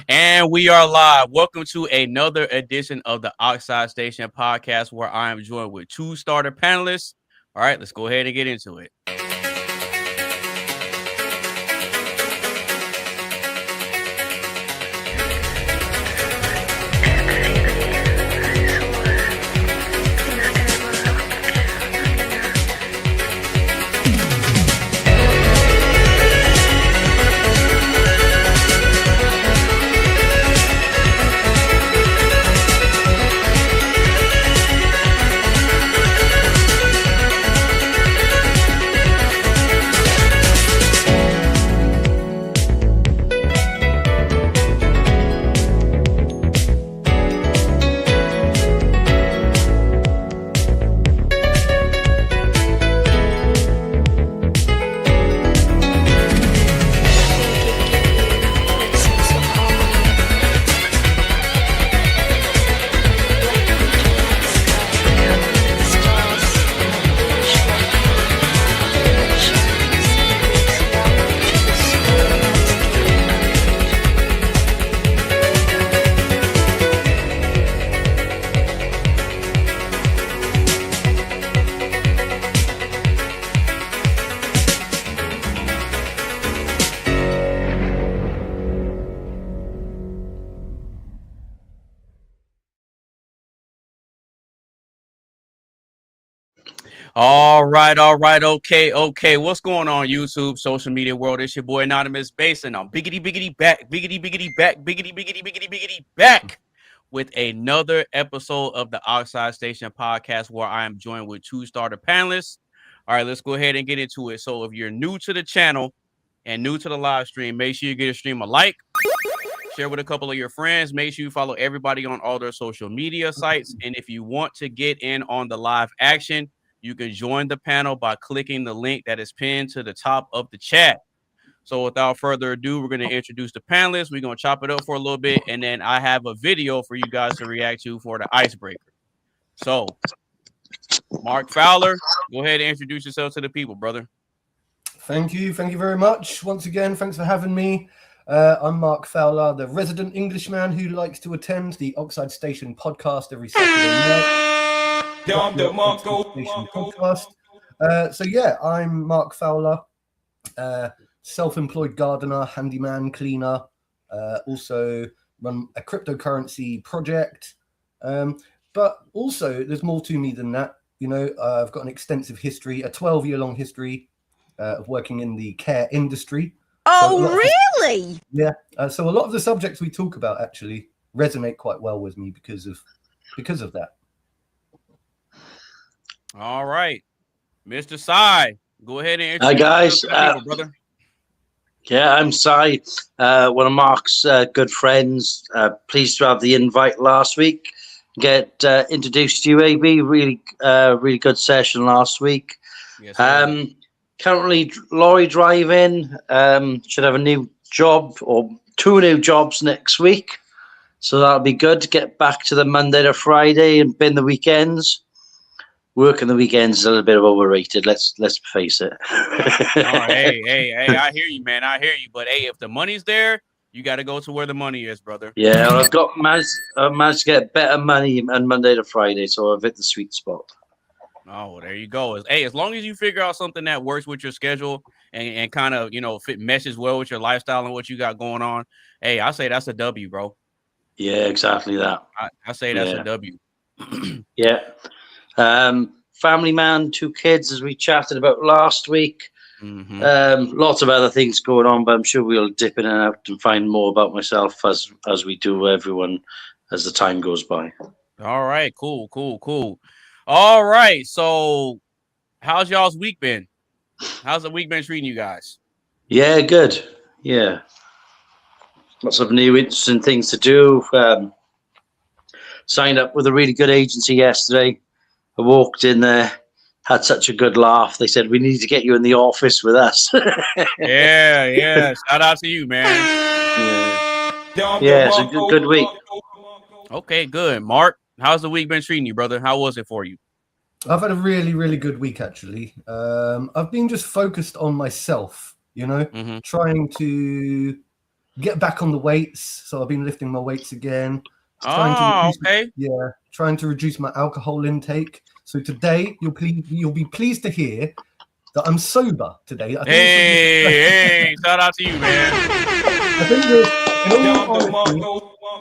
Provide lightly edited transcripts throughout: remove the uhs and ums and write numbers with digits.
And we are live. Welcome to another edition of the Oxide Station podcast, where I am joined with two starter panelists. All right, let's go ahead and get into it. All right, okay. What's going on, YouTube, social media world? It's your boy Anonymous Bass, and I'm biggity back with another episode of the Oxide Station podcast, where I am joined with two starter panelists. All right, let's go ahead and get into it. So, if you're new to the channel and new to the live stream, make sure you get a stream a like, share with a couple of your friends. Make sure you follow everybody on all their social media sites, and if you want to get in on the live action, you can join the panel by clicking the link that is pinned to the top of the chat. So without further ado, we're going to introduce the panelists. We're going to chop it up for a little bit, and then I have a video for you guys to react to for the icebreaker. So, Mark Fowler, go ahead and introduce yourself to the people, brother. Thank you very much. Once again, thanks for having me. I'm Mark Fowler, the resident Englishman who likes to attend the Oxide Station podcast every Saturday night. Podcast. So yeah, I'm Mark Fowler, self-employed gardener, handyman, cleaner. Also run a cryptocurrency project. But also, there's more to me than that. You know, I've got an extensive history, a 12-year-long history of working in the care industry. Oh, really? Yeah. So a lot of the subjects we talk about actually resonate quite well with me because of that. All right, Mr. Sai, go ahead and introduce Hi guys, people, brother. Yeah, I'm Sai, one of Mark's good friends. Pleased to have the invite last week. Get introduced to you, AB. Really good session last week. Yes, currently lorry driving. Should have a new job or two new jobs next week, so that'll be good to get back to the Monday to Friday and bin the weekends. Working the weekends is a little bit overrated. Let's face it. Hey, I hear you, man. I hear you. But hey, if the money's there, you got to go to where the money is, brother. Yeah, well, I've managed to get better money on Monday to Friday, so I've hit the sweet spot. Oh, there you go. Hey, as long as you figure out something that works with your schedule and kind of, meshes well with your lifestyle and what you got going on, hey, I say that's a W, bro. Yeah, exactly that. I say that's a W. Yeah. Family man, 2 kids, as we chatted about last week. Mm-hmm. Lots of other things going on, but I'm sure we'll dip in and out and find more about myself as we do everyone as the time goes by. All right, cool. All right, so how's y'all's week been? How's the week been treating you guys? Yeah, good. Yeah. Lots of new interesting things to do. Signed up with a really good agency yesterday. I walked in there, had such a good laugh. They said, we need to get you in the office with us. Yeah. Shout out to you, man. Yeah, it's a good week. Okay, good. Mark, how's the week been treating you, brother? How was it for you? I've had a really good week, actually. I've been just focused on myself, trying to get back on the weights. So I've been lifting my weights again. Okay. Trying to reduce my alcohol intake. So today you'll be pleased to hear that I'm sober today. I think Hey, shout out to you, man. I think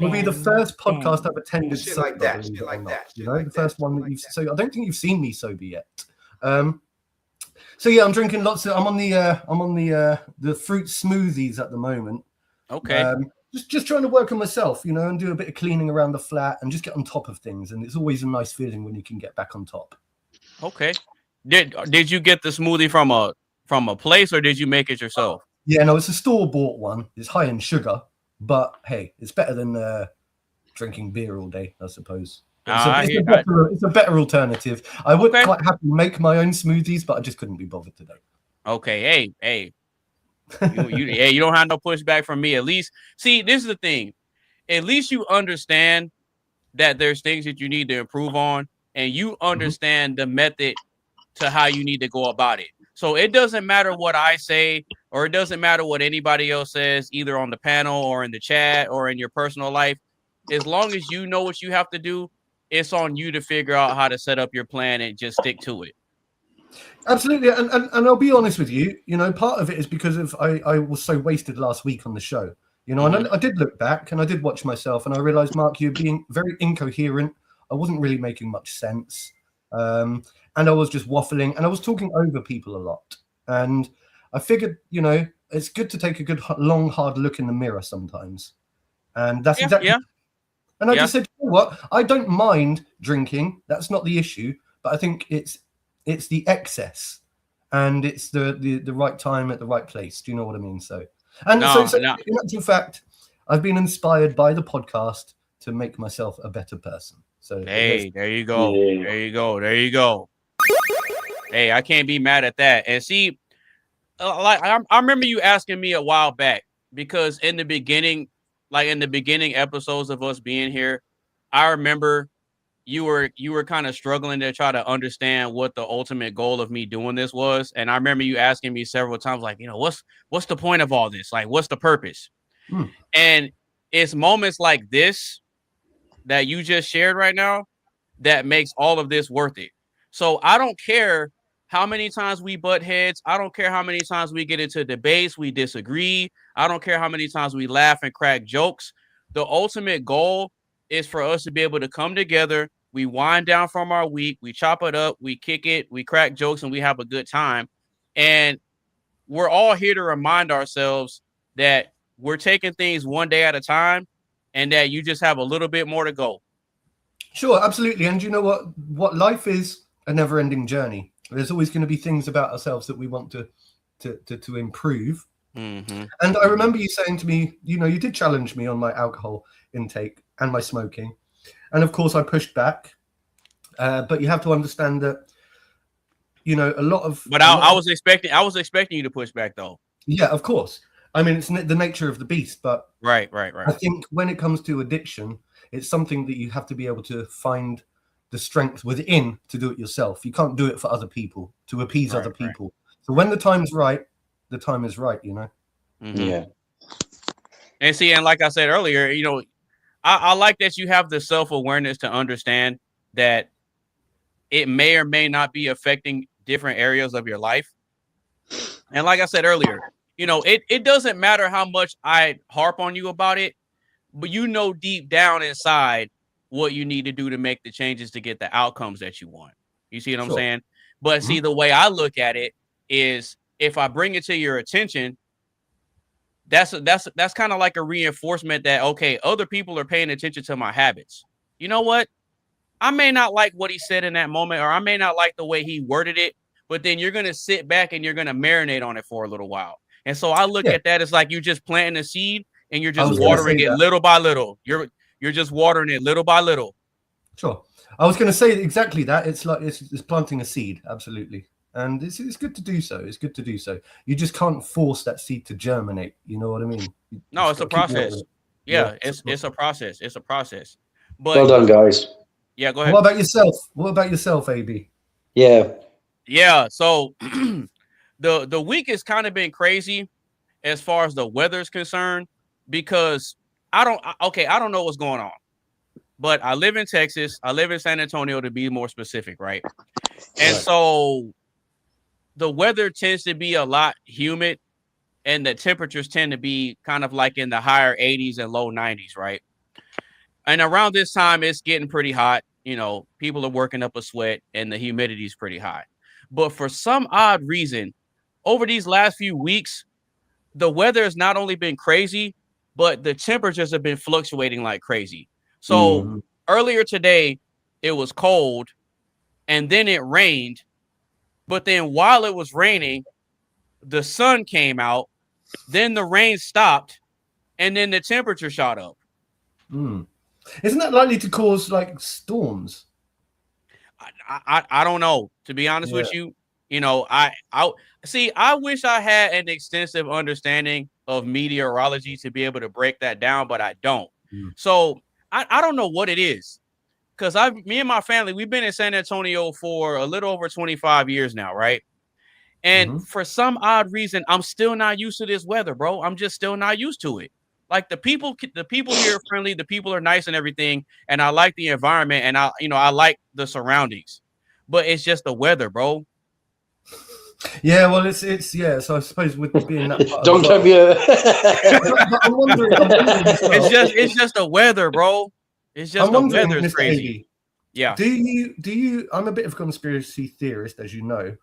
will be the first podcast I've attended Shit sober, like that, believe shit it or like not. that, You shit know, like the first that, one shit that like you've. that. So I don't think you've seen me sober yet. So yeah, I'm drinking lots of. I'm on the fruit smoothies at the moment. Okay. Just trying to work on myself, you know, and do a bit of cleaning around the flat and just get on top of things. And it's always a nice feeling when you can get back on top. Okay. Did you get the smoothie from a place or did you make it yourself? Yeah, no, it's a store-bought one. It's high in sugar, but hey, it's better than drinking beer all day, I suppose. It's a better alternative. I would quite happily make my own smoothies, but I just couldn't be bothered today. Okay, hey. You don't have no pushback from me. At least, see, this is the thing. At least you understand that there's things that you need to improve on, and you understand the method to how you need to go about it. So it doesn't matter what I say, or it doesn't matter what anybody else says, either on the panel or in the chat or in your personal life. As long as you know what you have to do, it's on you to figure out how to set up your plan and just stick to it. Absolutely, and I'll be honest with you. You know, part of it is because of I was so wasted last week on the show. You know, and I did look back and I did watch myself, and I realized, Mark, you're being very incoherent. I wasn't really making much sense, and I was just waffling, and I was talking over people a lot. And I figured, you know, it's good to take a good long hard look in the mirror sometimes, and that's exactly. Yeah. And I just said, you know what? I don't mind drinking. That's not the issue, but I think it's the excess, and it's the right time at the right place. Do you know what I mean? So, in actual fact, I've been inspired by the podcast to make myself a better person. So, hey, there you go. Yeah. There you go. Hey, I can't be mad at that. And see, like I remember you asking me a while back, because in the beginning episodes of us being here, I remember you were kind of struggling to try to understand what the ultimate goal of me doing this was. And I remember you asking me several times, like, you know, what's the point of all this? Like, what's the purpose? And it's moments like this that you just shared right now that makes all of this worth it. So I don't care how many times we butt heads. I don't care how many times we get into debates, we disagree. I don't care how many times we laugh and crack jokes. The ultimate goal is for us to be able to come together. We wind down from our week, we chop it up, we kick it, we crack jokes, and we have a good time. And we're all here to remind ourselves that we're taking things one day at a time, and that you just have a little bit more to go. Sure, absolutely. And you know what life is a never-ending journey. There's always going to be things about ourselves that we want to improve. And I remember you saying to me, you know, you did challenge me on my alcohol intake and my smoking, and of course I pushed back. But you have to understand that, you know, a lot of. But I was expecting you to push back, though. Yeah, of course. I mean, it's the nature of the beast. But right. I think when it comes to addiction, it's something that you have to be able to find the strength within to do it yourself. You can't do it for other people, to appease other people. Right. So when the time's right, the time is right, you know? Yeah. And see, and like I said earlier, you know, I like that you have the self-awareness to understand that it may or may not be affecting different areas of your life. And like I said earlier, you know, it doesn't matter how much I harp on you about it, but you know deep down inside what you need to do to make the changes to get the outcomes that you want. You see what I'm saying? But see, the way I look at it is, if I bring it to your attention, that's kind of like a reinforcement that, okay, other people are paying attention to my habits. You know what? I may not like what he said in that moment, or I may not like the way he worded it, but then you're going to sit back and you're going to marinate on it for a little while. And so I look at that as like you're just planting a seed and you're just watering it little by little. You're just watering it little by little. Sure. I was going to say exactly that. It's like it's planting a seed. Absolutely. And it's good to do so. It's good to do so. You just can't force that seed to germinate. You know what I mean? No, it's a process. Yeah, it's a process. It's a process. But well done, guys. Yeah, go ahead. What about yourself, AB? Yeah. So the week has kind of been crazy as far as the weather's concerned. because I don't know what's going on, but I live in Texas. I live in San Antonio, to be more specific, right? And so the weather tends to be a lot humid, and the temperatures tend to be kind of like in the higher 80s and low 90s, right? And around this time, it's getting pretty hot. You know, people are working up a sweat, and the humidity is pretty high. But for some odd reason, over these last few weeks, the weather has not only been crazy, but the temperatures have been fluctuating like crazy. So earlier today, it was cold, and then it rained. But then while it was raining, the sun came out, then the rain stopped, and then the temperature shot up. Isn't that likely to cause like storms? I don't know. To be honest with you, you know, I see. I wish I had an extensive understanding of meteorology to be able to break that down, but I don't. So I don't know what it is, because me and my family, we've been in San Antonio for a little over 25 years now, right? And for some odd reason, I'm still not used to this weather, bro. I'm just still not used to it. Like the people here are friendly, the people are nice and everything, and I like the environment, and I like the surroundings, but it's just the weather, bro. Yeah, well, it's So I suppose with being that, don't come here. I'm wondering it's just the weather, bro. It's just the weather is crazy. AB, yeah. Do you? I'm a bit of a conspiracy theorist, as you know.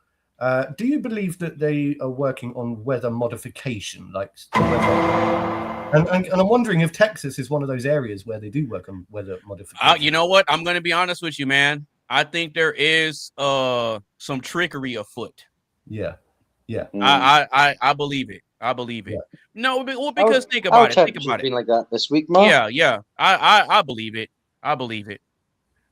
Do you believe that they are working on weather modification, like weather? And I'm wondering if Texas is one of those areas where they do work on weather modification. You know what? I'm going to be honest with you, man. I think there is some trickery afoot. Yeah. I believe it. I believe it. Yeah. No, because think about it. Think about it. Been like that this week, Mark. Yeah. I believe it. I believe it.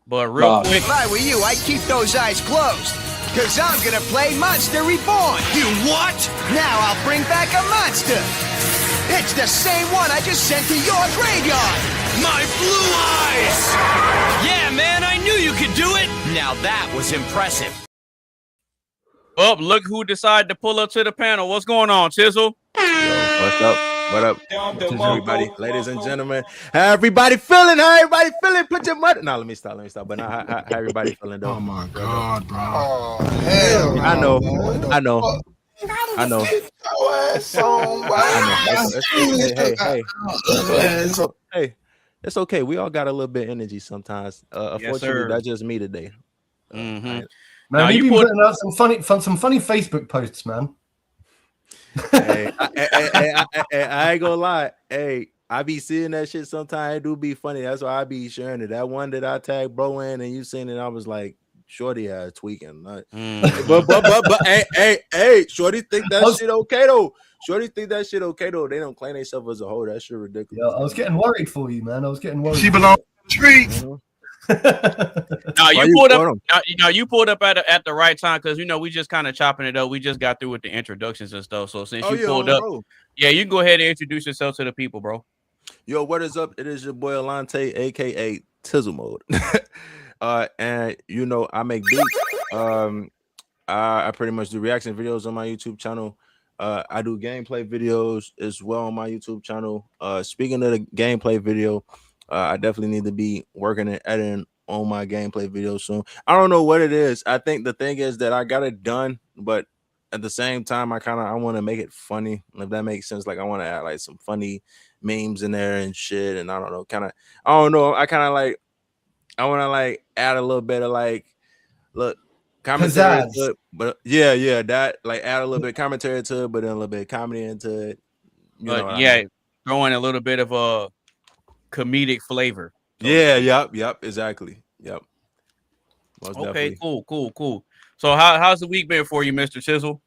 But real quick, if I were you, I'd keep those eyes closed, because I'm gonna play Monster Reborn. You what? Now I'll bring back a monster. It's the same one I just sent to your graveyard. My blue eyes! Yeah, man, I knew you could do it. Now that was impressive. Oh, look who decided to pull up to the panel. What's going on, Tizzle? What's up? What up? Everybody, ladies and gentlemen, how everybody feeling? How everybody feeling? Put your money. No, let me stop. But now, how everybody feeling though? Oh my God, bro! Oh hell! I know. Hey, it's okay. We all got a little bit of energy sometimes. Unfortunately, that's just me today. Man, you've been putting out some funny Facebook posts, man. Hey, I ain't gonna lie. Hey, I be seeing that shit sometimes. It do be funny. That's why I be sharing it. That one that I tagged bro in and you seen it, I was like, shorty ass tweaking. But hey, shorty think that shit okay though. They don't claim themselves as a hoe. That shit ridiculous. Yeah, I was getting worried for you, man. She belongs to the streets. No, you pulled up at the right time, because we just kind of chopping it up. We just got through with the introductions and stuff. So since you pulled up, you can go ahead and introduce yourself to the people, bro. Yo, what is up? It is your boy Aluntay, aka Tizzle Mode. And I make beats. I pretty much do reaction videos on my YouTube channel. I do gameplay videos as well on my YouTube channel. Speaking of the gameplay video, I definitely need to be working and editing on my gameplay video soon. I don't know what it is. I think the thing is that I got it done, but at the same time, I want to make it funny, if that makes sense. Like I want to add like some funny memes in there and shit. And I don't know, I want to like add a little bit of like, look, commentary to it, but yeah, that like add a little bit of commentary to it, but then a little bit of comedy into it. Throwing a little bit of a comedic flavor. Yep, exactly. Yep. Most okay, definitely. Cool. So how's the week been for you, Mr. Tizzle?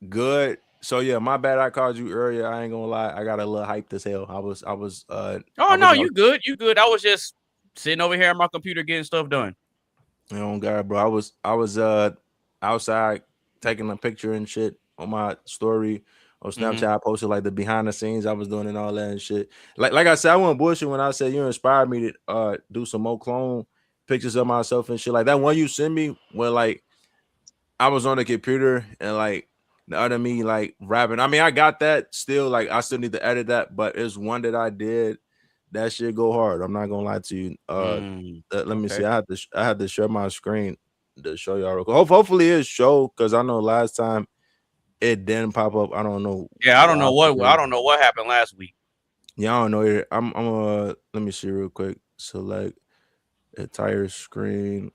Good. So yeah, my bad. I called you earlier. I ain't gonna lie. I got a little hyped as hell. You good. I was just sitting over here at my computer getting stuff done. Oh God, bro. I was outside taking a picture and shit on my story on Snapchat. I posted like the behind the scenes I was doing and all that and shit. Like I said, I wasn't bullshit when I said you inspired me to do some more clone pictures of myself and shit. Like that one you sent me when like I was on the computer and like the other me like rapping. I mean, I got that still. Like, I still need to edit that, but it's one that I did. That shit go hard. I'm not gonna lie to you. Let me see. I had to share my screen to show y'all. Real quick. Hopefully it show, because I know last time it didn't pop up. I don't know. Yeah, I don't know what happened last week. Yeah, I don't know it. I'm let me see real quick. Select entire screen.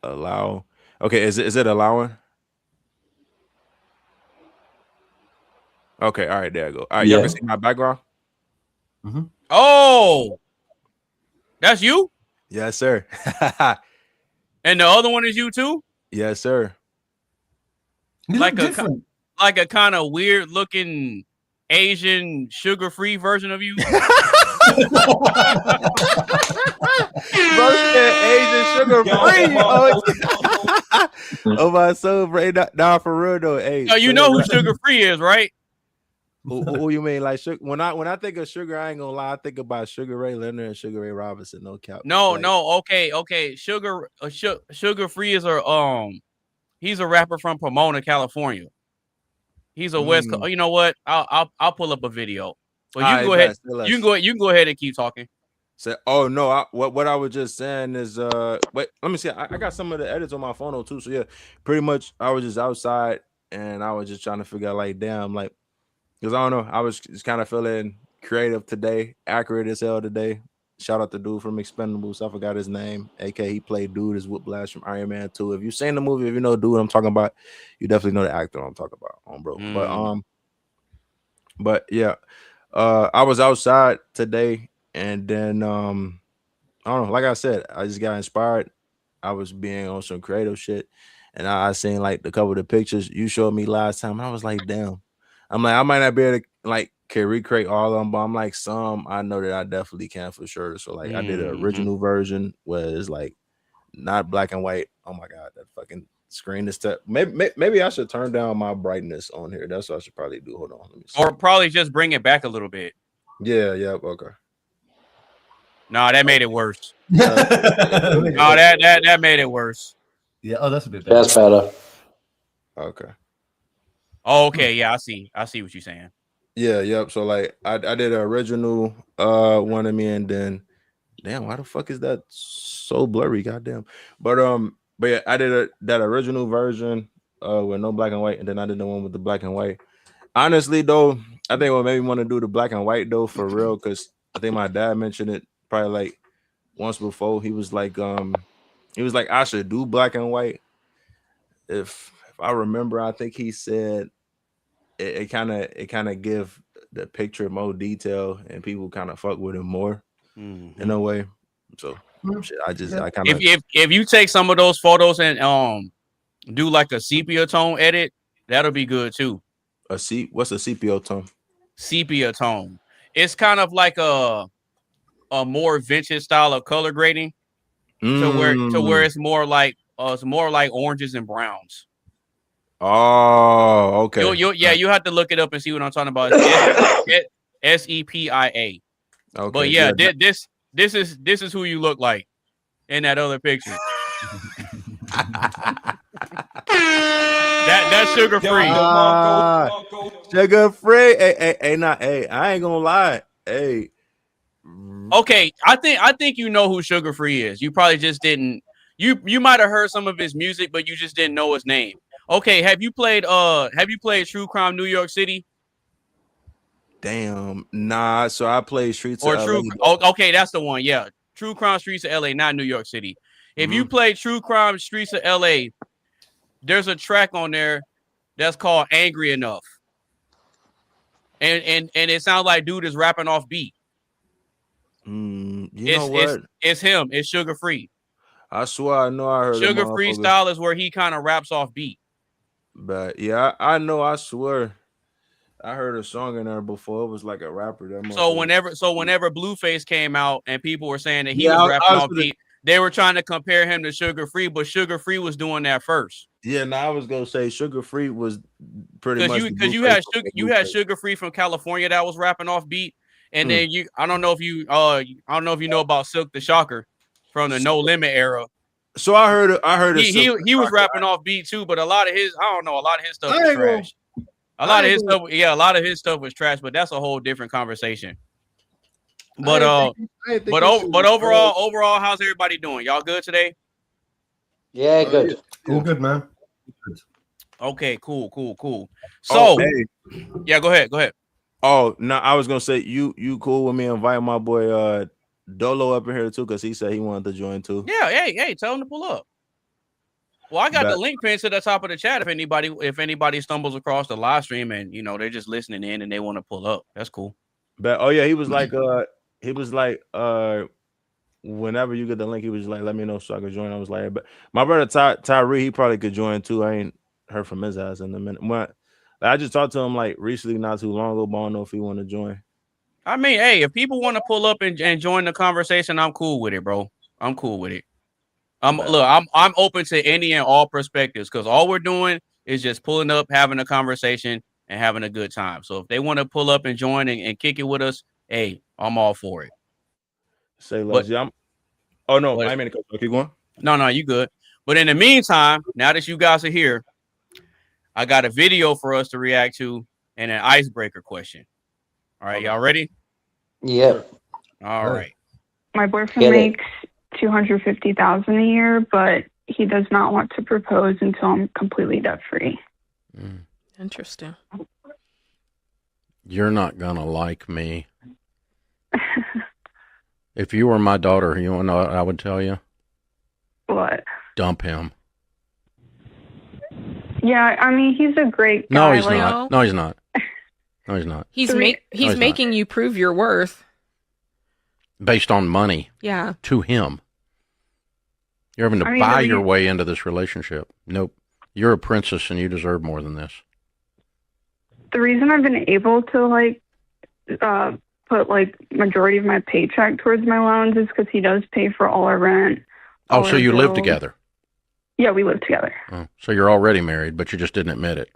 Allow. Okay, is it allowing? Okay, all right, there I go. All right, y'all can see my background. Oh, that's you? Yes, sir. And the other one is you too? Yes, sir. Like a kind of weird looking Asian sugar-free version of you. Asian sugar free. Oh my soul, right now for real though. Hey, you know who sugar free is, right? Who you mean? Like sugar? When I think of sugar, I ain't gonna lie. I think about Sugar Ray Leonard and Sugar Ray Robinson. No cap. No. Okay. Sugar free is he's a rapper from Pomona, California. He's a West Coast. You know what? I'll pull up a video. But you can go ahead. You can go ahead and keep talking. So, oh no, what I was just saying is wait, let me see. I got some of the edits on my phone too. So yeah, pretty much I was just outside and I was just trying to figure out like, damn, like, because I don't know, I was just kind of feeling creative today, accurate as hell today. Shout out to dude from Expendables. I forgot his name. AK, he played dude as Whiplash from Iron Man 2. If you've seen the movie, if you know dude I'm talking about, you definitely know the actor I'm talking about, bro. But yeah, I was outside today, and then I don't know, like I said, I just got inspired. I was being on some creative shit, and I seen like a couple of the pictures you showed me last time, and I was like, damn. I'm like, I might not be able to like can recreate all of them, but I'm like, some I know that I definitely can for sure. So like I did an original version where it's like not black and white. Oh my god, that fucking screen is maybe I should turn down my brightness on here. That's what I should probably do. Hold on, let me see. Or probably just bring it back a little bit. Yeah, okay. No, that made it worse. That made it worse. Yeah, that's a bit better. That's better. Okay. Oh, okay, yeah, I see what you're saying. Yeah, yep. So like I did an original one of me, and then damn, why the fuck is that so blurry? Goddamn. But yeah, I did that original version with no black and white, and then I did the one with the black and white. Honestly though, I think what made me want to do the black and white though for real, because I think my dad mentioned it probably like once before. He was like I should do black and white. If I remember, I think he said it kind of give the picture more detail and people kind of fuck with it more in a way. So shit, I kind of if you take some of those photos and do like a sepia tone edit, that'll be good too. What's a sepia tone? Sepia tone. It's kind of like a more vintage style of color grading, to where it's more like oranges and browns. Oh, okay. You have to look it up and see what I'm talking about. SEPIA. Okay. But yeah, this is who you look like in that other picture. That's sugar free. Sugar free. Hey, I ain't gonna lie. Hey. Okay, I think you know who Sugar Free is. You probably just didn't. You might have heard some of his music, but you just didn't know his name. Okay, have you played True Crime New York City? Damn, nah. So I played Streets or of True. LA. Okay, that's the one. Yeah, True Crime Streets of LA, not New York City. If you play True Crime Streets of LA, there's a track on there that's called Angry Enough, and it sounds like dude is rapping off beat. You know what? It's him. It's Sugar Free. I swear I know I heard Sugar Free style is where he kind of raps off beat. But yeah, I know. I swear, I heard a song in there before. It was like a rapper. So whenever Blueface came out and people were saying that he was rapping off beat, they were trying to compare him to Sugar Free, but Sugar Free was doing that first. Yeah, I was gonna say Sugar Free was pretty much because you had Sugar Free from California that was rapping off beat, and then I don't know if you know about Silk the Shocker from the No Limit era. So I heard he was rapping off beat too, but a lot of his stuff was trash. A lot of his stuff was trash, but that's a whole different conversation. But overall, how's everybody doing? Y'all good today? Yeah, good. All good, man. Okay, cool. So, yeah, go ahead. Oh no, I was gonna say you cool with me inviting my boy Dolo up in here too, because he said he wanted to join too. Yeah, hey, tell him to pull up. Well, I got the link pinned to the top of the chat. If anybody stumbles across the live stream and they're just listening in and they want to pull up, that's cool. But he was like whenever you get the link, he was like, let me know so I could join. I was like, but my brother Tyree, he probably could join too. I ain't heard from his ass in a minute. But I just talked to him like recently, not too long ago, but I don't know if he want to join. I mean, hey, if people want to pull up and join the conversation, I'm cool with it, bro. I'm cool with it. I'm open to any and all perspectives, because all we're doing is just pulling up, having a conversation, and having a good time. So if they want to pull up and join and kick it with us, hey, I'm all for it. Say less. Yeah, I mean, keep going. No, you good. But in the meantime, now that you guys are here, I got a video for us to react to and an icebreaker question. All right, y'all ready? Yeah. All right. My boyfriend makes $250,000 a year, but he does not want to propose until I'm completely debt free. Interesting. You're not gonna like me. If you were my daughter, you want to know what I would tell you? What? Dump him. Yeah, I mean, he's a great guy. No, he's not. No, he's not. No, he's not. He's making you prove your worth. Based on money. Yeah. To him. You're having to buy your way into this relationship. Nope. You're a princess and you deserve more than this. The reason I've been able to put majority of my paycheck towards my loans is because he does pay for all our rent. Oh, so you live together? Yeah, we live together. Oh, so you're already married, but you just didn't admit it.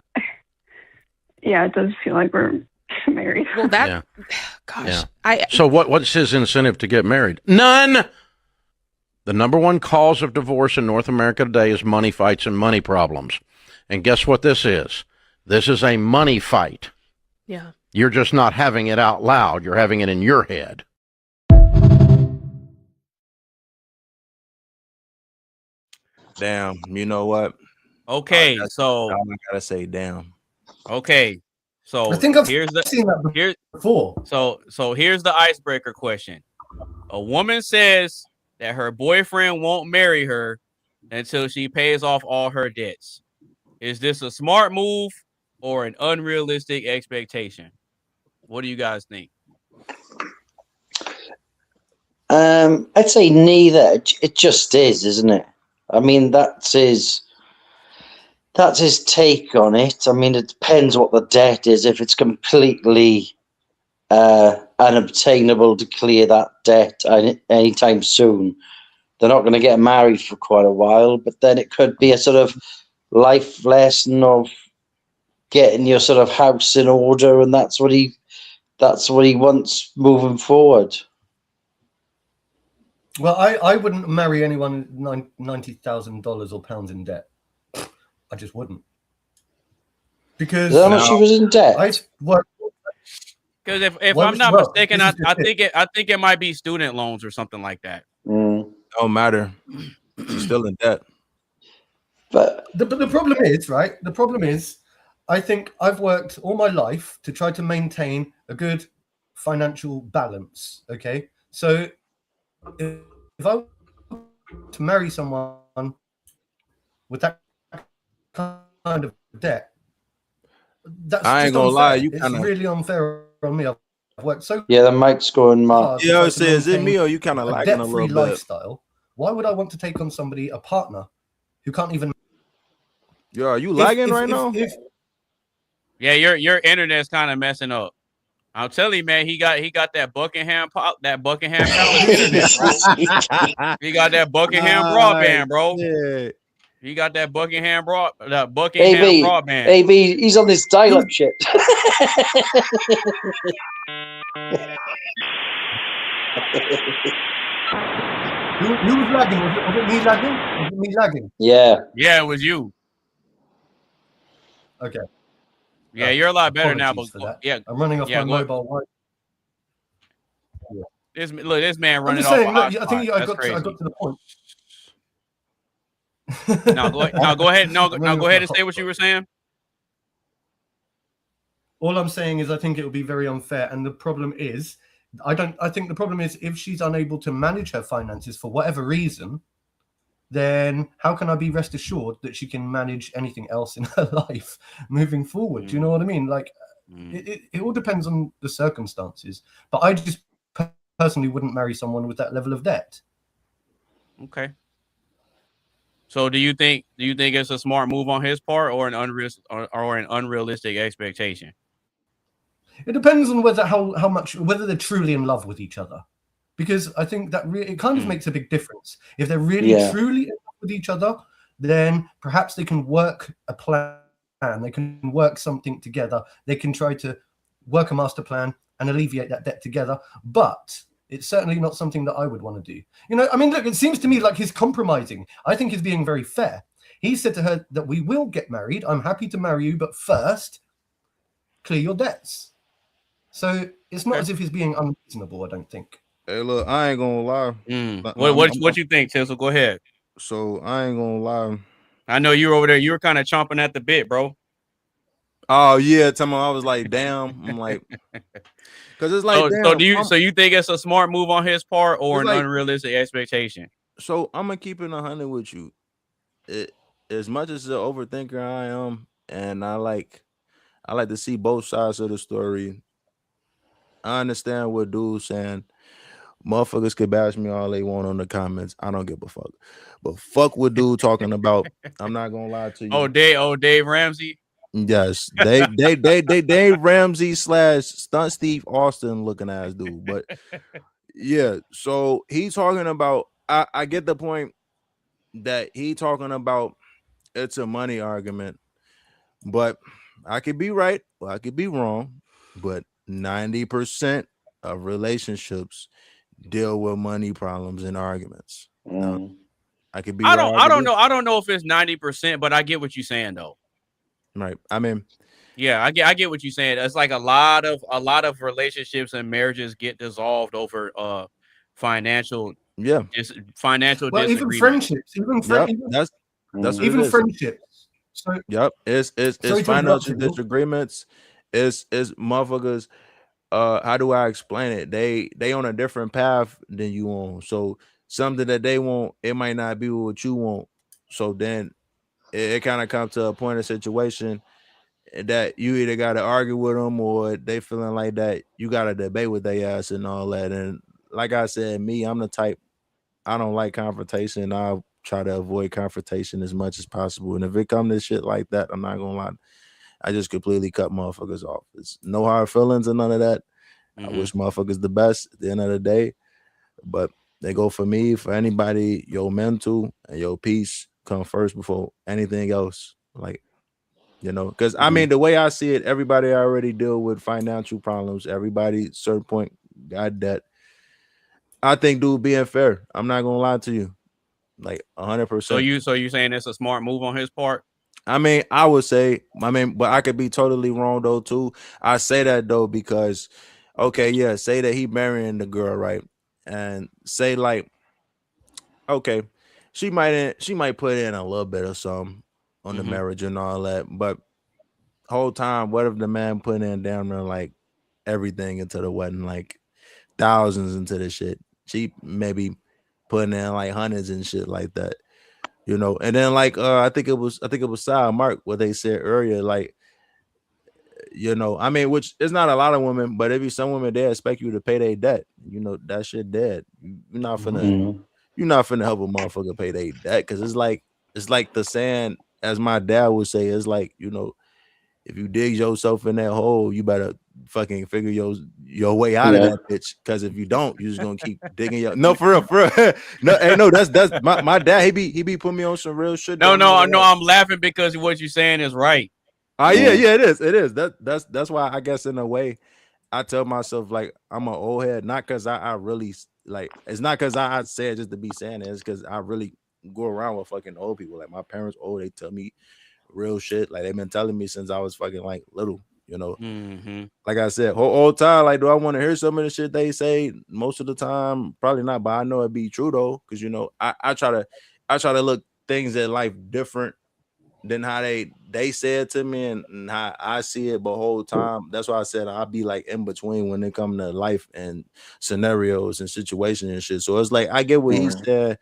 Yeah, it does feel like we're married. Well, gosh. Yeah. So what's his incentive to get married? None. The number one cause of divorce in North America today is money fights and money problems. And guess what this is? This is a money fight. Yeah. You're just not having it out loud. You're having it in your head. Damn, you know what? Okay, I gotta say, damn. Okay, so I think I've seen that before. So here's the icebreaker question: a woman says that her boyfriend won't marry her until she pays off all her debts. Is this a smart move or an unrealistic expectation? What do you guys think? I'd say neither. It just is, isn't it? I mean, that's his take on it. I mean, it depends what the debt is. If it's completely unobtainable to clear that debt anytime soon, they're not going to get married for quite a while. But then it could be a sort of life lesson of getting your sort of house in order, and that's what he wants moving forward. Well, I wouldn't marry anyone $90,000 or pounds in debt. I just wouldn't. Because how much she was in debt? Because if I'm not mistaken, I think it might be student loans or something like that. Don't matter. She's still in debt. But the problem is, right? The problem is, I think I've worked all my life to try to maintain a good financial balance. Okay, so if I were to marry someone with that kind of debt, that's I ain't just gonna unfair. lie, It's really unfair on me. I've worked so the mic's going mad. Yeah, is it me or you kind of lagging a little bit? Lifestyle. Why would I want to take on somebody, a partner, who can't even? Yeah, are you lagging right now? Yeah, your internet's kind of messing up. I'm telling you, man, he got that Buckingham Palace internet, bro. He got that Buckingham broadband, bro. Yeah. He got that Buckingham broadband. AB, he's on this dial-up shit. Who was lagging? Was it me lagging? Was it me lagging? Yeah, it was you. Okay. Yeah, you're a lot better now. But For that. yeah, I'm running off my mobile. This man I'm running just saying. off. Look, I think I got to the point. No, go ahead. No, go ahead and say what you were saying. All I'm saying is I think it will be very unfair, and the problem is I think the problem is if she's unable to manage her finances for whatever reason, then how can I be rest assured that she can manage anything else in her life moving forward? Do you know what I mean? Like, it all depends on the circumstances. But I just personally wouldn't marry someone with that level of debt. Okay. So do you think it's a smart move on his part or an unrealistic expectation? It depends on whether whether they're truly in love with each other. Because I think that it kind of makes a big difference. If they're really truly in love with each other, then perhaps they can work a plan. They can work something together. They can try to work a master plan and alleviate that debt together. But it's certainly not something that I would want to do. You know, I mean, look, it seems to me like he's compromising. I think he's being very fair. He said to her that we will get married. I'm happy to marry you, but first, clear your debts. So it's not as if he's being unreasonable, I don't think. Hey, look, I ain't gonna lie. What you think, Tizzle? Go ahead. So I ain't gonna lie. I know you were over there. You were kind of chomping at the bit, bro. Oh yeah, tell me I was like, damn. I'm like, because it's like, so you think it's a smart move on his part or an unrealistic expectation? So I'm gonna keep it 100 with you. As much as an overthinker I am, and I like to see both sides of the story. I understand what dude's saying. Motherfuckers could bash me all they want on the comments. I don't give a fuck. But fuck what dude talking about. I'm not gonna lie to you. Dave Ramsey. Yes, Dave Ramsey / Stunt Steve Austin looking ass dude. But yeah, so he talking about. I get the point that he talking about. It's a money argument, but I could be right or I could be wrong. But 90% of relationships deal with money problems and arguments. Now, I could be. I don't know. I don't know if it's 90%, but I get what you're saying though. Right. I mean, yeah, I get what you're saying. It's like a lot of relationships and marriages get dissolved over financial. Yeah. Financial. Well, even friendships, even friendships. So, it's financial disagreements. It's motherfuckers. How do I explain it? They on a different path than you on. So something that they want, it might not be what you want. So then it kind of comes to a point of situation that you either got to argue with them or they feeling like that you got to debate with their ass and all that. And like I said, me, I'm the type, I don't like confrontation. I'll try to avoid confrontation as much as possible. And if it comes to shit like that, I'm not gonna lie, I just completely cut motherfuckers off. It's no hard feelings and none of that. I wish motherfuckers the best at the end of the day, but they go for me, for anybody. Your mental and your peace come first before anything else. Like, you know, because I mean, the way I see it, everybody already deal with financial problems. Everybody, certain point, got debt. I think dude being fair. I'm not gonna lie to you, like 100%. So you saying it's a smart move on his part? I mean, I would say, but I could be totally wrong though too. I say that though because, okay, yeah, say that he marrying the girl, right? And say like, okay, she might put in a little bit of something on the marriage and all that, but whole time, what if the man put in damn near like everything into the wedding, like thousands into the shit? She maybe putting in like hundreds and shit like that. You know, and then like I think it was Side Mark what they said earlier, like, you know, I mean, which is not a lot of women, but if you some women they expect you to pay their debt, you know, that shit dead. You're not finna help a motherfucker pay their debt because it's like the saying, as my dad would say, it's like, you know, if you dig yourself in that hole, you better fucking figure your way out of that bitch. Because if you don't, you're just gonna keep digging your. No, for real. No, that's my dad. He be putting me on some real shit. No, I'm laughing because what you're saying is right. Yeah, it is. That's why I guess in a way, I tell myself like I'm an old head, not because I really like. It's not because I say it just to be saying it. It's because I really go around with fucking old people. Like my parents old, they tell me real shit. Like they've been telling me since I was fucking like little. You know, like I said, whole time. Like, do I want to hear some of the shit they say? Most of the time, probably not. But I know it be true though, because you know, I try to look things in life different than how they said to me and how I see it. But whole time, that's why I said I'll be like in between when it come to life and scenarios and situations and shit. So it's like I get what he said,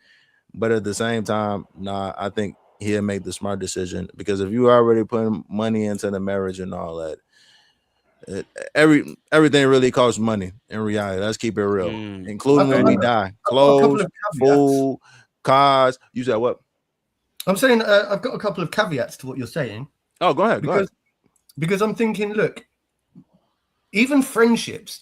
but at the same time, nah, I think he'll make the smart decision, because if you already putting money into the marriage and all that, everything really costs money in reality. Let's keep it real, including when we die. Clothes, food, cars. You said what? I'm saying I've got a couple of caveats to what you're saying. Oh, go ahead. Because I'm thinking, look, even friendships.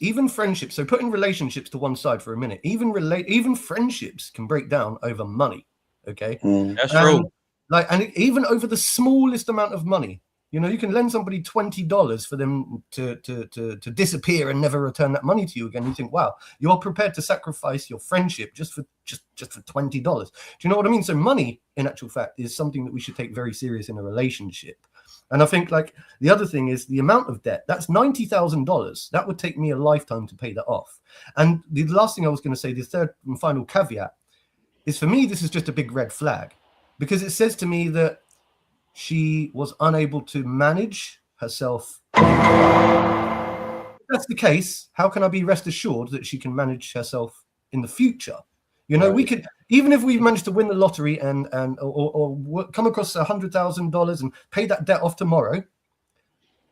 So putting relationships to one side for a minute. Even friendships can break down over money. Okay, that's true. And even over the smallest amount of money. You know, you can lend somebody $20 for them to disappear and never return that money to you again. You think, wow, you're prepared to sacrifice your friendship just for $20. Do you know what I mean? So money, in actual fact, is something that we should take very serious in a relationship. And I think like the other thing is the amount of debt. That's $90,000. That would take me a lifetime to pay that off. And the last thing I was going to say, the third and final caveat, is for me, this is just a big red flag, because it says to me that she was unable to manage herself. If that's the case, how can I be rest assured that she can manage herself in the future? You know, we could, even if we managed to win the lottery and come across $100,000 and pay that debt off tomorrow,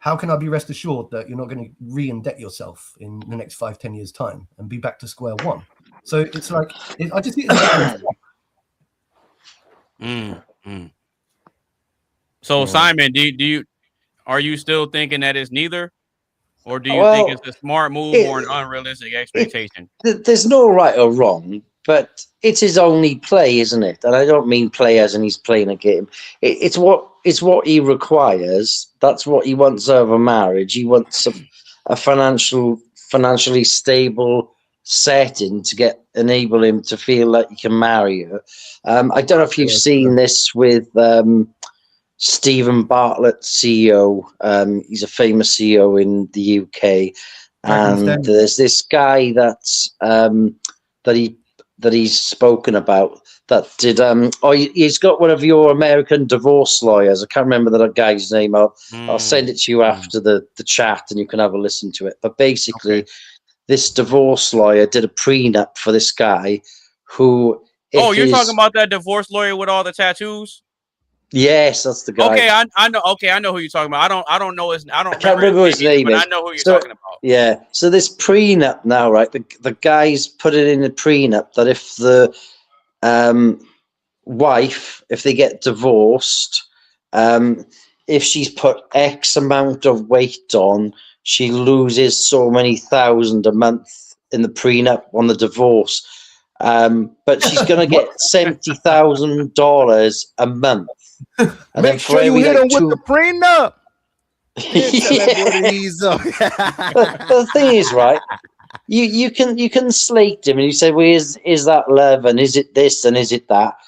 how can I be rest assured that you're not going to re-indebt yourself in the next 5-10 years time and be back to square one? So it's like, I just think it's So Simon, are you still thinking that it's neither, or do you think it's a smart move or an unrealistic expectation? There's no right or wrong, but it's his only play, isn't it? And I don't mean play as in he's playing a game. It's what he requires. That's what he wants out of a marriage. He wants a financially stable setting to enable him to feel like he can marry her. I don't know if you've seen this with Stephen Bartlett, CEO. He's a famous CEO in the UK, and there's this guy that he's spoken about that did. He's got one of your American divorce lawyers. I can't remember that guy's name. I'll send it to you after the chat, and you can have a listen to it. But basically, this divorce lawyer did a prenup for this guy who. You're talking about that divorce lawyer with all the tattoos? Yes, that's the guy. Okay, I know. Okay, I know who you're talking about. I don't know his. I can't remember his name, but I know who you're talking about. Yeah. So this prenup now, right? The guy's put it in a prenup that if the wife, if they get divorced, if she's put X amount of weight on, she loses so many thousand a month in the prenup on the divorce. But she's going to get $70,000 a month. And make sure you hit him with the prenup. The thing is, right? You can slate him and you say, well, is that love, and is it this, and is it that?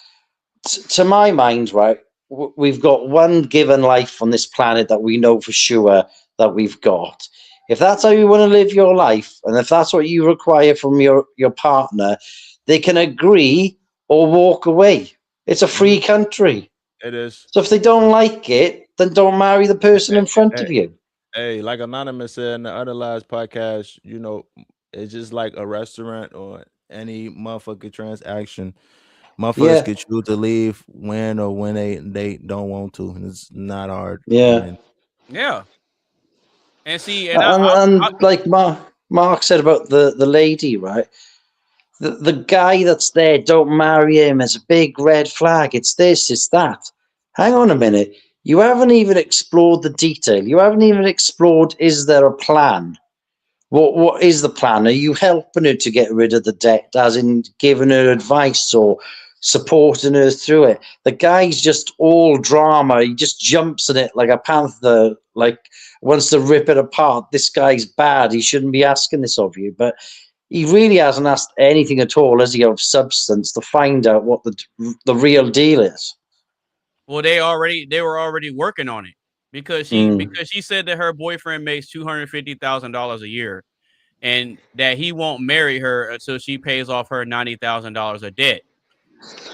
To my mind, right, we've got one given life on this planet that we know for sure that we've got. If that's how you want to live your life, and if that's what you require from your partner, they can agree or walk away. It's a free country. It is. So if they don't like it, then don't marry the person in front of you. Hey, like Anonymous said in the other last podcast, you know, it's just like a restaurant or any motherfucking transaction. Motherfuckers can choose to leave when they don't want to. And it's not hard. Yeah. Yeah. And see, like Mark said about the lady, right? The guy that's there, don't marry him. It's a big red flag. It's this, it's that. Hang on a minute. You haven't even explored the detail. You haven't even explored, is there a plan? What is the plan? Are you helping her to get rid of the debt, as in giving her advice or supporting her through it. The guy's just all drama. He just jumps in it like a panther, like wants to rip it apart. This guy's bad. He shouldn't be asking this of you. But he really hasn't asked anything at all, has he, of substance to find out what the real deal is. Well, they were already working on it because she said that her boyfriend makes $250,000 a year, and that he won't marry her until she pays off her $90,000 of debt.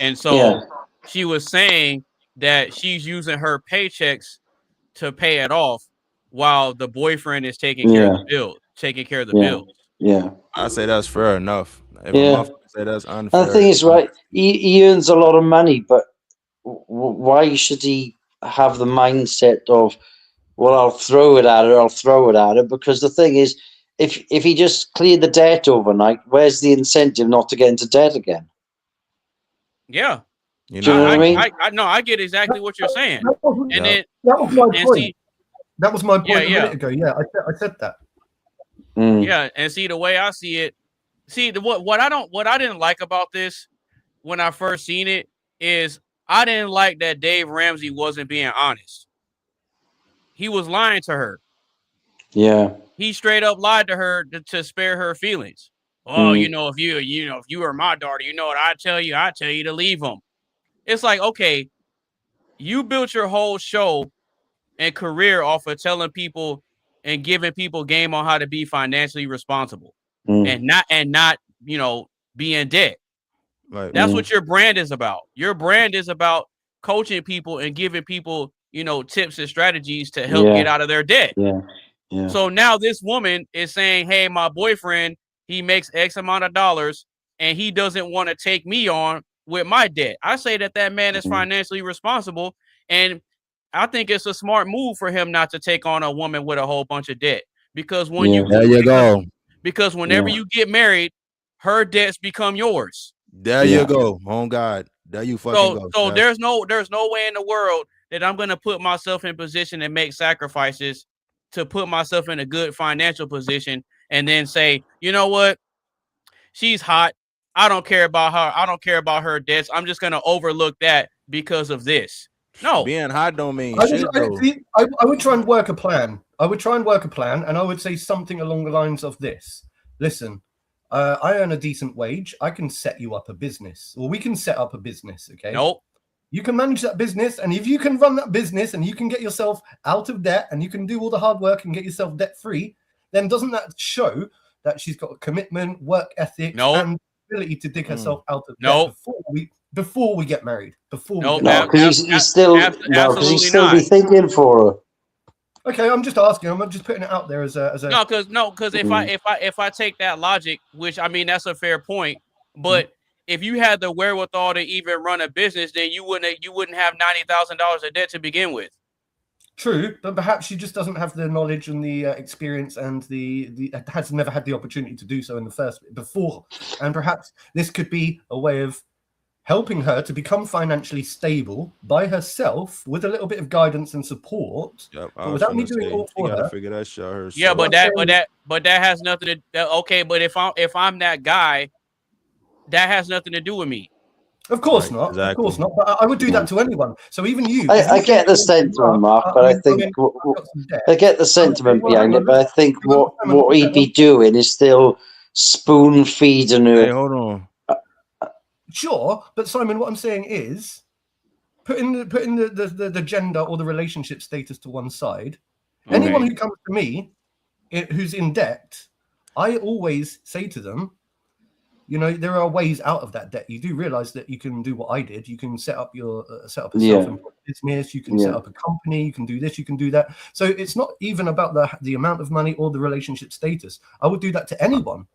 And so she was saying that she's using her paychecks to pay it off while the boyfriend is taking care of the bills. Yeah. I say that's fair enough. If a motherfucker say that's unfair. And the thing is, right, he earns a lot of money, but why should he have the mindset of, well, I'll throw it at her? Because the thing is, if he just cleared the debt overnight, where's the incentive not to get into debt again? Yeah. Do you know what I mean? I get exactly what you're saying. That was my point. That was my point a minute ago. Yeah, I said that. Yeah, and see, the way I see it, what I didn't like about this when I first seen it is I didn't like that Dave Ramsey wasn't being honest. He was lying to her. Yeah. He straight up lied to her to spare her feelings. Oh, if you were my daughter, you know what I tell you? I tell you to leave him. It's like, okay, you built your whole show and career off of telling people and giving people game on how to be financially responsible and not be in debt. Right. That's what your brand is about. Your brand is about coaching people and giving people, tips and strategies to help get out of their debt. Yeah. So now this woman is saying, hey, my boyfriend, he makes X amount of dollars and he doesn't want to take me on with my debt. I say that man is financially responsible, and I think it's a smart move for him not to take on a woman with a whole bunch of debt, because because whenever you get married, her debts become yours. There you go. Oh God, there you fucking go. So there's no way in the world that I'm gonna put myself in position and make sacrifices to put myself in a good financial position and then say, you know what, she's hot. I don't care about her. I don't care about her debts. I'm just gonna overlook that because of this. No, being hot don't mean shit. I would try and work a plan. And I would say something along the lines of this. Listen, I earn a decent wage. I can set you up a business, or we can set up a business. Okay. Nope. You can manage that business, and if you can run that business and you can get yourself out of debt and you can do all the hard work and get yourself debt free, then doesn't that show that she's got a commitment, work ethic, and ability to dig herself out of debt before we get married? Because he's still be thinking for her. Okay, I'm just asking. I'm just putting it out there as a because if I take that logic, which I mean that's a fair point, but if you had the wherewithal to even run a business, then you wouldn't have $90,000 of debt to begin with. True, but perhaps she just doesn't have the knowledge and the experience, and has never had the opportunity to do so in the first before. And perhaps this could be a way of helping her to become financially stable by herself with a little bit of guidance and support, but without me doing all for her. Figure that shit herself. Yeah, but that has nothing to. Okay, but if I'm that guy, that has nothing to do with me. Of course not. Exactly. Of course not. But I would do that to anyone. So even you. I get the sentiment, Mark, but I think I get the sentiment behind it. But I think what he'd be doing is still spoon feeding her. Hey, hold on. Sure, but Simon, what I'm saying is, putting the gender or the relationship status to one side. Okay. Anyone who comes to me, who's in debt, I always say to them, there are ways out of that debt. You do realize that you can do what I did. You can set up a self-employed business. You can set up a company. You can do this. You can do that. So it's not even about the amount of money or the relationship status. I would do that to anyone.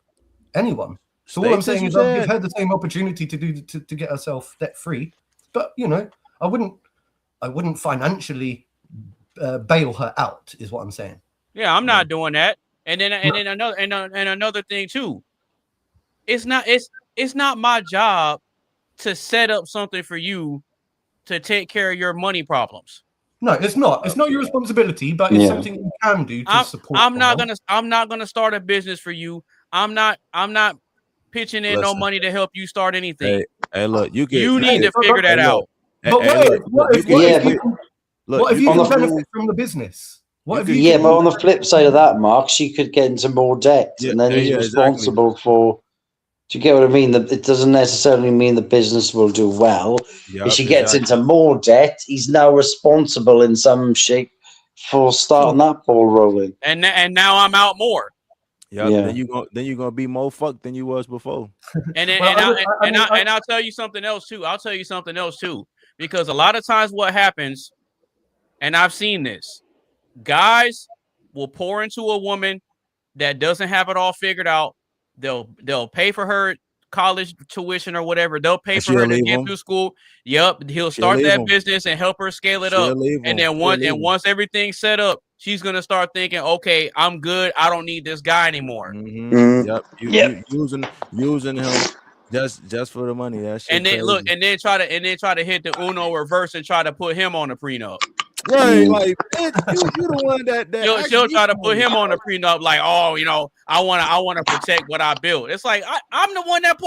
So all I'm saying is I'll give her the same opportunity to get herself debt free. But I wouldn't financially bail her out. Is what I'm saying. Yeah, I'm not doing that. And then another thing too. It's not my job to set up something for you to take care of your money problems. No, it's not. It's not your responsibility, but it's something you can do to support. I'm not gonna start a business for you. I'm not pitching in no money to help you start anything. Hey, look, you need to figure that out. But what if you can benefit from the business? But on the flip side of that, Mark, she could get into more debt, and then he's responsible for. Do you get what I mean? It doesn't necessarily mean the business will do well. If she gets into more debt, he's now responsible in some shape for starting that ball rolling. And now I'm out more. Yeah. Then you're gonna be more fucked than you was before. And I'll tell you something else too. Because a lot of times what happens, and I've seen this, guys will pour into a woman that doesn't have it all figured out. They'll pay for her college tuition or whatever. They'll pay for her to get through school. Yep, he'll start that business and help her scale it up. And then once everything's set up, she's gonna start thinking, okay, I'm good. I don't need this guy anymore. Yep. Using him just for the money. That shit. And then try to hit the Uno reverse and try to put him on a prenup. Right, like you the one that she'll try to put him on a prenup, like, oh, I want to protect what I built. It's like I'm the one that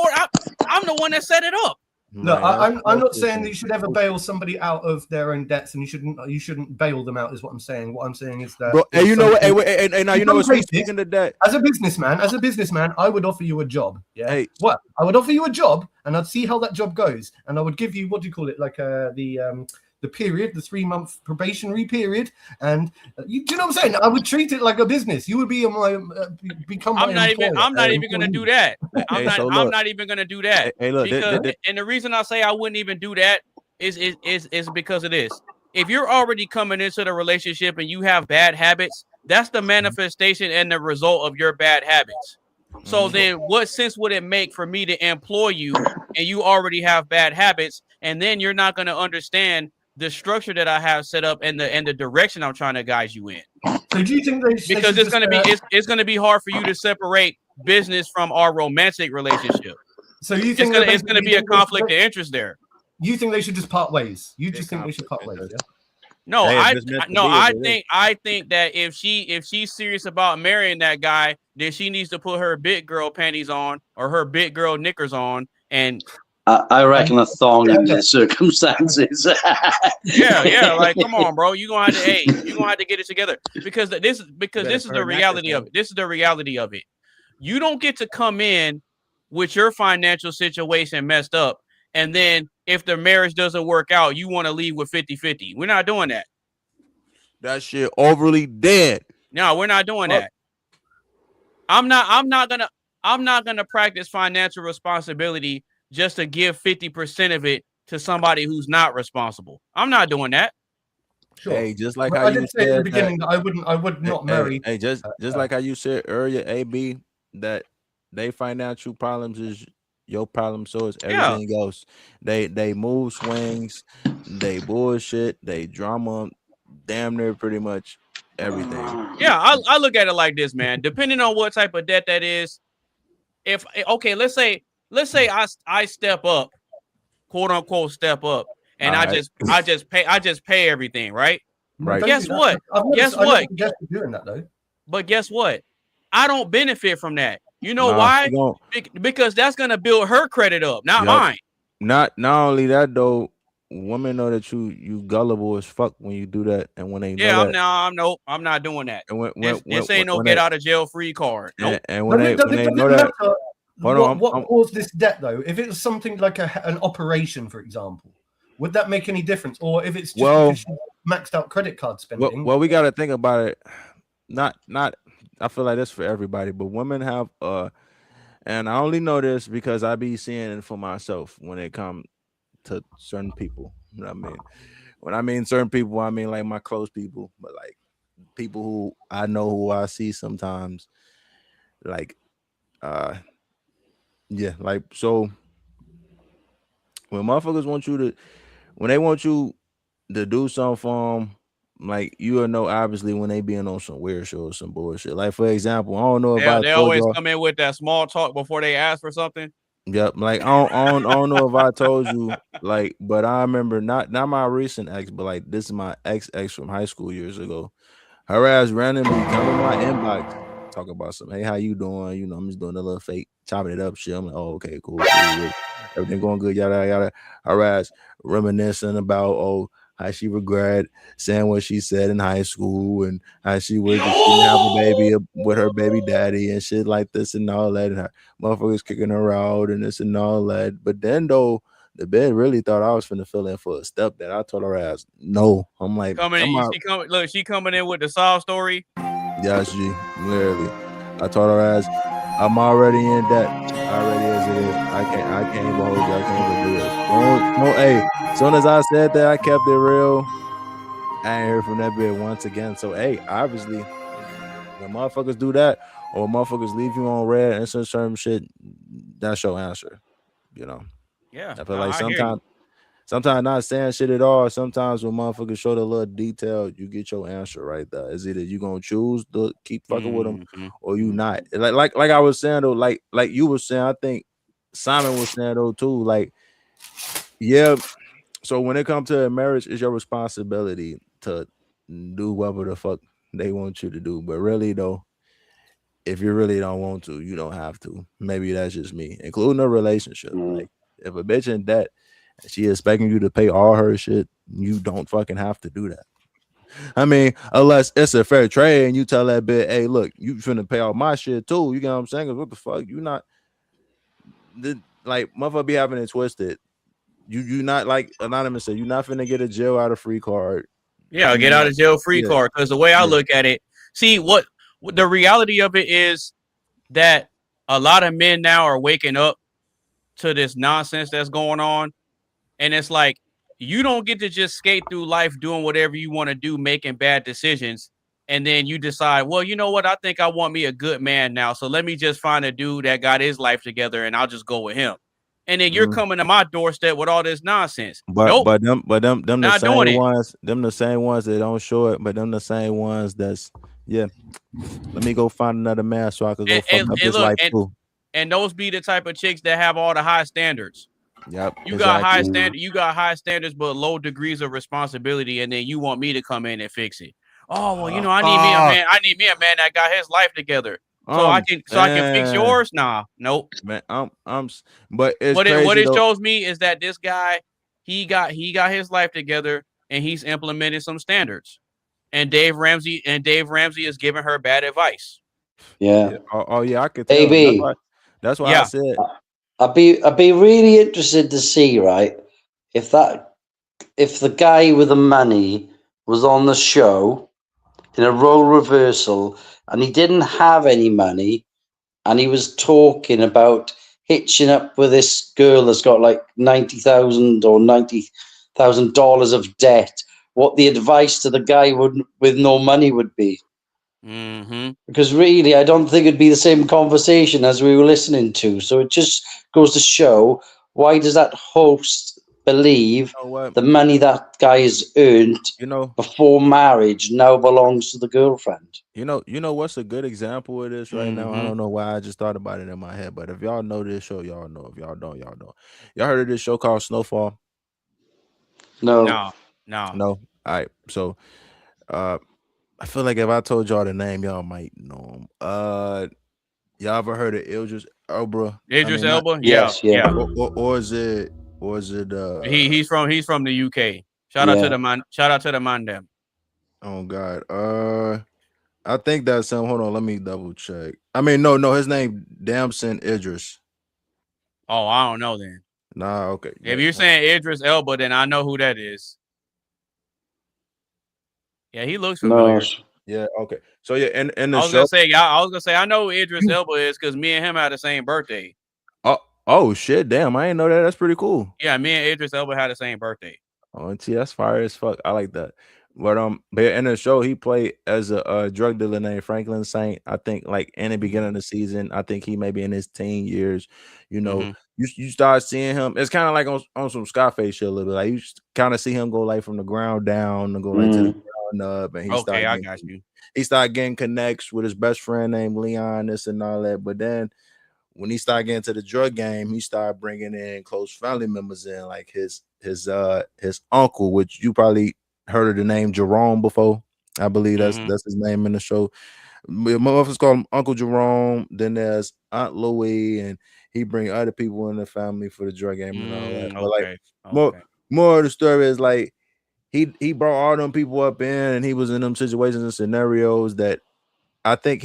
I'm the one that set it up. No, I'm not saying that you should ever bail somebody out of their own debts, and you shouldn't bail them out. Is what I'm saying. What I'm saying is that. Bro, and you know what? And now you know what? Speaking of that, as a businessman, I would offer you a job. Yeah. Hey. What? I would offer you a job, and I'd see how that job goes, and I would give you, what do you call it, like the period, the 3-month probationary period, and do you know what I'm saying? I would treat it like a business. You would be become my employer. I'm not even gonna do that. I'm not even gonna do that. Hey, look, and the reason I say I wouldn't even do that is because of this. If you're already coming into the relationship and you have bad habits, that's the manifestation and the result of your bad habits. So then what sense would it make for me to employ you and you already have bad habits, and then you're not going to understand the structure that I have set up and the direction I'm trying to guide you in? So do you think because it's going to be hard for you to separate business from our romantic relationship. So you think it's going to be a conflict of interest there? You think they should just part ways? You just think they should part ways? Yeah. No, I think that if she's serious about marrying that guy, then she needs to put her big girl panties on or her big girl knickers on, and I reckon a thong in the circumstances. yeah, like come on, bro, you're gonna have to get it together because this is the reality of it. This is the reality of it. You don't get to come in with your financial situation messed up, and then if the marriage doesn't work out, you want to leave with 50-50. We're not doing that. That shit overly dead. No, we're not doing that. I'm not gonna practice financial responsibility just to give 50% of it to somebody who's not responsible. I'm not doing that. Sure. Hey, just like how you said at the beginning that I would not marry. Hey, just like how you said earlier, AB, that they financial problems is your problem, so is everything else. They move swings, they bullshit, they drama, damn near pretty much everything. Yeah, I look at it like this, man. Depending on what type of debt that is, let's say I step up, quote unquote step up, and I just pay everything, right? Right. Guess what? Doing that though. But guess what? I don't benefit from that. You know why? Because that's gonna build her credit up, not mine. Not only that though, women know that you gullible as fuck when you do that, and when they know I'm not doing that. And this ain't no get out of jail free card. Nope. And when they know that. What caused this debt though? If it was something like an operation, for example, would that make any difference? Or if it's just maxed out credit card spending? Well, we got to think about it. Not. I feel like that's for everybody, but women have and I only know this because I be seeing it for myself when it comes to certain people. You know what I mean? When I mean certain people, I mean like my close people, but like people who I know, who I see sometimes, like yeah, like so when motherfuckers want you to do something for them, like you will know obviously when they being on some weird shit or some bullshit. Like for example, I don't know if they always come in with that small talk before they ask for something. Yep, like I don't know if I told you, like, but I remember not my recent ex, but like this is my ex from high school years ago. Her ass randomly come in my inbox talk about some, hey, how you doing? You know, I'm just doing a little fake chopping it up shit. I'm like, oh, okay, cool. Everything going good, yada yada. Our ass reminiscing about how she regret saying what she said in high school and how she wished that she didn't have a baby with her baby daddy and shit like this and all that. And her motherfuckers kicking her out and this and all that. But then though, the bed really thought I was finna fill in for a step that I told her ass no. I'm like, she coming in with the sob story. Yeah, she literally. I told her ass, I'm already in debt. Already as it is. I can't even hold you. I can't even do it. Hey, as soon as I said that, I kept it real. I ain't heard from that bit once again. So hey, obviously, when motherfuckers do that, or motherfuckers leave you on red and some shit, that's your answer. You know. Yeah. I feel like sometimes not saying shit at all. Sometimes when motherfuckers show the little detail, you get your answer right there. Is either you gonna choose to keep fucking with them or you not. Like I was saying though, like you were saying, I think Simon was saying though too. Like, yeah. So when it comes to marriage, it's your responsibility to do whatever the fuck they want you to do. But really though, if you really don't want to, you don't have to. Maybe that's just me, including a relationship. Like if a bitch in debt, she expecting you to pay all her shit, you don't fucking have to do that. I mean, unless it's a fair trade and you tell that bitch, hey, look, you finna pay all my shit too. You get what I'm saying? Cause what the fuck? You not like motherfucker be having it twisted. You not like Anonymous said, you not finna get a jail out of free card. Yeah, get out of jail free card. Because the way I look at it, see what the reality of it is that a lot of men now are waking up to this nonsense that's going on. And it's like, you don't get to just skate through life doing whatever you want to do, making bad decisions. And then you decide, well, you know what? I think I want me a good man now. So let me just find a dude that got his life together and I'll just go with him. And then you're coming to my doorstep with all this nonsense. But them the same ones that don't show it, but them the same ones that's let me go find another man so I could go fuck up his life too. And those be the type of chicks that have all the high standards. Yep. You got high standard. You got high standards, but low degrees of responsibility, and then you want me to come in and fix it. Oh well, you know, I need me a man. I need me a man that got his life together, so I can fix yours. Nah, nope. Man, but it's what crazy, it shows me is that this guy, he got his life together, and he's implementing some standards. And Dave Ramsey is giving her bad advice. Yeah. Oh yeah, I could tell. AB. That's why I said. I'd be really interested to see, right, if the guy with the money was on the show in a role reversal and he didn't have any money and he was talking about hitching up with this girl that's got like $90,000 or $90,000 of debt, what the advice to the guy with no money would be. Because really, I don't think it'd be the same conversation as we were listening to. So it just goes to show, why does that host believe the money that guy has earned before marriage now belongs to the girlfriend? You know what's a good example of this right now? I don't know why I just thought about it in my head, but if y'all know this show, y'all know. If y'all don't, y'all don't. Y'all heard of this show called Snowfall? No. All right. So I feel like if I told y'all the name, y'all might know him. Y'all ever heard of Idris Elba? Idris Elba? Yes, yeah. Or is it he's from the UK. Shout out to the man them. Oh God. I think that's him. Hold on, let me double check. I mean, no, his name Damson Idris. Oh, I don't know then. Nah, okay. If you're saying Idris Elba, then I know who that is. Yeah, he looks familiar. No. Yeah, okay. So yeah, and the I was gonna say I know who Idris Elba is because me and him had the same birthday. Oh shit, damn, I didn't know that. That's pretty cool. Yeah, me and Idris Elba had the same birthday. Oh, see, that's fire as fuck. I like that. But in the show, he played as a drug dealer named Franklin Saint. I think like in the beginning of the season, I think he may be in his teen years. You know, you start seeing him. It's kind of like on some Scarface shit a little bit. Like you kind of see him go like from the ground down and go like to the ground up. And he started getting connects with his best friend named Leon, this and all that. But then when he started getting to the drug game, he started bringing in close family members in, like his uncle, which you probably heard of the name Jerome before. I believe that's his name in the show. My motherfuckers call him Uncle Jerome. Then there's Aunt Louie, and he bring other people in the family for the drug game and all that. But like more of the story is like he brought all them people up in, and he was in them situations and scenarios that I think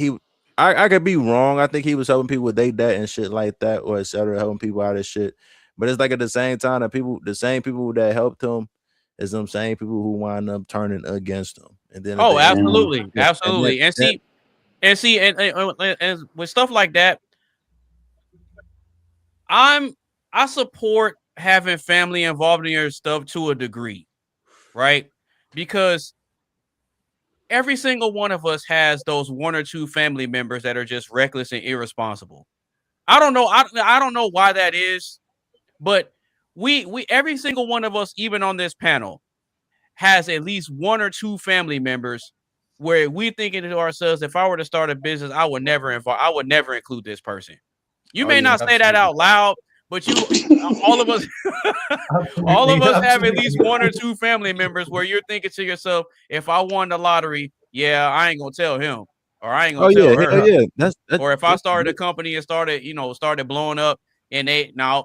I could be wrong. I think he was helping people with their debt and shit like that, or etc., helping people out of shit. But it's like at the same time that the same people that helped him is them same people who wind up turning against him. And then absolutely. And with stuff like that, I support having family involved in your stuff to a degree, right? Because every single one of us has those one or two family members that are just reckless and irresponsible. I don't know. I don't know why that is, but we every single one of us, even on this panel, has at least one or two family members where we thinking to ourselves, if I were to start a business, I would never include this person. You may not say that out loud, but all of us have at least one or two family members where you're thinking to yourself, if I won the lottery, I ain't gonna tell him, or I ain't gonna tell her. That's or if I started a company and started blowing up, and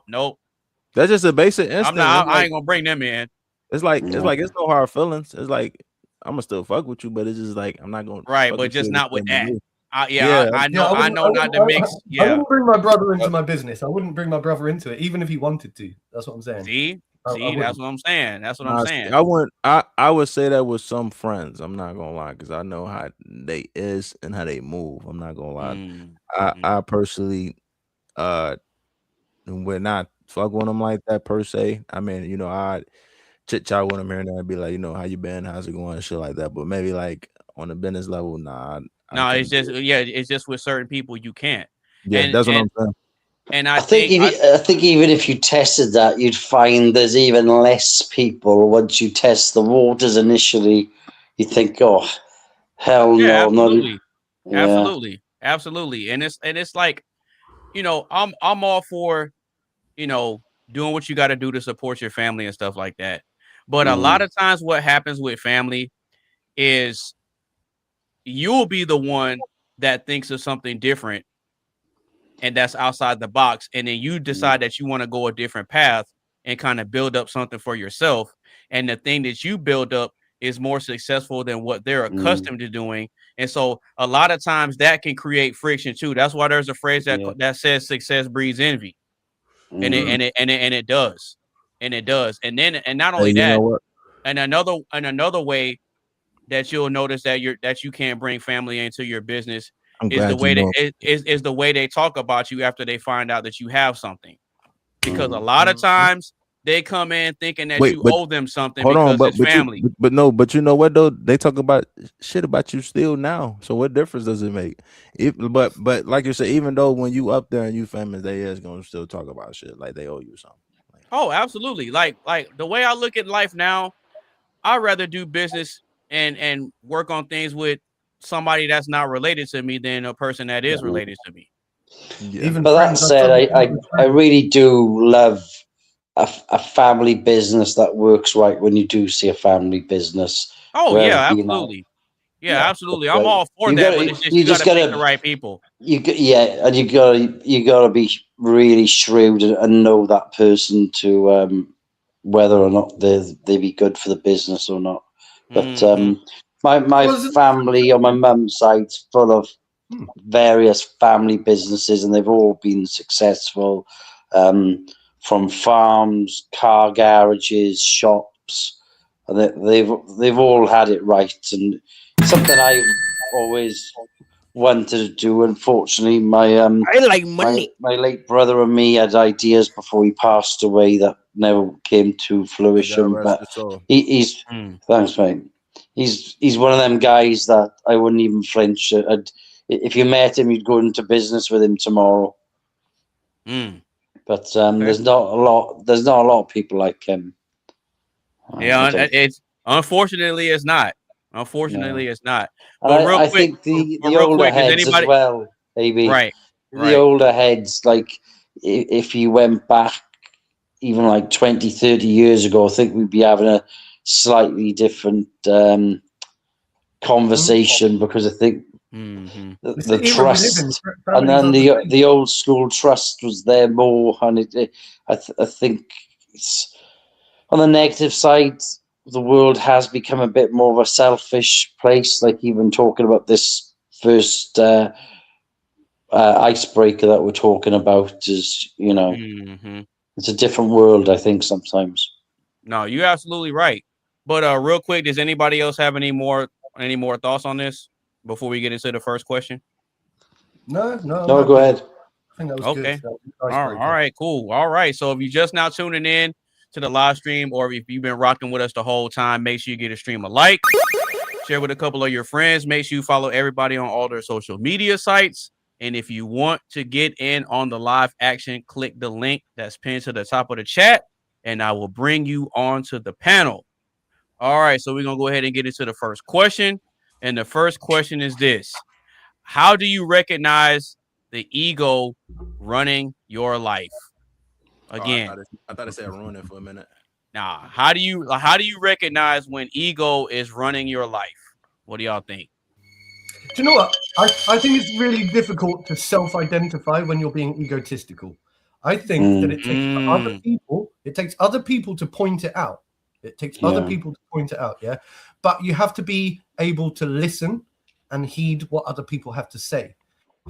nope. That's just a basic instinct. I ain't gonna bring them in. It's like it's no hard feelings. It's like I'm gonna still fuck with you, but it's just like I'm not gonna but just not with that. I know not to mix. I wouldn't bring my brother into my business. I wouldn't bring my brother into it, even if he wanted to. That's what I'm saying. See, that's what I'm saying. That's what I'm saying. I would say that with some friends. I'm not gonna lie, because I know how they is and how they move. I'm not gonna lie. I personally would not fuck with them like that per se. I mean, I chit chat with them here and there and be like, how you been? How's it going? Shit like that. But maybe like on the business level, nah. It's just with certain people you can't. Yeah, that's what I'm saying. And I think even if you tested that, you'd find there's even less people once you test the waters initially. You think, oh, hell no, absolutely. And it's like, I'm all for, doing what you got to do to support your family and stuff like that. But a lot of times, what happens with family is you'll be the one that thinks of something different, and that's outside the box, and then you decide that you want to go a different path and kind of build up something for yourself, and the thing that you build up is more successful than what they're accustomed to doing. And so a lot of times that can create friction too. That's why there's a phrase that says success breeds envy. And it does. And not only that, and another way that you'll notice that you can't bring family into your business is the way they talk about you after they find out that you have something. Because a lot of times they come in thinking that you owe them something because it's family. But you know what though? They talk about shit about you still now. So what difference does it make? But like you said, even though when you up there and you famous, they is gonna still talk about shit like they owe you something. Oh, absolutely. Like the way I look at life now, I'd rather do business and work on things with somebody that's not related to me than a person that is related to me. Yeah. But that said, I really do love a family business that works right when you do see a family business. Oh yeah, absolutely. Absolutely. I'm all for that, but it's just you gotta pick the right people. And you gotta be really shrewd and know that person to whether or not they be good for the business or not. But my family on my mum's side's full of various family businesses, and they've all been successful. From farms, car garages, shops, and they've all had it right. And something I've always wanted to do. Unfortunately, I like money. My late brother and me had ideas before he passed away that never came to fruition. But he's thanks, mate. He's one of them guys that I wouldn't even flinch. If you met him, you'd go into business with him tomorrow. But there's not a lot of people like him. It's unfortunately it's not. It's not. But I think the older heads as well, maybe. Right. The older heads, like if you went back even like 20, 30 years ago, I think we'd be having a slightly different conversation, because I think Mm-hmm. The trust, and then the old school trust was there more, and I think it's on the negative side. The world has become a bit more of a selfish place. Like even talking about this first icebreaker that we're talking about is, it's a different world. I think sometimes. No, you're absolutely right. But real quick, does anybody else have any more thoughts on this before we get into the first question? No, go ahead. I think that was okay. good. All right, cool. All right. So if you're just now tuning in to the live stream, or if you've been rocking with us the whole time, make sure you get a stream a like, share with a couple of your friends. Make sure you follow everybody on all their social media sites. And if you want to get in on the live action, click the link that's pinned to the top of the chat, and I will bring you on to the panel. All right, so we're going to go ahead and get into the first question. And the first question is this. How do you recognize the ego running your life? Again, I thought it said ruin it for a minute. Nah, how do you recognize when ego is running your life? What do y'all think? Do you know what? I think it's really difficult to self-identify when you're being egotistical. I think that it takes other people to point it out. It takes other people to point it out, yeah? But you have to be able to listen and heed what other people have to say.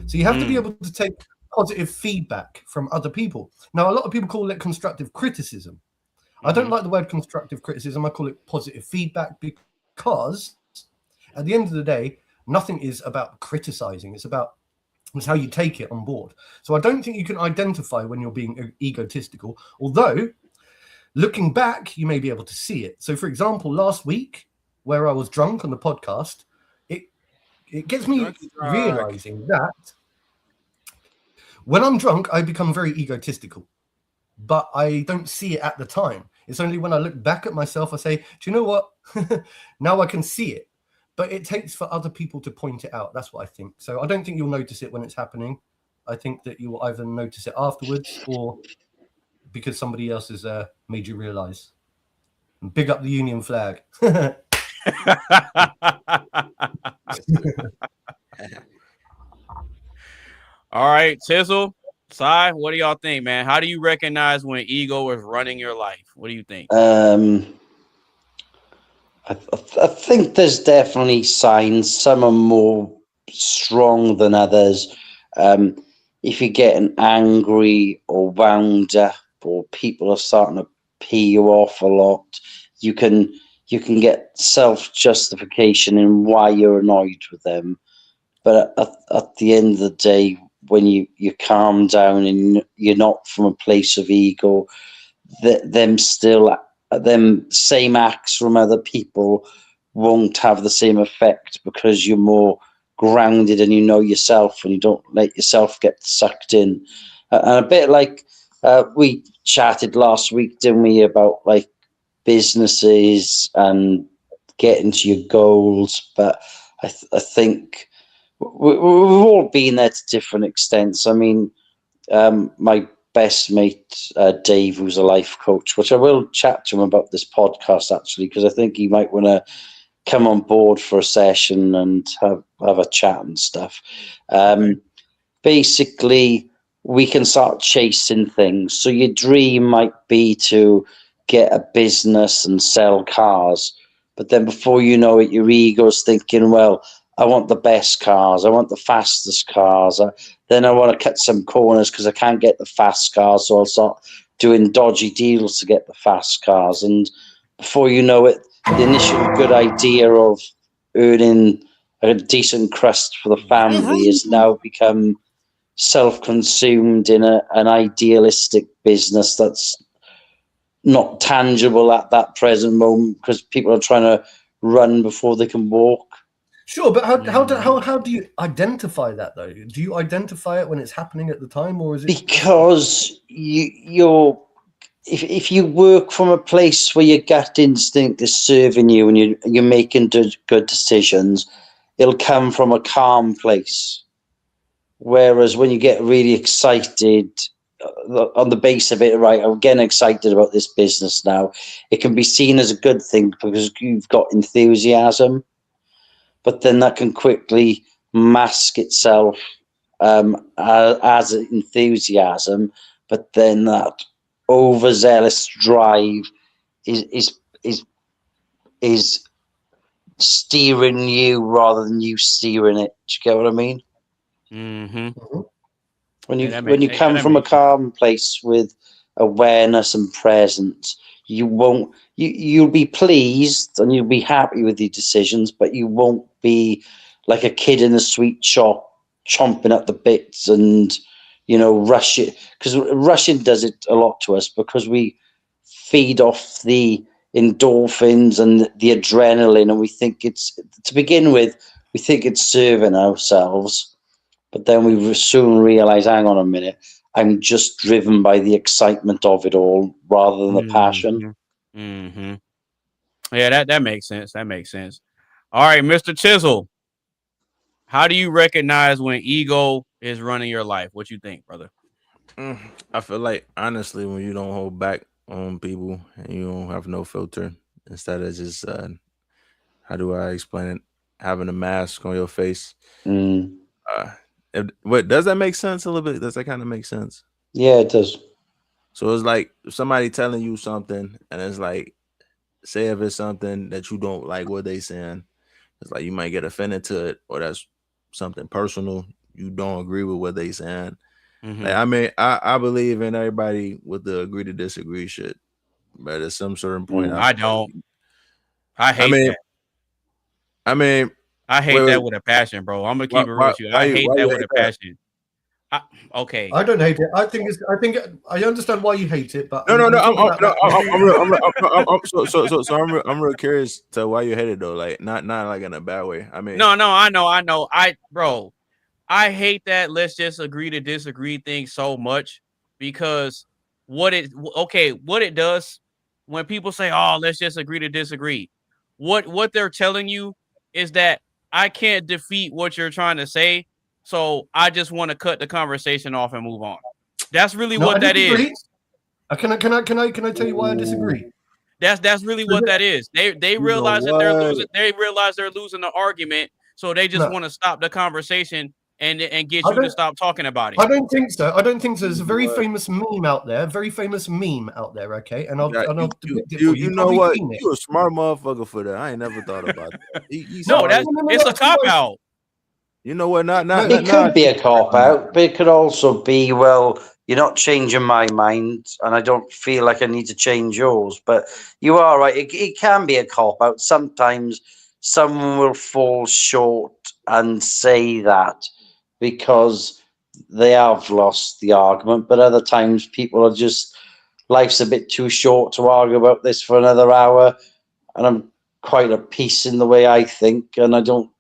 So you have to be able to take positive feedback from other people. Now, a lot of people call it constructive criticism. I don't like the word constructive criticism. I call it positive feedback because at the end of the day, nothing is about criticizing. It's how you take it on board. So I don't think you can identify when you're being egotistical, although looking back, you may be able to see it. So for example, last week where I was drunk on the podcast, it gets me realizing that when I'm drunk, I become very egotistical, but I don't see it at the time. It's only when I look back at myself, I say, do you know what? Now I can see it. But it takes for other people to point it out. That's what I think. So I don't think you'll notice it when it's happening. I think that you will either notice it afterwards or because somebody else has made you realize. And big up the Union flag. All right, Tizzle, Sai, what do y'all think, man? How do you recognize when ego is running your life? What do you think? I think there's definitely signs. Some are more strong than others. If you're getting angry or wound up, or people are starting to pee you off a lot, you can get self-justification in why you're annoyed with them. But at the end of the day, when you calm down and you're not from a place of ego, them same acts from other people won't have the same effect because you're more grounded and you know yourself and you don't let yourself get sucked in. And a bit like we chatted last week, didn't we, about like businesses and getting to your goals. But I think we've all been there to different extents. I mean, my best mate, Dave, who's a life coach, which I will chat to him about this podcast, actually, because I think he might want to come on board for a session and have a chat and stuff. Basically, we can start chasing things. So your dream might be to get a business and sell cars. But then before you know it, your ego's thinking, well, I want the best cars. I want the fastest cars. Then I want to cut some corners because I can't get the fast cars. So I'll start doing dodgy deals to get the fast cars. And before you know it, the initial good idea of earning a decent crust for the family has now become self-consumed in an idealistic business that's not tangible at that present moment because people are trying to run before they can walk. Sure, but how do you identify that though? Do you identify it when it's happening at the time, or is it because you're if you work from a place where your gut instinct is serving you and you're making good decisions, it'll come from a calm place. Whereas when you get really excited on the base of it, right, I'm getting excited about this business now, it can be seen as a good thing because you've got enthusiasm. But then that can quickly mask itself as enthusiasm, but then that overzealous drive is steering you rather than you steering it. Do you get what I mean? Mm-hmm. When you come from a calm place with awareness and presence, you'll be pleased and you'll be happy with your decisions, but you won't be like a kid in a sweet shop chomping at the bits and rushing, because rushing does it a lot to us, because we feed off the endorphins and the adrenaline, and we think it's serving ourselves, but then we soon realize, hang on a minute, I'm just driven by the excitement of it all rather than the passion. Mm-hmm. Yeah, that makes sense. That makes sense. All right, Mr. Tizzle, how do you recognize when ego is running your life? What you think, brother? I feel like, honestly, when you don't hold back on people and you don't have no filter, instead of just how do I explain it, having a mask on your face. What does that make sense a little bit? Does that kind of make sense? Yeah, it does. So it's like somebody telling you something, and it's like, say if it's something that you don't like what they saying, it's like you might get offended to it, or that's something personal. You don't agree with what they saying. Mm-hmm. Like, I mean, I believe in everybody with the agree to disagree shit, but at some certain point, I don't. I hate that. I hate that with a passion, bro. I'm gonna keep it real with you. I hate that with a passion. Okay. I don't hate it. I think I understand why you hate it, but no. I'm real curious to why you hate it though. Like not like in a bad way. I mean, no. I know. I hate that let's just agree to disagree thing so much, because what it does when people say, "Oh, let's just agree to disagree," what they're telling you is that I can't defeat what you're trying to say, so I just want to cut the conversation off and move on. That's really what that is. Can I tell you why I disagree? That's really what that is. They realize that they're losing. They realize they're losing the argument, so they just want to stop the conversation and get you to stop talking about it. I don't think so. There's a very famous meme out there. Okay, and I'll depict it for you. You know what? You a smart motherfucker for that. I ain't never thought about that. It's a cop out. You know what? It could be a cop out, but it could also be, well, you're not changing my mind, and I don't feel like I need to change yours. But you are right. It can be a cop out. Sometimes someone will fall short and say that because they have lost the argument. But other times people are just, life's a bit too short to argue about this for another hour. And I'm quite at peace in the way I think, and I don't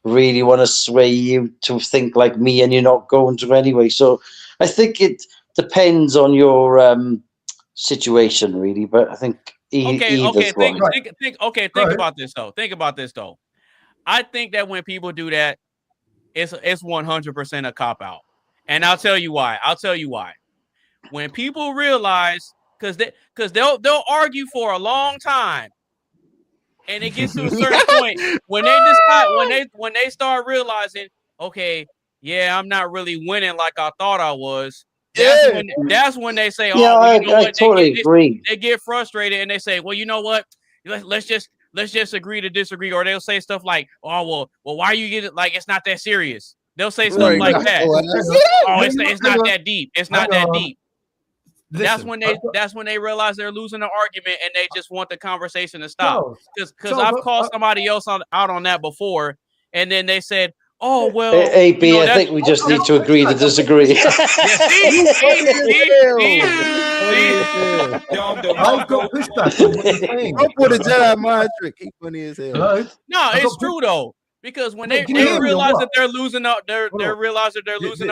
really want to sway you to think like me, and you're not going to anyway. So I think it depends on your situation, really. But I think think about this though. Think about this though. I think that when people do that, it's 100% a cop out, and I'll tell you why. When people realize, because they'll argue for a long time, and it gets to a certain point when they decide, when they start realizing, okay, yeah, I'm not really winning like I thought I was. That's when they say, "Oh, well, you know what?" Totally agree. They get frustrated and they say, "Well, you know what? Let's just agree to disagree." Or they'll say stuff like, "Oh, well, why are you getting like it's not that serious?" They'll say stuff like that. Oh, it's not that deep. It's not that deep. Listen, that's when they realize they're losing the argument and they just want the conversation to stop. Because I've called somebody else out on that before, and then they said, "Oh well, AB, I think we just need to agree to disagree." I've got pushback on what you're saying. Don't put a Jedi mind trick. He's funny as hell. No, it's true though. Because when they realize that they're losing the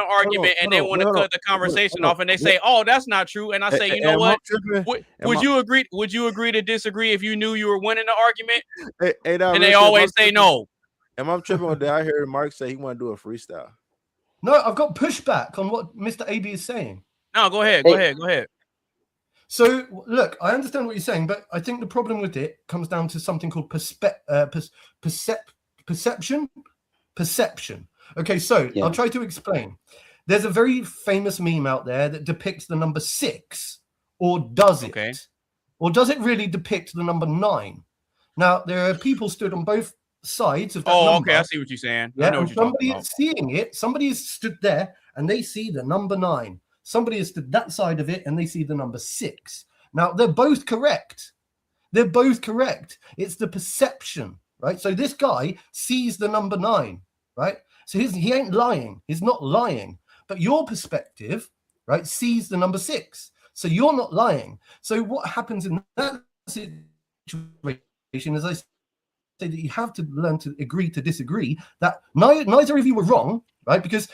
argument and they want to cut the conversation off, and they say, "Oh, that's not true," and I say, "You know what? Would you agree to disagree if you knew you were winning the argument?" And they always say no. Am I tripping on that? I heard Mark say he want to do a freestyle. No, I've got pushback on what Mr. AB is saying. No, go ahead. So, look, I understand what you're saying, but I think the problem with it comes down to something called perception. perception. Okay, so I'll try to explain. There's a very famous meme out there that depicts the number 6, or does it? Okay. Or does it really depict the number 9? Now, there are people stood on both sides of that number. Okay, I see what you're saying. Yeah, I know what and you're talking somebody about. is seeing it. Somebody is stood there and they see the number 9. Somebody is stood that side of it and they see the number 6. Now, they're both correct. They're both correct. It's the perception, right? So this guy sees the number 9, right? So he ain't lying. He's not lying. But your perspective, right, sees the number 6. So you're not lying. So what happens in that situation, as I say, that you have to learn to agree to disagree, that neither of you were wrong, right? Because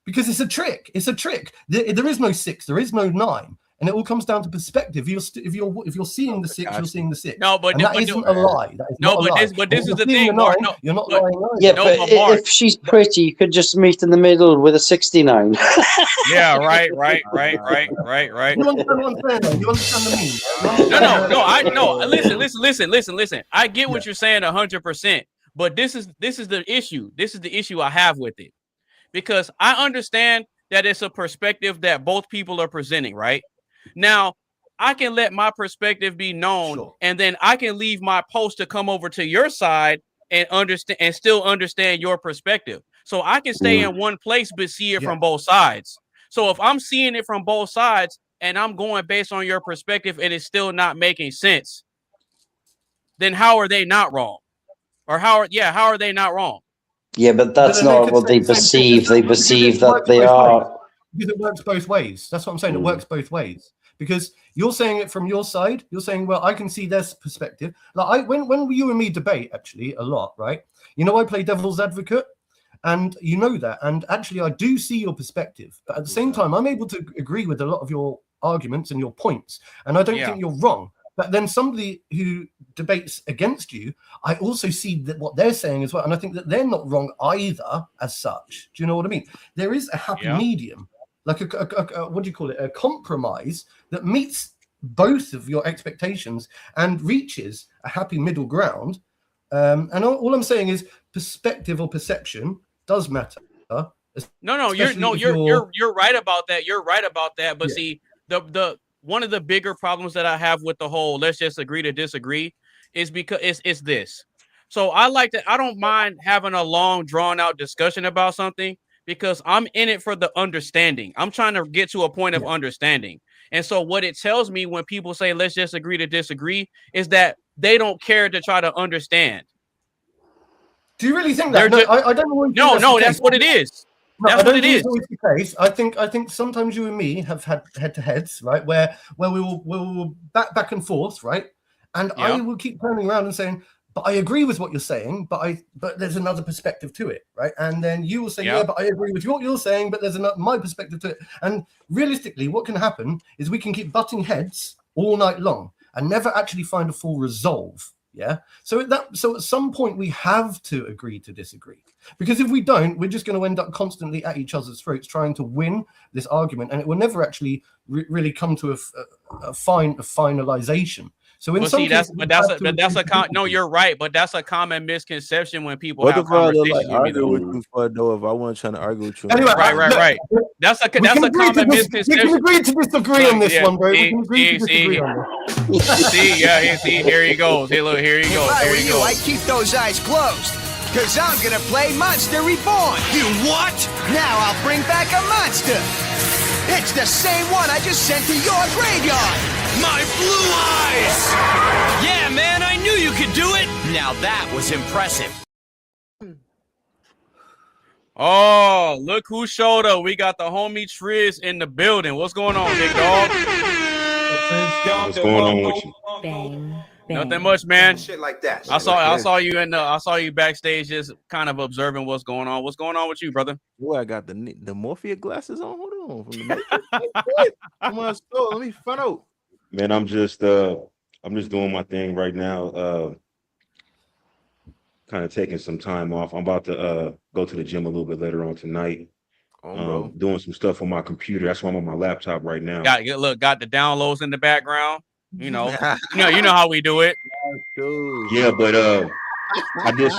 it's a trick. It's a trick. There is no 6. There is no 9. And it all comes down to perspective. If you're seeing the 6, you're seeing the 6. No, but that isn't a lie. That is not a lie. This is the thing. You're not lying. Yeah, but if she's pretty, you could just meet in the middle with a 69. Yeah, right. You understand what I'm saying, though? You understand the meme? No. Listen. I get what you're saying 100%, but this is the issue. This is the issue I have with it, because I understand that it's a perspective that both people are presenting, right? Now, I can let my perspective be known, and then I can leave my post to come over to your side and understand and still understand your perspective. So I can stay in one place but see it from both sides. So if I'm seeing it from both sides and I'm going based on your perspective and it's still not making sense, then how are they not wrong? Or how are they not wrong? Yeah, but that's not what they perceive. They perceive that they are. Because it works both ways. That's what I'm saying. It works both ways. Because you're saying it from your side. You're saying, well, I can see their perspective. Like when you and me debate, actually, a lot, right? You know, I play devil's advocate, and you know that. And actually, I do see your perspective. But at the same time, I'm able to agree with a lot of your arguments and your points. And I don't think you're wrong. But then somebody who debates against you, I also see that what they're saying as well. And I think that they're not wrong either as such. Do you know what I mean? There is a happy medium, like a what do you call it? A compromise that meets both of your expectations and reaches a happy middle ground. And all I'm saying is perspective or perception does matter. No, you're right about that. You're right about that. But see, the one of the bigger problems that I have with the whole let's just agree to disagree is because it's this. So I don't mind having a long drawn out discussion about something because I'm in it for the understanding. I'm trying to get to a point of understanding. And so what it tells me when people say let's just agree to disagree is that they don't care to try to understand. Do you really think that? I don't know. No, that's what it is. That's what it is. Always the case. I think sometimes you and me have had head-to-heads, right? Where we will back and forth, right? And I will keep turning around and saying, but I agree with what you're saying, but there's another perspective to it, right? And then you will say, but I agree with what you're saying, but there's my perspective to it. And realistically, what can happen is we can keep butting heads all night long and never actually find a full resolve. Yeah. So at some point we have to agree to disagree, because if we don't, we're just going to end up constantly at each other's throats trying to win this argument, and it will never actually really come to a finalization. So in some cases, no, you're right, but that's a common misconception when people what have if I conversations argue with you for though? If I wasn't trying to argue with you, anyway, right. That's a common misconception. We can agree to disagree on this one, bro. We can agree to disagree on this. See, here he goes. Here he goes. If I were you, I'd keep those eyes closed, because I'm gonna play Monster Reborn. You what? Now I'll bring back a monster. It's the same one I just sent to your graveyard. My blue eyes! Yeah, man, I knew you could do it. Now that was impressive. Oh, look who showed up. We got the homie Triz in the building. What's going on, big dog? What's going on with you? Bang. Nothing much, man. Shit like that. I saw you backstage, just kind of observing what's going on. What's going on with you, brother? Boy, I got the Morpheus glasses on. Hold on, from the come on, let me find out. Man, I'm just doing my thing right now. Kind of taking some time off. I'm about to go to the gym a little bit later on tonight. Doing some stuff on my computer. That's why I'm on my laptop right now. Got the downloads in the background. You know how we do it. Yeah, but I did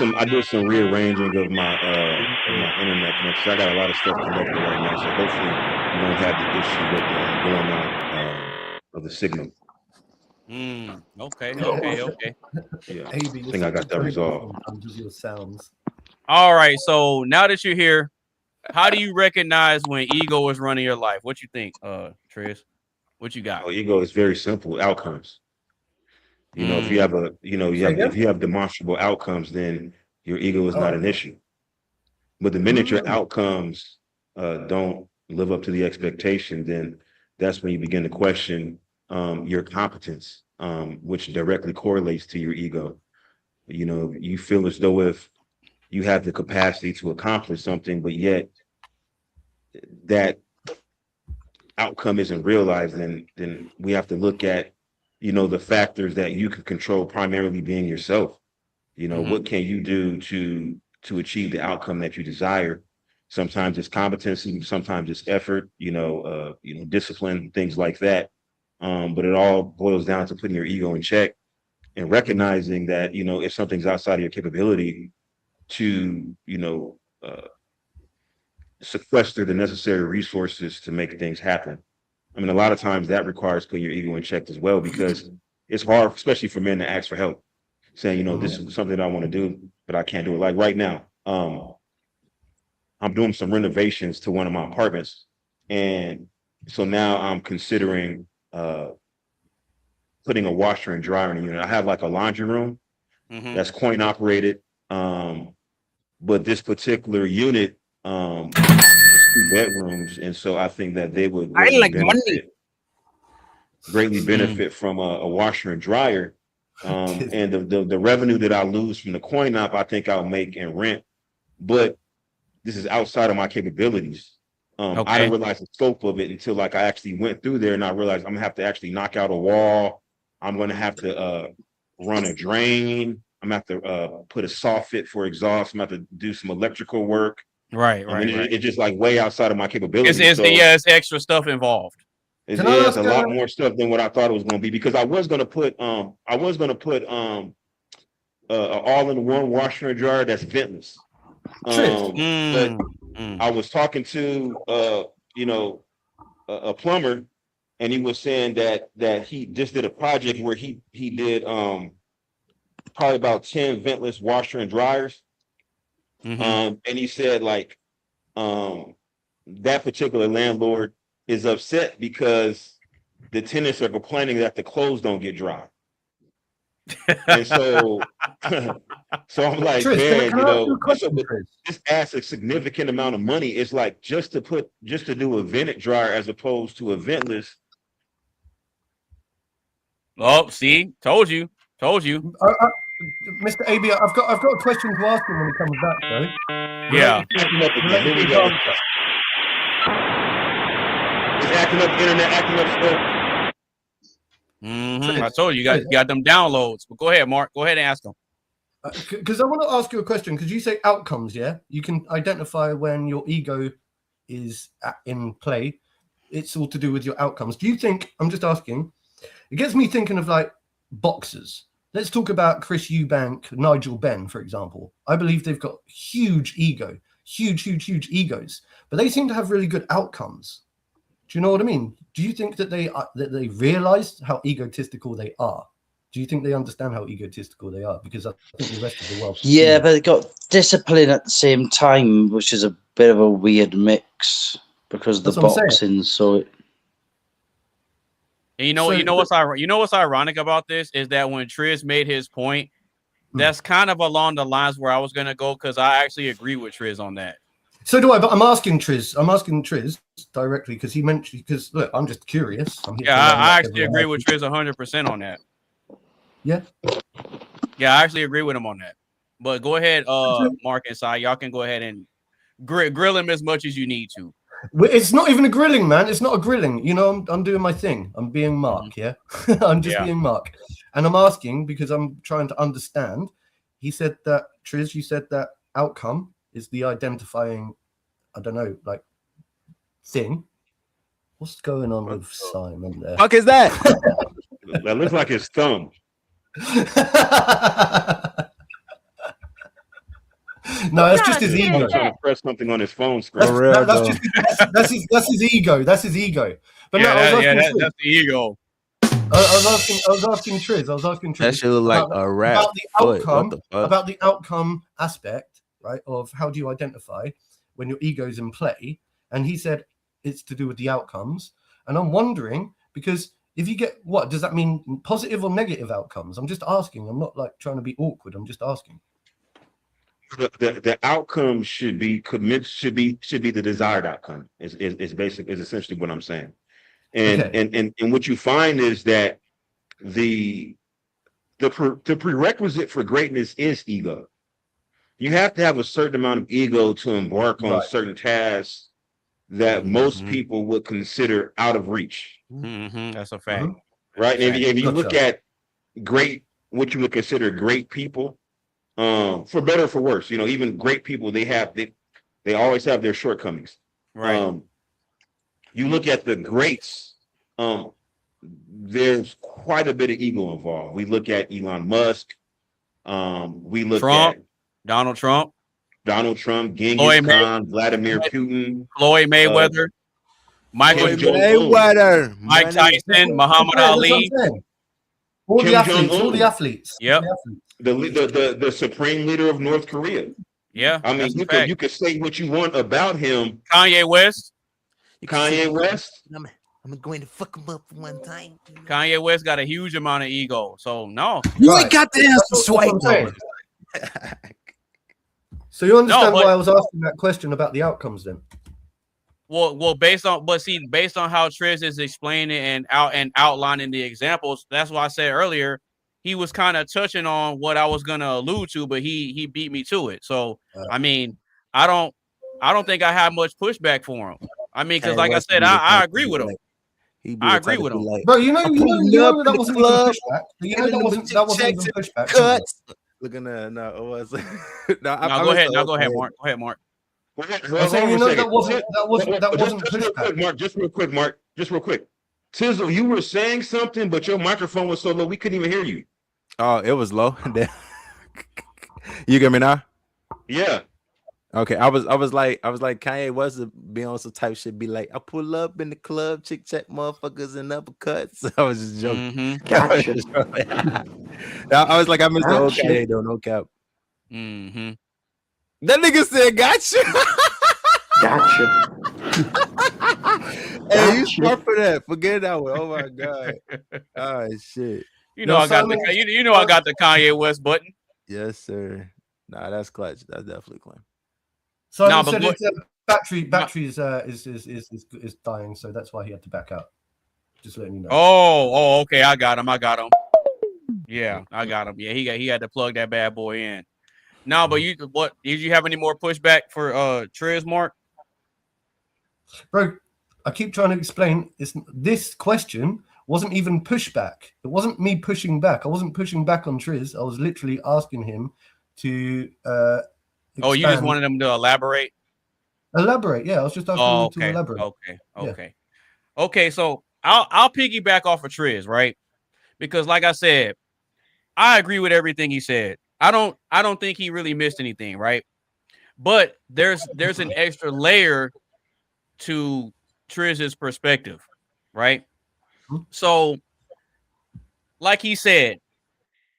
some rearranging of my my internet connection. I got a lot of stuff connected right now, so hopefully we don't have the issue with going on of the signal. Okay. Yeah, I think I got that resolved. Your sounds. All right. So now that you're here, how do you recognize when ego is running your life? What you think, Triz? What you got? Oh, ego is very simple. Outcomes. You know, if you have if you have demonstrable outcomes, then your ego is not an issue. But the minute your outcomes don't live up to the expectation, then that's when you begin to question your competence, which directly correlates to your ego. You know, you feel as though if you have the capacity to accomplish something, but yet that outcome isn't realized, then we have to look at, you know, the factors that you can control, primarily being yourself. You know, what can you do to achieve the outcome that you desire? Sometimes it's competency, sometimes it's effort, discipline, things like that. But it all boils down to putting your ego in check and recognizing that, you know, if something's outside of your capability, to, sequester the necessary resources to make things happen. I mean, a lot of times that requires putting your ego in check as well, because it's hard, especially for men, to ask for help, saying, you know, this is something that I want to do, but I can't do it. Like right now, I'm doing some renovations to one of my apartments. And so now I'm considering putting a washer and dryer in the unit. I have like a laundry room that's coin operated. But this particular unit, is 2 bedrooms. And so I think that they would greatly benefit from a washer and dryer. And the revenue that I lose from the coin op, I think I'll make in rent. But this is outside of my capabilities. I didn't realize the scope of it until like I actually went through there, and I realized I'm gonna have to actually knock out a wall. I'm gonna have to run a drain. I'm gonna have to put a soffit for exhaust. I'm gonna have to do some electrical work. Right. It's just like way outside of my capabilities. It's extra stuff involved. It's a lot more stuff than what I thought it was going to be, because I was going to put an all-in-one washer and dryer that's ventless. But I was talking to a plumber, and he was saying that he just did a project where he did probably about 10 ventless washer and dryers. And he said like that particular landlord is upset because the tenants are complaining that the clothes don't get dry. And so so I'm like, man, this adds a significant amount of money. It's like just to do a vented dryer as opposed to a ventless. Oh, see, told you. Mr. AB, I've got a question to ask him when he comes back, though. Yeah. Here we go. It's acting up, internet acting up still. I told you, got them downloads. But go ahead, Mark. Go ahead and ask them. Because I want to ask you a question, because you say outcomes, yeah? You can identify when your ego is in play. It's all to do with your outcomes. Do you think, I'm just asking, it gets me thinking of like boxers. Let's talk about Chris Eubank, Nigel Benn, for example. I believe they've got huge egos, but they seem to have really good outcomes. Do you know what I mean? Do you think that they realize how egotistical they are? Do you think they understand how egotistical they are? Because I think the rest of the world. Yeah, but they got discipline at the same time, which is a bit of a weird mix because of the boxing. So. And you know what's ironic about this is that when Triz made his point, that's kind of along the lines where I was gonna go, because I actually agree with Triz on that. So do I, but I'm asking Triz directly because he mentioned, because look, I'm just curious. I actually agree with Triz 100% on that. Yeah, I actually agree with him on that. But go ahead, Mark and Si, y'all can go ahead and grill him as much as you need to. It's not even a grilling, man. It's not a grilling. You know, I'm doing my thing. I'm being Mark, yeah? I'm just being Mark. And I'm asking because I'm trying to understand. He said that, Triz, you said that outcome is the identifying, I don't know, like, thing. What's going on with Simon there? Fuck is that? That looks like his thumb. No, it's just his ego. Trying to press something on his phone screen. That's his ego. That's his ego. But that's the ego. I was asking Triz. That shit look like a rat about the foot. outcome. What the fuck? About the outcome aspect, right? Of how do you identify when your ego's in play? And he said it's to do with the outcomes. And I'm wondering, because if you get what does that mean, positive or negative outcomes? I'm just asking. I'm not like trying to be awkward. I'm just asking. The outcome should be the desired outcome. Is essentially what I'm saying. And what you find is that the prerequisite for greatness is ego. You have to have a certain amount of ego to embark on certain tasks that most people would consider out of reach. That's a fact. Right? And if you look at what you would consider great people, for better or for worse, even great people, they always have their shortcomings. Right. You look at the greats, there's quite a bit of ego involved. We look at Elon Musk. We look at Donald Trump, Genghis Khan, Vladimir Putin, Floyd Mayweather, Michael Mayweather, Mike Tyson, Muhammad Ali. All the athletes. Yep. The supreme leader of North Korea. Yeah. I mean, you could say what you want about him. Kanye West. I'm going to fuck him up one time. Kanye West got a huge amount of ego. So no. You ain't got the answer, swipe. So you understand why I was asking that question about the outcomes then? Well, based on how Triz is explaining and outlining the examples, that's why I said earlier he was kind of touching on what I was gonna allude to, but he beat me to it. So I mean, I don't think I have much pushback for him. I mean, because like I said, I agree with him. I agree with him. Bro, you know that wasn't even pushback. You know that wasn't even pushback. Cuts. Looking at no, it was. Go ahead, Mark. Go ahead, Mark. I'm saying, that wasn't pushback. Just real quick. Tizzle, you were saying something, but your microphone was so low we couldn't even hear you. Oh, it was low. You get me now? Yeah. Okay, I was like Kanye West be on some type shit, be like, I pull up in the club, chick chat motherfuckers and uppercuts. I was just joking. Gotcha. I was like, I missed the whole Kanye though, no cap. That nigga said gotcha. Hey, you smart for that. Forget that one. Oh my god. Oh shit. I got the Kanye West button. Yes, sir. Nah, that's clutch. That's definitely clutch. So battery is dying, so that's why he had to back out. Just letting you know. Oh, okay. I got him. Yeah, I got him. Yeah, he had to plug that bad boy in. No, but did you have any more pushback for Triz, Mark? Bro, I keep trying to explain. This question wasn't even pushback. It wasn't me pushing back. I wasn't pushing back on Triz. I was literally asking him to you just wanted him to elaborate? Elaborate, yeah. I was just asking him to elaborate. Okay. So I'll piggyback off of Triz, right? Because like I said, I agree with everything he said. I don't think he really missed anything, right? But there's an extra layer to Triz's perspective, right? So, like he said,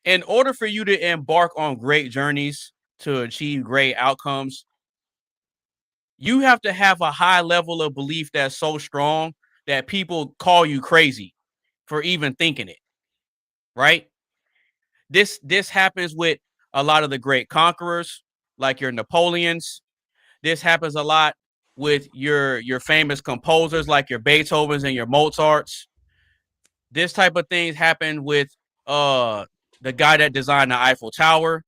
in order for you to embark on great journeys to achieve great outcomes, you have to have a high level of belief that's so strong that people call you crazy for even thinking it, right? This happens with a lot of the great conquerors, like your Napoleons. This happens a lot with your famous composers, like your Beethovens and your Mozarts. This type of things happen with the guy that designed the Eiffel Tower.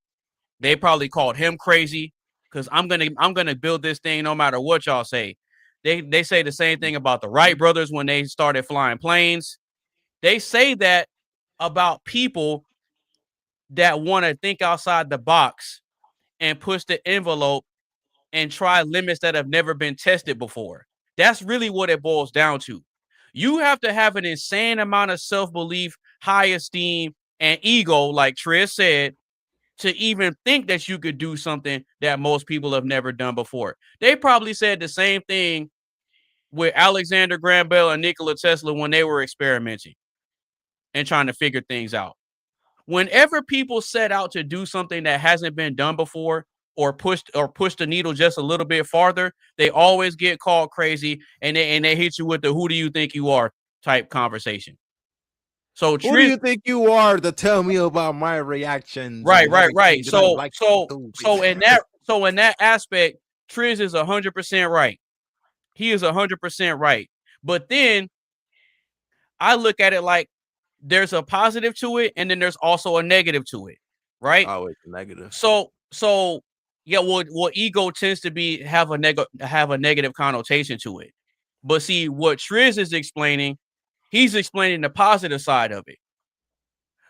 They probably called him crazy because I'm gonna build this thing no matter what y'all say. They say the same thing about the Wright brothers when they started flying planes. They say that about people that want to think outside the box and push the envelope and try limits that have never been tested before. That's really what it boils down to. You have to have an insane amount of self-belief, high esteem, and ego, like Triz said, to even think that you could do something that most people have never done before. They probably said the same thing with Alexander Graham Bell and Nikola Tesla when they were experimenting and trying to figure things out. Whenever people set out to do something that hasn't been done before, or push the needle just a little bit farther, they always get called crazy, and they hit you with the "who do you think you are" type conversation. So who do you think you are to tell me about my reactions? Right. So in that aspect, Triz is 100% right. He is 100% right. But then I look at it like there's a positive to it, and then there's also a negative to it, right? Always negative. So yeah, what ego tends to have a negative connotation to it. But see, what Triz is explaining, he's explaining the positive side of it.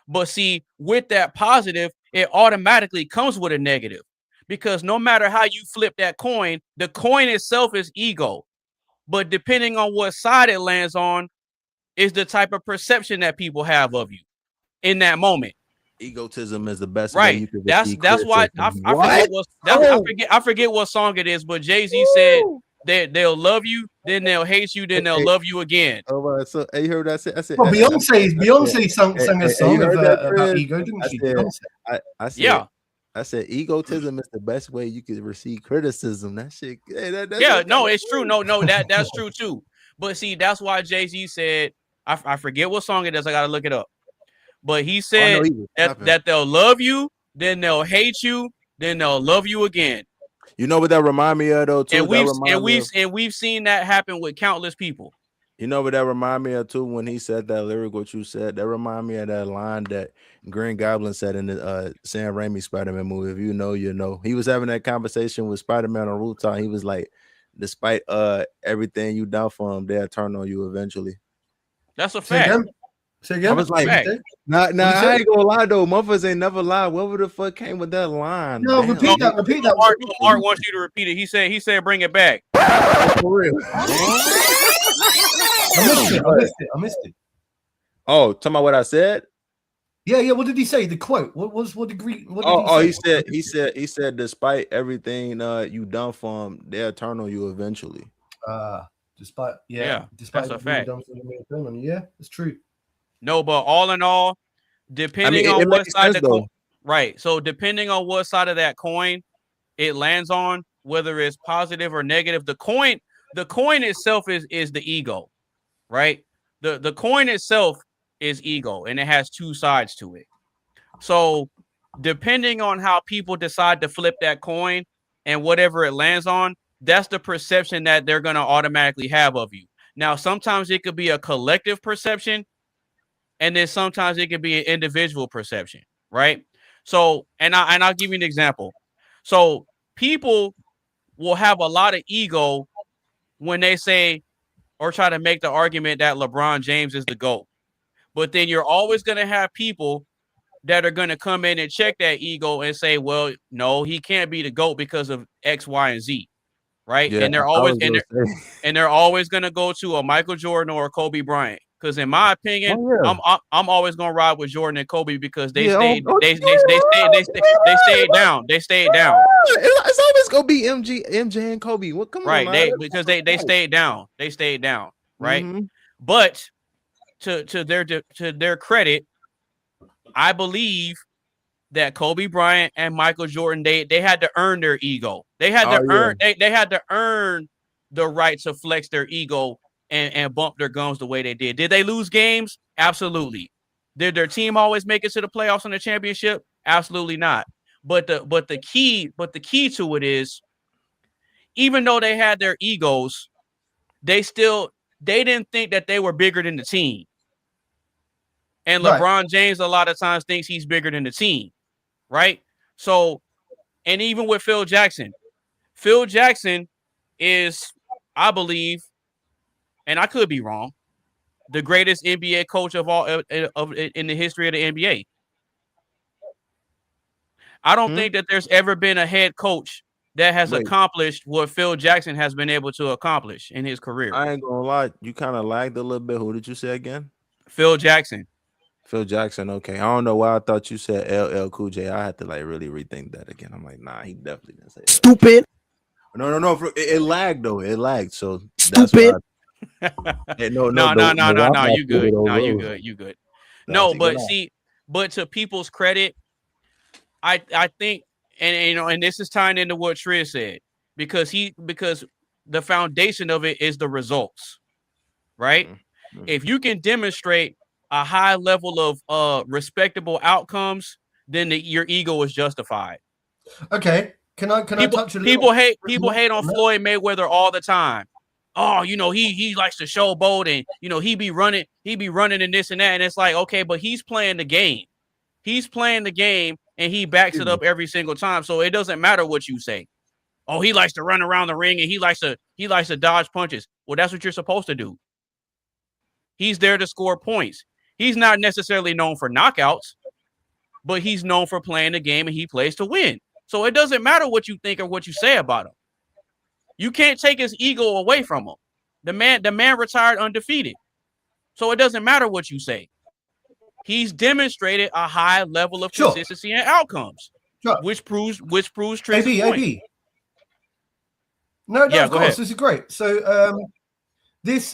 But see, with that positive, it automatically comes with a negative, because no matter how you flip that coin, the coin itself is ego. But depending on what side it lands on, is the type of perception that people have of you in that moment. Egotism is the best way you can that's why I forget what song it is, but Jay-Z said they'll love you, then they'll hate you, then they'll love you again. Oh, so you heard what I said? Well, Beyonce sang a song about ego, didn't she? I said, I said egotism is the best way you can receive criticism. That shit. It's true. No, that's true too. But see, that's why Jay-Z said, I forget what song it is. I gotta look it up. But he said that they'll love you, then they'll hate you, then they'll love you again. You know what that remind me of though too? And we've seen that happen with countless people. You know what that remind me of too? When he said that lyric, what you said, that remind me of that line that Green Goblin said in the Sam Raimi Spider-Man movie. If you know, you know. He was having that conversation with Spider-Man on rooftop. He was like, despite everything you done for him, they'll turn on you eventually. That's a fact. Say again? I was like, I ain't gonna lie though. Motherfuckers ain't never lied. What the fuck came with that line? No, repeat that. Mark wants you to repeat it. He said, bring it back. For real. I missed it. Oh, talking about what I said? Yeah. What did he say? The quote. What did he said, despite everything you done for him, they'll turn on you eventually. Despite that's a fact. Yeah, it's true. No, but all in all, depending on what side of the coin, right? So depending on what side of that coin it lands on, whether it's positive or negative, the coin itself is the ego, right? The coin itself is ego, and it has two sides to it. So depending on how people decide to flip that coin and whatever it lands on, that's the perception that they're going to automatically have of you. Now, sometimes it could be a collective perception, and then sometimes it could be an individual perception, right? So, and I'll give you an example. So people will have a lot of ego when they say or try to make the argument that LeBron James is the GOAT. But then you're always going to have people that are going to come in and check that ego and say, well, no, he can't be the GOAT because of X, Y, and Z. Right. Yeah, and they're always going to go to a Michael Jordan or a Kobe Bryant. Because in my opinion, I'm always going to ride with Jordan and Kobe because they stayed down. They stayed down. It's always going to be MJ and Kobe. What come on? Right. Because they stayed down. They stayed down. Right. Mm-hmm. But to their credit, I believe that Kobe Bryant and Michael Jordan, they had to earn their ego. They had to earn the right to flex their ego and bump their gums the way they did. Did they lose games? Absolutely. Did their team always make it to the playoffs and the championship? Absolutely not. But the key to it is, even though they had their egos, they didn't think that they were bigger than the team. And LeBron James a lot of times thinks he's bigger than the team. Right? So, and even with Phil Jackson is, I believe, and I could be wrong, the greatest NBA coach of all in the history of the NBA. I don't think that there's ever been a head coach that has accomplished what Phil Jackson has been able to accomplish in his career. I ain't gonna lie, you kind of lagged a little bit. Who did you say again? Phil Jackson. Phil Jackson. Okay, I don't know why I thought you said LL Cool J. I had to like really rethink that again. I'm like, nah, he definitely didn't say that. Stupid. No. It lagged though. It lagged. So Stupid. No. You good. No, you good. You good. No, but see, but to people's credit, I think, and this is tying into what Triz said, because the foundation of it is the results, right? Mm-hmm. If you can demonstrate a high level of respectable outcomes, then your ego is justified. Okay, can I touch a little? People hate on Floyd Mayweather all the time. Oh, he likes to showboat, and he be running and this and that, and it's like, okay, but he's playing the game. He's playing the game, and he backs it up every single time. So it doesn't matter what you say. Oh, he likes to run around the ring, and he likes to dodge punches. Well, that's what you're supposed to do. He's there to score points. He's not necessarily known for knockouts, but he's known for playing the game, and he plays to win. So it doesn't matter what you think or what you say about him. You can't take his ego away from him. The man retired undefeated. So it doesn't matter what you say. He's demonstrated a high level of consistency and outcomes, which proves Triz's point. AB. No, of course, this is great. So this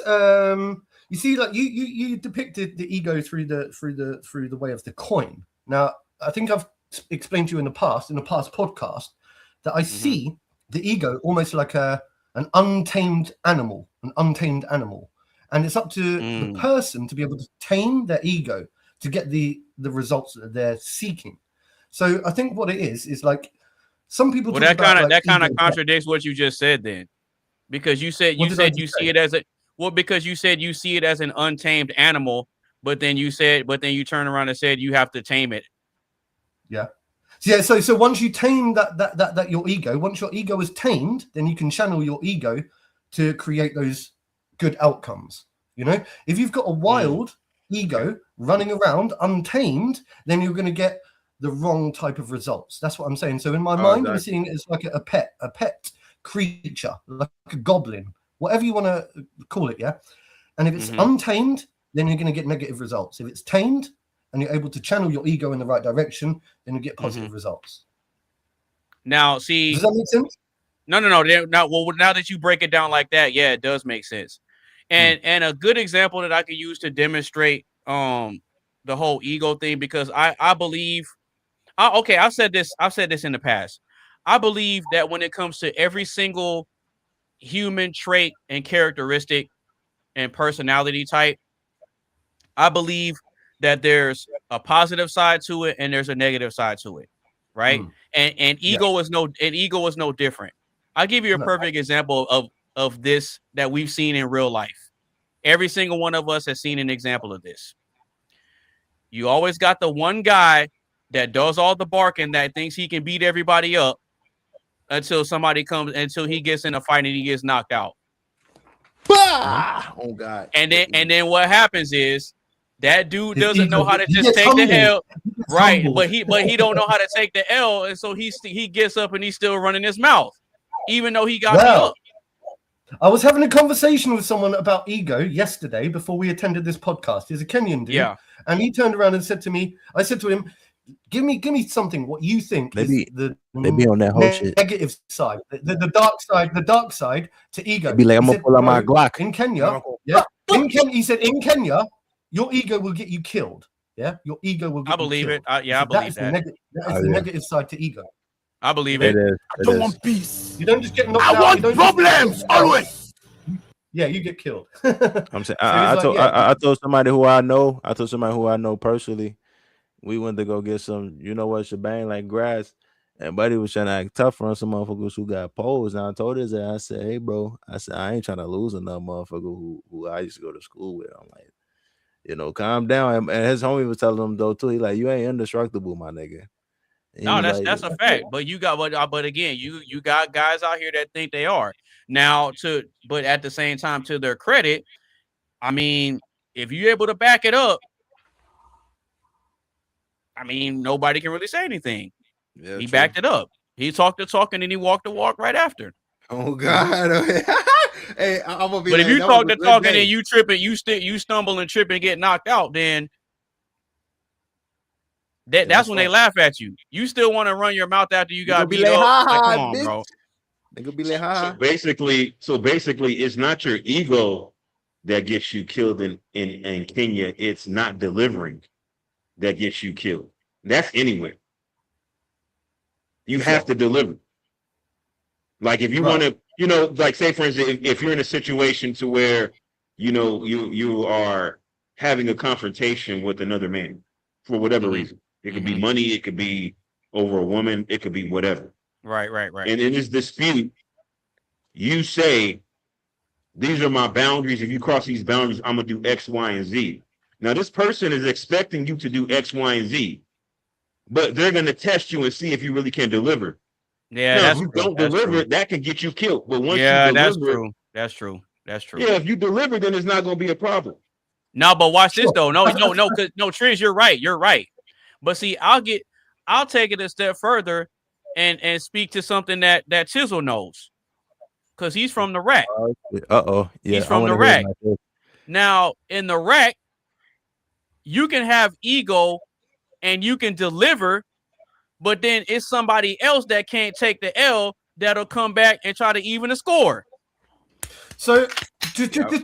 you see, like you depicted the ego through the way of the coin. Now, I think I've explained to you in the past podcast, that I see the ego almost like an untamed animal, and it's up to the person to be able to tame their ego to get the results that they're seeking. So I think what it is like some people. Well, that kind of contradicts what you just said, then, because you said you see it as because you said you see it as an untamed animal, but then you turn around and said you have to tame it. Yeah. So once you tame that your ego, once your ego is tamed, then you can channel your ego to create those good outcomes. If you've got a wild ego running around untamed, then you're going to get the wrong type of results. That's what I'm saying. So in my mind, I'm seeing it as like a pet creature, like a goblin, whatever you want to call it. Yeah. And if it's untamed, then you're going to get negative results. If it's tamed and you're able to channel your ego in the right direction, then you get positive results. Now, see, does that make sense? No. Now that you break it down like that, yeah, it does make sense. And a good example that I could use to demonstrate the whole ego thing, because I believe, I've said this in the past. I believe that when it comes to every single human trait and characteristic and personality type, I believe that there's a positive side to it and there's a negative side to it, right? And ego is no different. I'll give you a perfect example of this that we've seen in real life. Every single one of us has seen an example of this. You always got the one guy that does all the barking, that thinks he can beat everybody up until he gets in a fight and he gets knocked out. Oh God. And then what happens is that dude doesn't know how to just take the L, right? But he don't know how to take the L, and so he gets up and he's still running his mouth, even though he got beat up. I was having a conversation with someone about ego yesterday before we attended this podcast. He's a Kenyan dude, and he turned around and said to me, I said to him, give me something what you think is the on that whole shit. Negative side, the dark side to ego. Be like, I'm gonna pull out my Glock in Kenya. He said in Kenya, your ego will get you killed. Yeah, your ego will get I believe you killed. it. I believe that. That is the negative side to ego. I believe it. I don't want peace. You don't just get knocked out. I want problems always. Yeah, you get killed. I'm saying, I told somebody who I know personally. We went to go get some, shebang like grass, and buddy was trying to act tough on some motherfuckers who got poles. And I told his ass, I said, hey bro, I ain't trying to lose another motherfucker who I used to go to school with. I'm like, calm down. And his homie was telling him though too. He like, you ain't indestructible, my nigga. No, that's a fact. But you got, but again, you got guys out here that think they are now. But at the same time, to their credit, I mean, if you're able to back it up, I mean, nobody can really say anything. Yeah, he backed it up. He talked the talk and then he walked the walk right after. Oh God! Hey, I'm gonna be. But if you talk the talk and then you trip and you stumble and trip and get knocked out, then That's when they laugh at you. You still want to run your mouth after you got beat like, up. ha, Like, ha, come on, bitch. bro. They gonna be like, ha. So basically, it's not your ego that gets you killed in Kenya. It's not delivering that gets you killed. That's anywhere. You have to deliver. Like if you want to, like say for instance, if you're in a situation to where, you are having a confrontation with another man for whatever reason. It could be money, it could be over a woman, it could be whatever. Right. And in this dispute, you say, these are my boundaries. If you cross these boundaries, I'm going to do X, Y, and Z. Now, this person is expecting you to do X, Y, and Z, but they're going to test you and see if you really can deliver. Yeah, now, if you don't deliver it, that can get you killed. But once you deliver, that's true. Yeah, if you deliver, then it's not going to be a problem. No, but watch this though. No, Triz, you're right. But see, I'll take it a step further and speak to something that Tizzle knows. Because he's from the rack. Yeah, he's from the rack. Now, in the rack, you can have ego and you can deliver, but then it's somebody else that can't take the L that'll come back and try to even the score. So, just to answer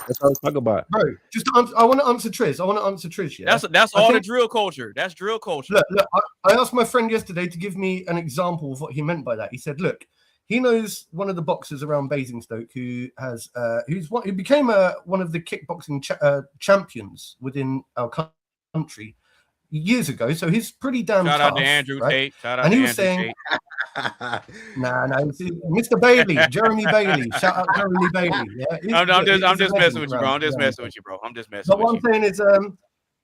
That's what I was talking about. Bro, I want to answer Triz. Yeah, that's all the drill culture. That's drill culture. Look, I asked my friend yesterday to give me an example of what he meant by that. He said, look, he knows one of the boxers around Basingstoke who became one of the kickboxing champions within our country years ago. So he's pretty damn tough. Shout out to Andrew Tate. And he was saying, nah, Mr. Bailey, Jeremy Bailey. Shout out Jeremy Bailey. Yeah, I'm just messing with you, bro. I'm just messing with you, bro. But what I'm saying is,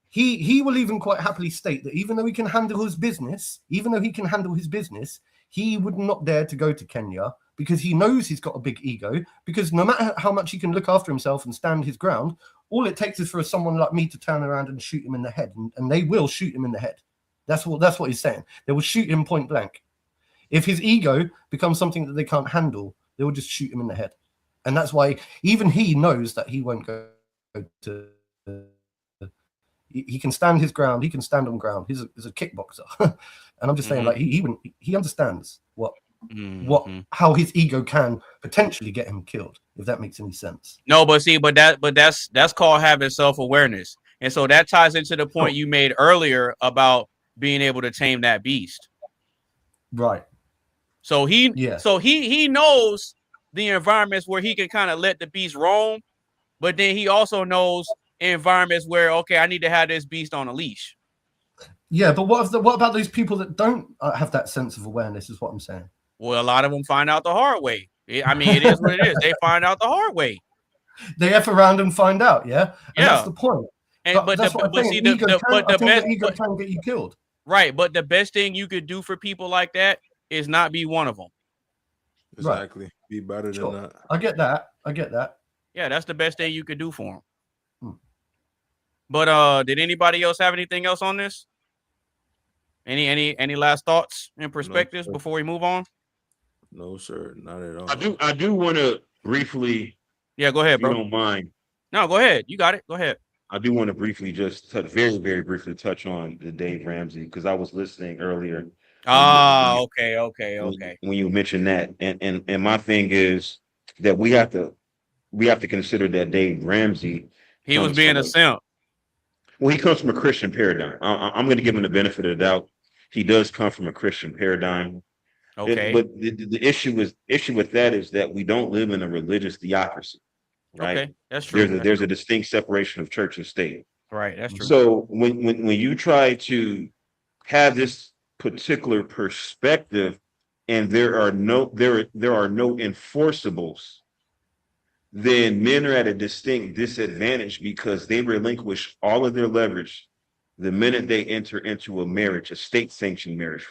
he will even quite happily state that even though he can handle his business, he would not dare to go to Kenya because he knows he's got a big ego. Because no matter how much he can look after himself and stand his ground, all it takes is for someone like me to turn around and shoot him in the head, and they will shoot him in the head. That's what he's saying. They will shoot him point blank. If his ego becomes something that they can't handle, they will just shoot him in the head. And that's why even he knows that he won't go to. He can stand his ground. He can stand on ground. He's a kickboxer, and I'm just saying, like he understands how his ego can potentially get him killed, if that makes any sense. No, but that's called having self-awareness, and so that ties into the point you made earlier about being able to tame that beast. Right. So he knows the environments where he can kind of let the beast roam, but then he also knows environments where, okay, I need to have this beast on a leash. Yeah, but what about those people that don't have that sense of awareness is what I'm saying. Well, a lot of them find out the hard way. I mean, it is what it is. They find out the hard way. They F around and find out, yeah? And that's the point. But the ego can get you killed. Right, but the best thing you could do for people like that is not be one of them. Exactly. Right. Be better than that. I get that. Yeah, that's the best thing you could do for them. But did anybody else have anything else on this? Any last thoughts and perspectives before we move on? No, sir, not at all. I do want to briefly. Yeah, go ahead, bro. If you don't mind. No, go ahead. You got it. Go ahead. I do want to briefly just very, very briefly touch on the Dave Ramsey because I was listening earlier. Okay. When you mentioned that, and my thing is that we have to consider that Dave Ramsey. He was being a simp. Well, he comes from a Christian paradigm. I'm going to give him the benefit of the doubt. He does come from a Christian paradigm. Okay. But the issue with that is that we don't live in a religious theocracy. Right. Okay, that's true. There's a distinct separation of church and state. Right, that's true. So when you try to have this particular perspective, and there are no enforceables, then men are at a distinct disadvantage because they relinquish all of their leverage the minute they enter into a marriage, a state-sanctioned marriage,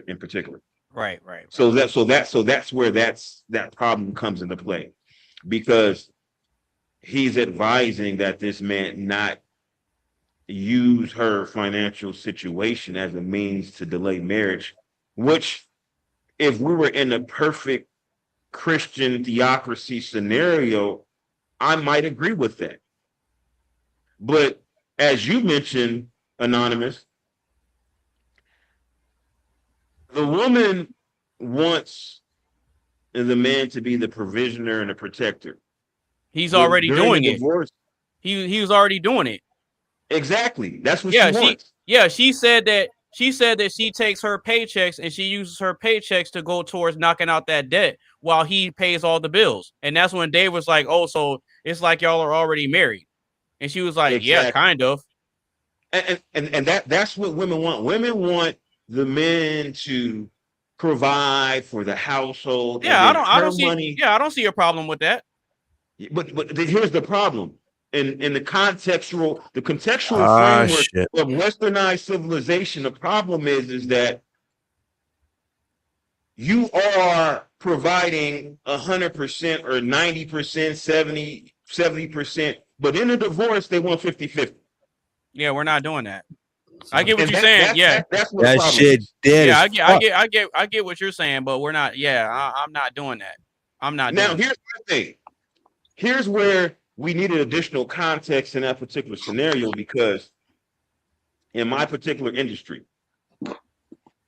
in particular. Right. So that's where that problem comes into play, because he's advising that this man not use her financial situation as a means to delay marriage, which if we were in a perfect Christian theocracy scenario, I might agree with that. But as you mentioned, Anonymous, the woman wants the man to be the provisioner and the protector. He's already doing it. Divorce, he was already doing it. Exactly. That's what she wants. She said that she takes her paychecks and she uses her paychecks to go towards knocking out that debt while he pays all the bills. And that's when Dave was like, "Oh, so it's like y'all are already married." And she was like, "Yeah, kind of." And that's what women want. Women want the men to provide for the household. Yeah, I don't see a problem with that. But here's the problem. In the contextual framework of westernized civilization, the problem is that you are providing 100% or 90%, 70%, but in a divorce, they want 50-50. Yeah, we're not doing that. I get what you're saying. That's what that shit dead. Yeah, I get what you're saying, but we're not. Yeah, I'm not doing that. I'm not. Now, here's the thing. Here's where we needed additional context in that particular scenario, because in my particular industry,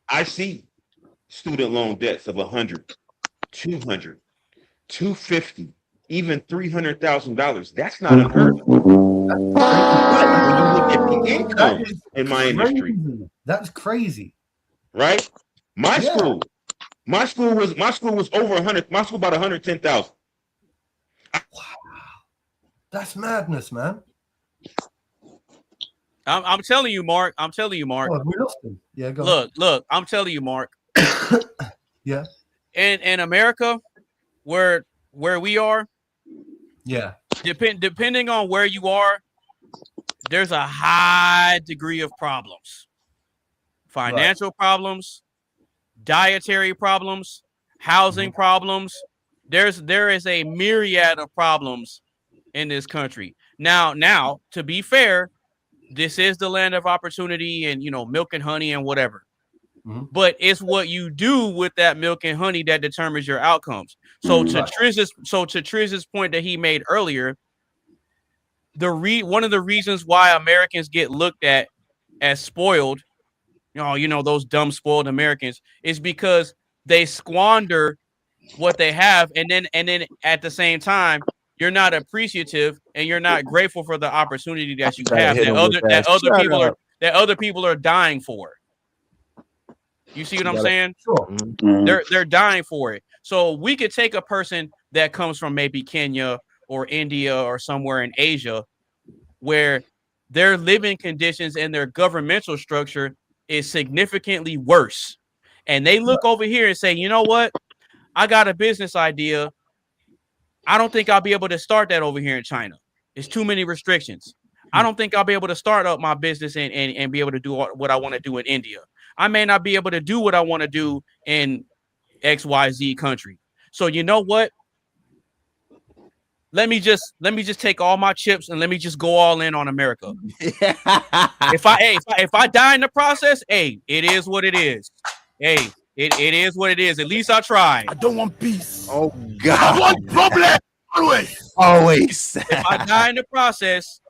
I see student loan debts of $100, $200, $250, even $300,000. That's not unheard of. But when you look at the income in my industry, that's crazy, right? My school was over 100. My school about 110,000. Wow, that's madness, man. I'm telling you, Mark. Oh, we lost him. Yeah, go on. Look. I'm telling you, Mark. Yeah. In America, where we are, yeah. Depending on where you are, there's a high degree of problems. Financial problems, dietary problems, housing problems. There is a myriad of problems in this country. Now, to be fair, this is the land of opportunity and milk and honey and whatever. Mm-hmm. But it's what you do with that milk and honey that determines your outcomes. So to Triz's point that he made earlier, one of the reasons why Americans get looked at as spoiled, those dumb spoiled Americans, is because they squander what they have, and then at the same time, you're not appreciative and you're not grateful for the opportunity that you have that other people are dying for. You see what I'm saying? Sure. They're dying for it. So we could take a person that comes from maybe Kenya or India or somewhere in Asia, where their living conditions and their governmental structure is significantly worse. And they look over here and say, you know what? I got a business idea. I don't think I'll be able to start that over here in China. It's too many restrictions. I don't think I'll be able to start up my business and be able to do what I want to do in India. I may not be able to do what I want to do in XYZ country. So you know what? Let me just take all my chips and let me just go all in on America. If I die in the process, it is what it is. It is what it is. At least I tried. I don't want peace. Oh God. I want problem. Always. If I die in the process,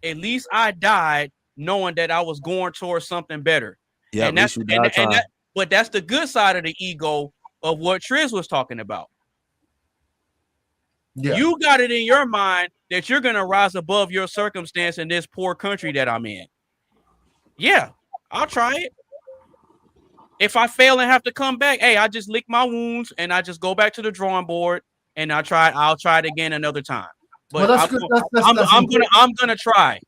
at least I died knowing that I was going towards something better. Yeah, but that's the good side of the ego of what Triz was talking about. Yeah. You got it in your mind that you're gonna rise above your circumstance in this poor country that I'm in. Yeah, I'll try it. If I fail and have to come back, I just lick my wounds and I just go back to the drawing board and I'll try it again another time. But well, I'm gonna try.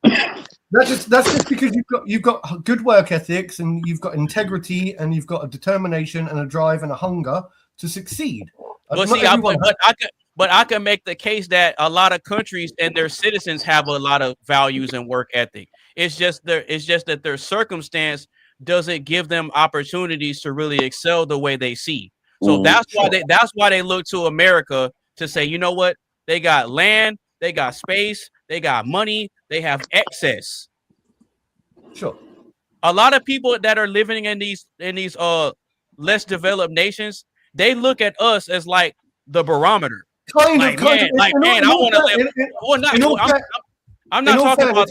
That's just because you've got good work ethics and you've got integrity and you've got a determination and a drive and a hunger to succeed. But I can make the case that a lot of countries and their citizens have a lot of values and work ethic. It's just that their circumstance doesn't give them opportunities to really excel the way they see. So that's why they look to America to say, you know what? They got land, they got space, they got money, they have excess. Sure. A lot of people that are living in these less developed nations, they look at us as like the barometer. I want to live. I'm not talking about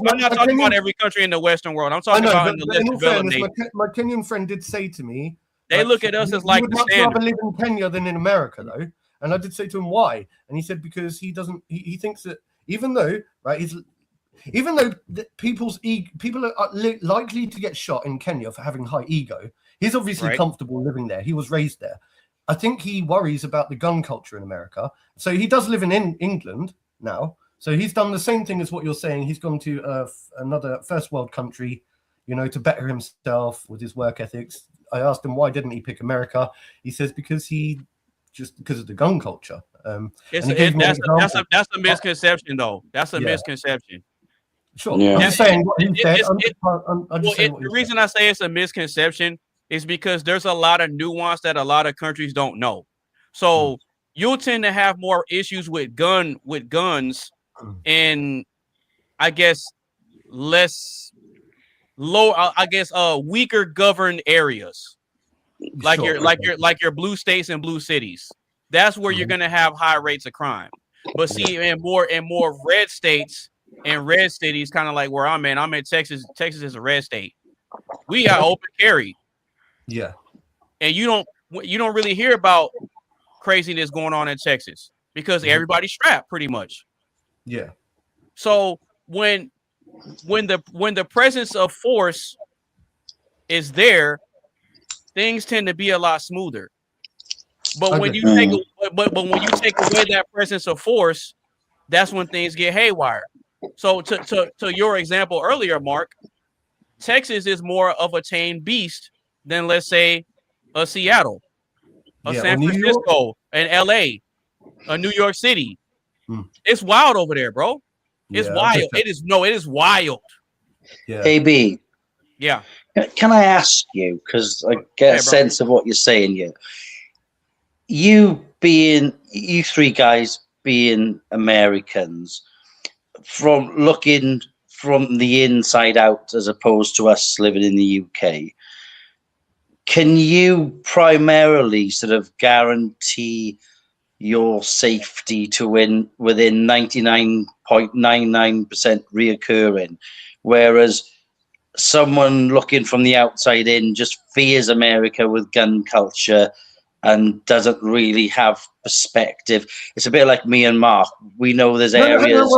every country in the Western world. I'm talking about in the less developed nations. My Kenyan friend did say to me, they look at us as like the standard. He would much rather live in Kenya than in America, though. And I did say to him why, and he said because he doesn't. He thinks that even though people are likely to get shot in Kenya for having high ego, he's obviously comfortable living there. He was raised there. I think he worries about the gun culture in America. So he does live in England now. So he's done the same thing as what you're saying. He's gone to another first world country, to better himself with his work ethics. I asked him why didn't he pick America. He says because of the gun culture. That's a misconception, though. That's a misconception. Sure. Yeah. I'm just saying what he said. The reason I say it's a misconception is because there's a lot of nuance that a lot of countries don't know. So you'll tend to have more issues with guns in, I guess, weaker governed areas. Like your blue states and blue cities. That's where you're gonna have high rates of crime. But see, in more red states and red cities, kind of like where I'm in Texas. Texas is a red state. We got open carry. Yeah. And you don't really hear about craziness going on in Texas because everybody's strapped pretty much. Yeah. So when the presence of force is there, things tend to be a lot smoother. But when you take away that presence of force, that's when things get haywire. So to your example earlier, Mark, Texas is more of a tame beast than, let's say, a Seattle, a San Francisco, an LA, a New York City. It's wild over there, bro. It's wild. It is wild. Yeah. AB. Yeah. Can I ask you, because I get a sense of what you're saying here. You three guys being Americans, from looking from the inside out as opposed to us living in the UK, can you primarily sort of guarantee your safety to win within 99.99% reoccurring, whereas someone looking from the outside in just fears America with gun culture and doesn't really have perspective? It's a bit like me and Mark. We know there's areas.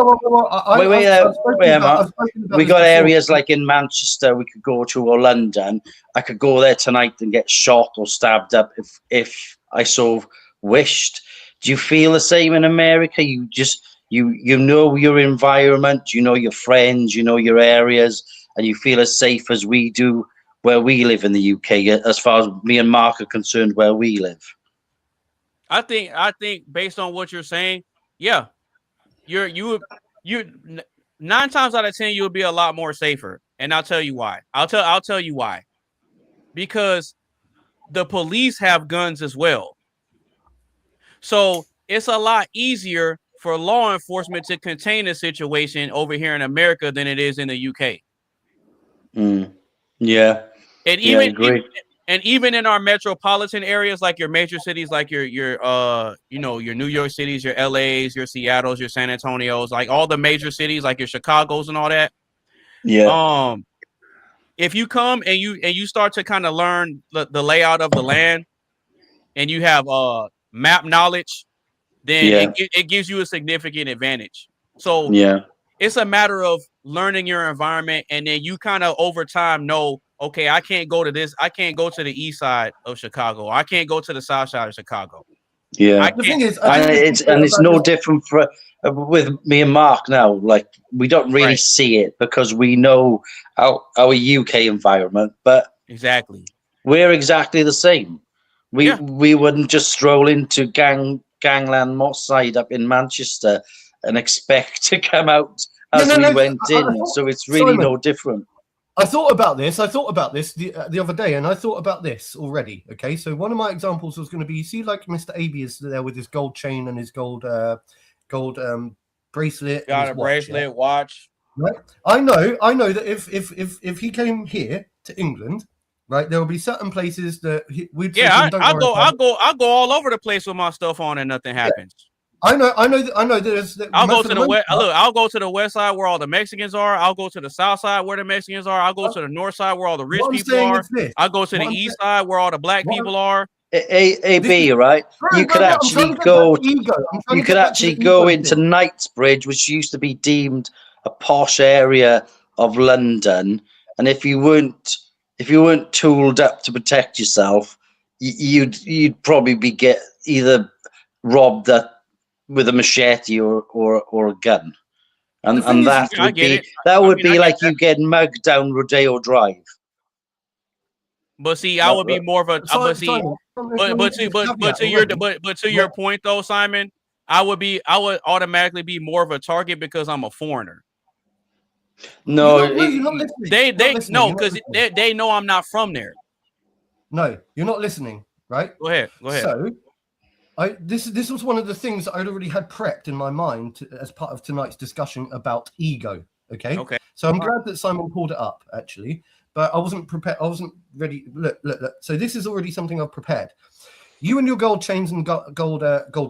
We got areas like in Manchester we could go to, or London. I could go there tonight and get shot or stabbed up if I so wished. Do you feel the same in America? You know your environment, you know your friends, you know your areas, and you feel as safe as we do where we live in the UK, as far as me and Mark are concerned, where we live. I think based on what you're saying, yeah, you 9 times out of 10 you'll be a lot more safer, and I'll tell you why. I'll tell you why. Because the police have guns as well, so it's a lot easier for law enforcement to contain a situation over here in America than it is in the UK. Yeah. And even in our metropolitan areas, like your major cities, like your New York cities, your LAs, your Seattles, your San Antonios, like all the major cities, like your Chicagos and all that. Yeah. If you come and you start to kind of learn the layout of the land, and you have map knowledge, then it gives you a significant advantage. So it's a matter of learning your environment, and then you kind of over time know, okay, I can't go to the east side of Chicago. I can't go to the south side of Chicago. Yeah. The thing is, it's no different with me and Mark now. Like, we don't really see it because we know our UK environment, but exactly, we're exactly the same. We wouldn't just stroll into Gangland Oxide up in Manchester and expect to come out as we went in. So it's really no different. I thought about this the other day, and I thought about this already. Okay, so one of my examples was going to be, you see, like Mr. AB is there with his gold chain and his gold bracelet. Got a bracelet, watch. Right. I know that if he came here to England, right, there will be certain places that we'd. I'll go all over the place with my stuff on and nothing happens. I know. There's. I'll go to the west. Look, I'll go to the west side where all the Mexicans are. I'll go to the south side where the Mexicans are. I'll go to the north side where all the rich people are. I'll go to the east side where all the black people are. AB, right? You could actually go. You could actually go into Knightsbridge, which used to be deemed a posh area of London, and if you weren't tooled up to protect yourself, you'd probably be either robbed with a machete or a gun, and that would be like you getting mugged down Rodeo Drive. But see, I would be more of a. But to your point though, Simon, I would automatically be more of a target because I'm a foreigner. No, you're not listening. No, because they know I'm not from there. No, you're not listening, right? Go ahead. So, this was one of the things that I'd already had prepped in my mind as part of tonight's discussion about ego. Okay. So I'm glad that Simon pulled it up actually, but I wasn't prepared. I wasn't ready. Look. So this is already something I've prepared. You and your gold chains and gold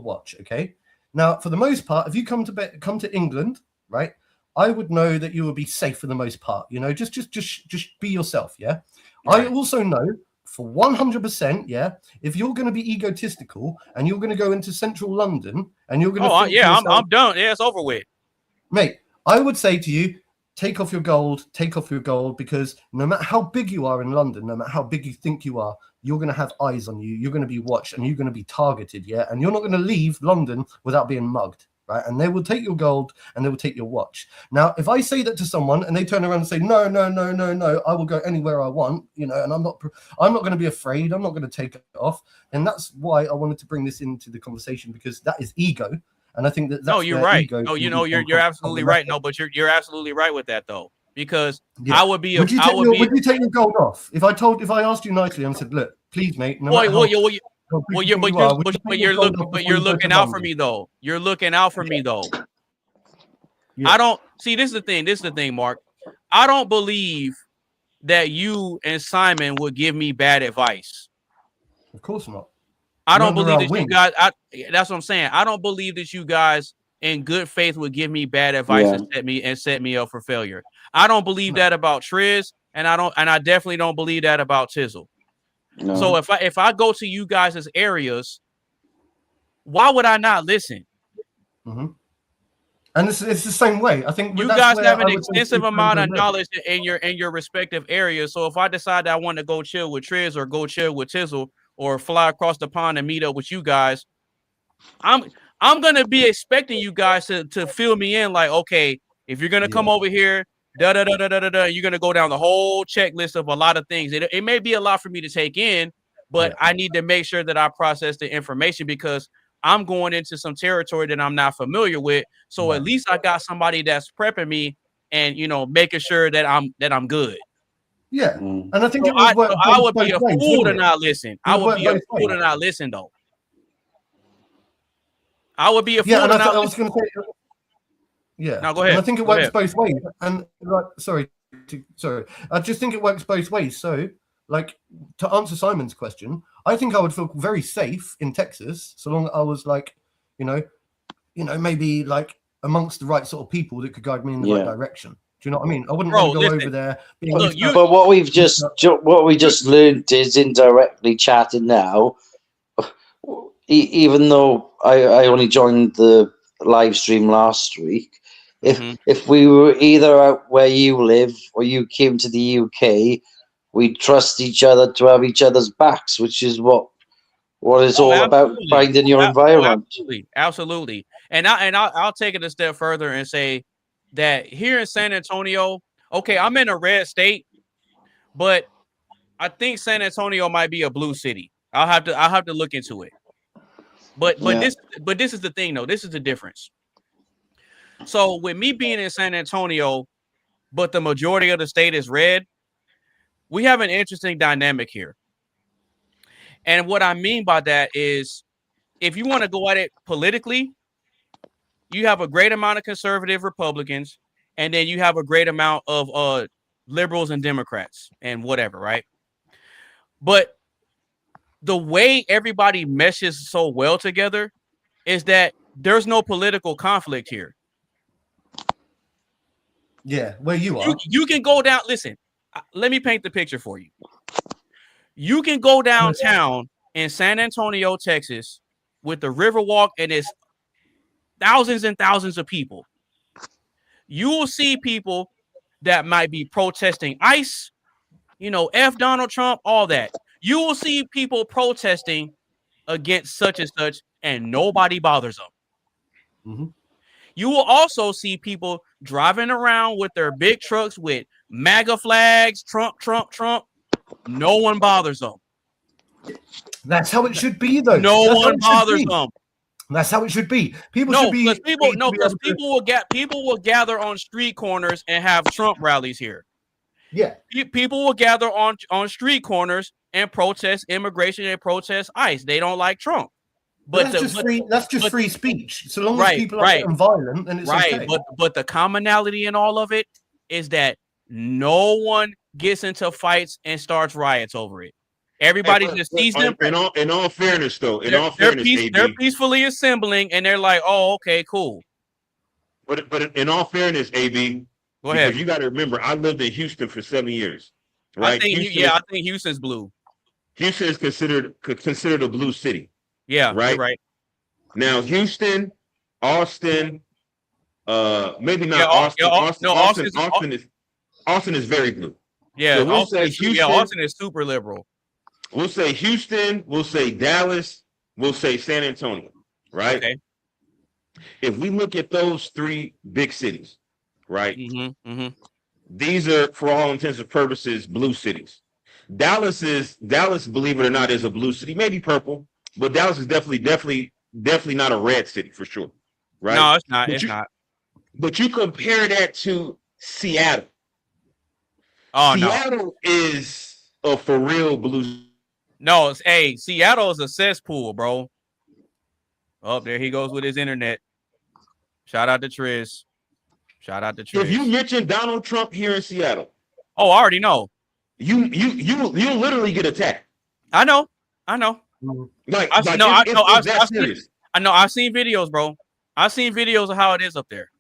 watch. Okay. Now, for the most part, if you come to England, right, I would know that you will be safe for the most part. You know, just be yourself. Yeah. Right. I also know for 100%, yeah, if you're going to be egotistical and you're going to go into central London and you're going to I'm done. Yeah, it's over with. Mate, I would say to you, take off your gold, because no matter how big you are in London, no matter how big you think you are, you're going to have eyes on you, you're going to be watched, and you're going to be targeted, yeah? And you're not going to leave London without being mugged, right? And they will take your gold and they will take your watch. Now, if I say that to someone and they turn around and say, no, I will go anywhere I want, you know, and I'm not going to be afraid, I'm not going to take it off. And that's why I wanted to bring this into the conversation, because that is ego. And I think that's you're right. No, you're absolutely right. No, but you're absolutely right with that though, because I would be. Would you take your gold off if I asked you nicely and said, look, please, mate. No you're looking out for me though. You're looking out for me though. Yeah. I don't see. This is the thing, Mark. I don't believe that you and Simon would give me bad advice. Of course not. I don't believe that you guys. That's what I'm saying. I don't believe that you guys, in good faith, would give me bad advice and set me up for failure. I don't believe that about Triz, and I definitely don't believe that about Tizzle. No. So if I go to you guys' areas, why would I not listen? Mm-hmm. And it's the same way. I think you guys have an extensive amount of knowledge in your respective areas. So if I decide that I want to go chill with Triz or go chill with Tizzle, or fly across the pond and meet up with you guys, I'm gonna be expecting you guys to fill me in. Like, okay, if you're gonna come over here, you're gonna go down the whole checklist of a lot of things. It may be a lot for me to take in, but I need to make sure that I process the information, because I'm going into some territory that I'm not familiar with. So at least I got somebody that's prepping me and, you know, making sure that I'm good. Yeah, and I think I would be a fool to not listen. I would be a fool to not listen, though. I would be a fool to not listen. I was going to say, yeah. Now go ahead. And I think it works both ways. And sorry. I just think it works both ways. So, like, to answer Simon's question, I think I would feel very safe in Texas, so long as I was like, you know, maybe like amongst the right sort of people that could guide me in the right direction. Do you know what I mean? I wouldn't want to go over there. But what we just learned is indirectly chatting now. Even though I only joined the live stream last week, if we were either out where you live or you came to the UK, we trust each other to have each other's backs, which is what it's all about, finding your environment. Absolutely. And I'll take it a step further and say that here in San Antonio, okay, I'm in a red state, but I think San Antonio might be a blue city. I'll have to look into it. But this is the thing though. This is the difference. So with me being in San Antonio, but the majority of the state is red, we have an interesting dynamic here. And what I mean by that is, if you want to go at it politically, you have a great amount of conservative Republicans, and then you have a great amount of liberals and Democrats and whatever, right? But the way everybody meshes so well together is that there's no political conflict here. Yeah, where you are. You can go down. Listen, let me paint the picture for you. You can go downtown in San Antonio, Texas, with the Riverwalk, and it's thousands and thousands of people. You will see people that might be protesting ICE, F Donald Trump, all that. You will see people protesting against such and such, and nobody bothers them. Mm-hmm. You will also see people driving around with their big trucks with MAGA flags, Trump, Trump, Trump. No one bothers them. That's how it should be, though. No one bothers them. That's how it should be. People should be. Because people will gather on street corners and have Trump rallies here. Yeah. People will gather on street corners and protest immigration and protest ICE. They don't like Trump. But that's just free speech. So long as people are getting violent, then it's okay. But the commonality in all of it is that no one gets into fights and starts riots over it. Everybody just sees them. In all fairness, though, they're peacefully assembling, and they're like, "Oh, okay, cool." But in all fairness, AB, go ahead. You got to remember, I lived in Houston for 7 years. Right? I think Houston's blue. Houston is considered a blue city. Yeah, right. You're right. Now, Houston, Austin, maybe not Austin. Austin is very blue. Yeah, so Austin is super liberal. We'll say Houston. We'll say Dallas. We'll say San Antonio. Right. Okay. If we look at those three big cities, right? Mm-hmm. These are, for all intents and purposes, blue cities. Dallas, believe it or not, is a blue city, maybe purple, but Dallas is definitely not a red city for sure, right? No, it's not. It's not. But you compare that to Seattle. Oh, Seattle is a for real blue. No, Seattle is a cesspool, bro. Oh, there he goes with his internet. Shout out to Triz. If you mention Donald Trump here in Seattle, I already know. You literally get attacked. I know. I've seen videos, bro. I've seen videos of how it is up there.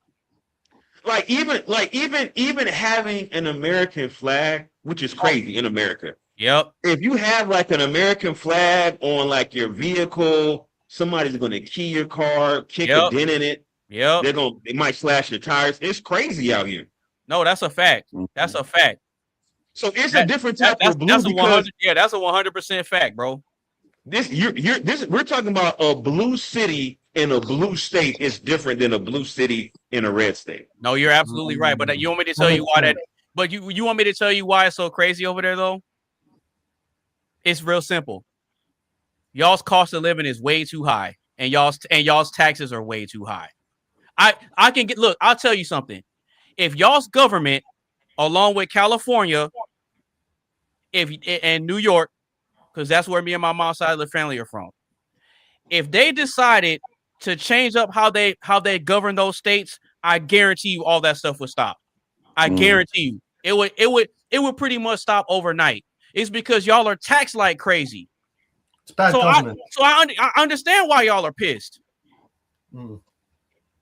Even having an American flag, which is crazy in America. Yep. If you have like an American flag on like your vehicle, somebody's gonna key your car, kick a dent in it. Yep. They might slash your tires. It's crazy out here. No, that's a fact. That's a fact. So it's a different type of blue. That's a 100% fact, bro. We're talking about a blue city in a blue state is different than a blue city in a red state. No, you're absolutely right. But you want me to tell you why that? But you want me to tell you why it's so crazy over there, though? It's real simple. Y'all's cost of living is way too high, and y'all's taxes are way too high. I can get. Look, I'll tell you something. If y'all's government, along with California, and New York, because that's where me and my mom's side of the family are from, if they decided to change up how they govern those states, I guarantee you all that stuff would stop. I guarantee you it would pretty much stop overnight. It's because y'all are taxed like crazy. It's bad government. I understand why y'all are pissed. Well,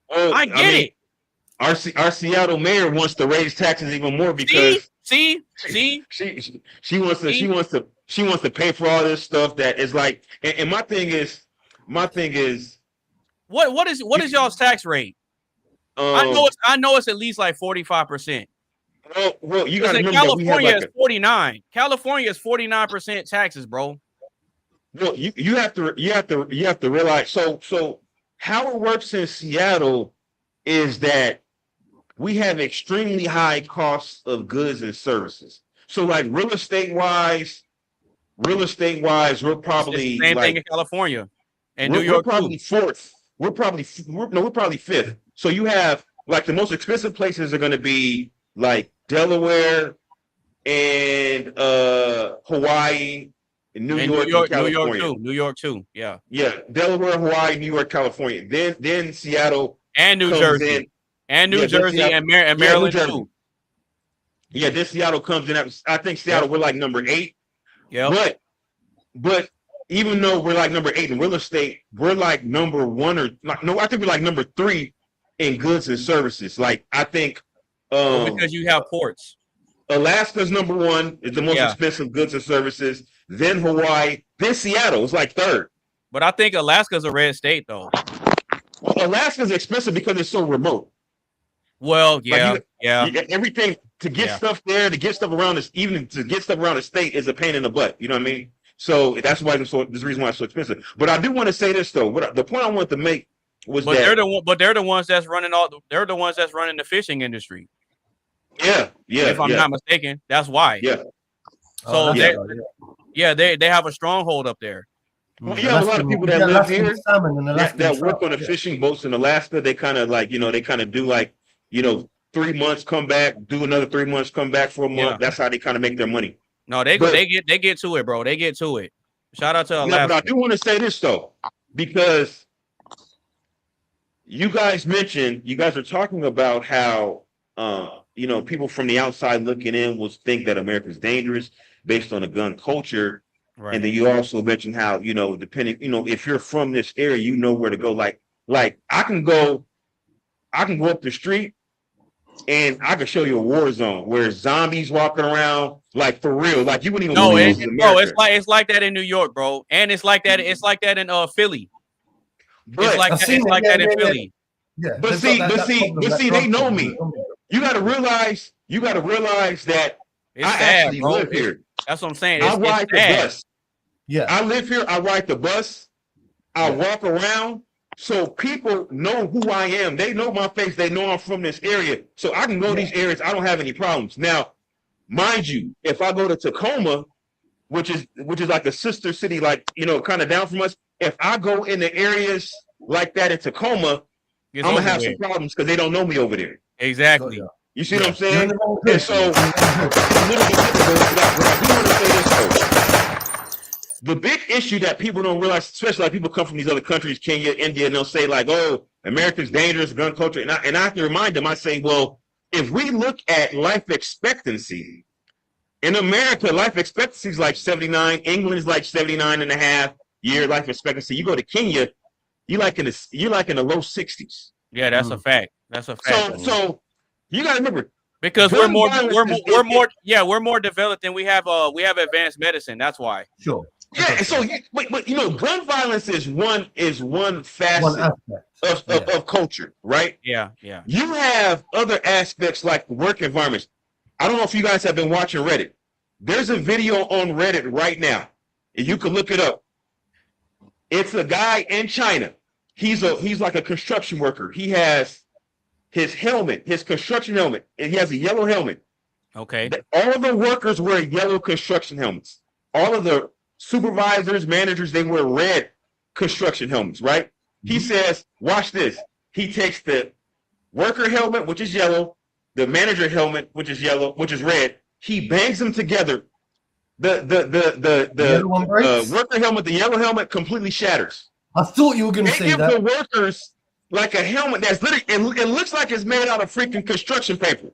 I get it. Our Seattle mayor wants to raise taxes even more because see she wants to pay for all this stuff that is like. And my thing is what is y'all's tax rate? I know it's at least like 45%. Well, you got to remember California is 49. California is 49% taxes, bro. Well, you have to realize. So how it works in Seattle is that we have extremely high costs of goods and services. So, like real estate wise, we're probably same thing in California and New York. We're probably fourth. We're probably fifth. So you have like the most expensive places are going to be like Delaware and Hawaii, and New York, California. New York too. Yeah. Delaware, Hawaii, New York, California. Then Seattle and New Jersey, and Maryland too. Yeah, then Seattle comes in. I think Seattle we're like number 8. Yeah. But even though we're like number 8 in real estate, we're like number 1 or like no, I think we're like number 3 in goods and services. Like I think because you have ports. Alaska's number 1 is the most expensive goods and services. Then Hawaii, then Seattle is like 3rd. But I think Alaska's a red state though. Well, Alaska's expensive because it's so remote. Well, everything to get stuff there, to get stuff around this, even to get stuff around the state is a pain in the butt. You know what I mean? So that's why this reason why it's so expensive. But I do want to say this though. The point I want to make was that they're the ones that's running they're the ones that's running the fishing industry. Yeah. If I'm not mistaken, that's why. Yeah. So they have a stronghold up there. Well, a lot of people that live here that work on the fishing boats in Alaska. They kind of like they kind of do like 3 months, come back, do another 3 months, come back for a month. Yeah. That's how they kind of make their money. No, they get to it, bro. They get to it. Shout out to Alaska. But I do want to say this though, because you guys are talking about how people from the outside looking in will think that America's dangerous based on a gun culture. Right. And then you also mentioned how, depending, if you're from this area, you know where to go. Like I can go up the street and I can show you a war zone where zombies walking around, like for real. Like you wouldn't even it's like that in New York, bro. And it's like that in Philly. It's like that in Philly. Yeah. But see, they know me. You gotta realize that it's I actually live here. That's what I'm saying. I ride the bus. Yeah. I live here. I ride the bus. I walk around. So people know who I am. They know my face. They know I'm from this area. So I can go to these areas. I don't have any problems. Now, mind you, if I go to Tacoma, which is like a sister city, like, kind of down from us, if I go in the areas like that in Tacoma, I'm going to have some problems because they don't know me over there. Exactly. You see what I'm saying? And so, it's a little bit difficult. But I do want to say this, though. The big issue that people don't realize, especially like people come from these other countries, Kenya, India, and they'll say like, "Oh, America's dangerous, gun culture," and I have to remind them. I say, well, if we look at life expectancy in America, life expectancy is like 79. England is like 79 and a half year life expectancy. You go to Kenya, you're like in the low 60s. Yeah, that's a fact. That's a fact. So you got to remember, because we're more developed and we have advanced medicine. That's why. Sure. Yeah, so but gun violence is one facet of culture, right? Yeah. You have other aspects like work environments. I don't know if you guys have been watching Reddit. There's a video on Reddit right now, and you can look it up. It's a guy in China. He's like a construction worker. He has his helmet, his construction helmet, and he has a yellow helmet. Okay. All of the workers wear yellow construction helmets. All of the supervisors, managers, they wear red construction helmets, right? Mm-hmm. He says, watch this. He takes the worker helmet, which is yellow, the manager helmet, which is yellow, which is red. He bangs them together. The worker helmet, the yellow helmet completely shatters. I thought you were going to say that. They give the workers like a helmet that's literally, it looks like it's made out of freaking construction paper.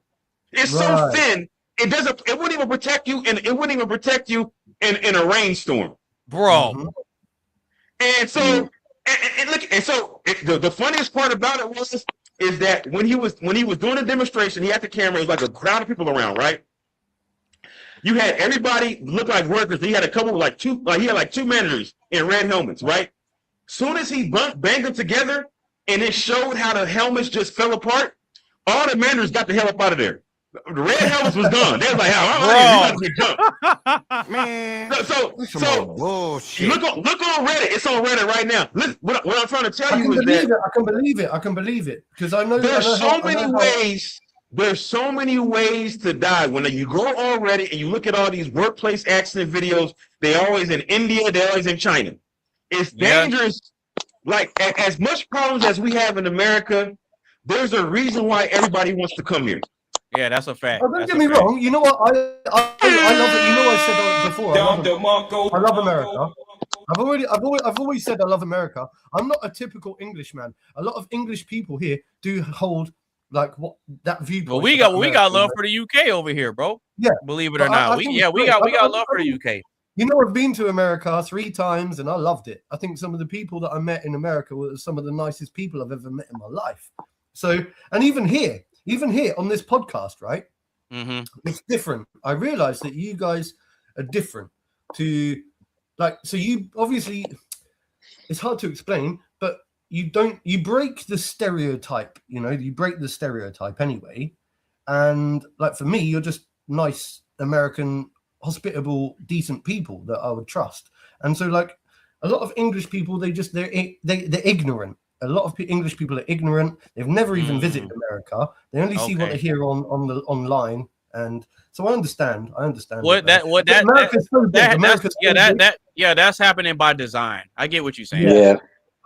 It's so thin, it wouldn't even protect you, and it wouldn't even protect you in a rainstorm, bro. Mm-hmm. And so, the funniest part about it is that when he was doing a demonstration, he had the camera. It was like a crowd of people around, right? You had everybody look like workers. He had a couple he had two managers in red helmets, right? Soon as he banged them together and it showed how the helmets just fell apart, all the managers got the hell up out of there. The red helmets was gone. They was like, "How jump, man?" So bullshit. Look on Reddit. It's on Reddit right now. Listen, what I'm trying to tell you is that I can believe it because I know there's so many ways. There's so many ways to die. When you go on Reddit and you look at all these workplace accident videos, they're always in India, they're always in China. It's dangerous. Like as much problems as we have in America, there's a reason why everybody wants to come here. Yeah, that's a fact. Oh, don't get me wrong. You know what? I love it. You know I said that before. I love America. I've always said I love America. I'm not a typical Englishman. A lot of English people here do hold like what that viewpoint. Well, we got love for the UK over here, bro. Yeah, believe it or not. We got love for the UK. You know, I've been to America 3 times and I loved it. I think some of the people that I met in America were some of the nicest people I've ever met in my life. So, and even here on this podcast, right? It's different. I realize that you guys are different to so you obviously, it's hard to explain, but you break the stereotype, you break the stereotype anyway. And like for me, you're just nice American, hospitable, decent people that I would trust. And so like a lot of English people, they're ignorant. A lot of English people are ignorant. They've never even visited America. They only see what they hear on the online. And so I understand. America's so big. That's happening by design. I get what you're saying.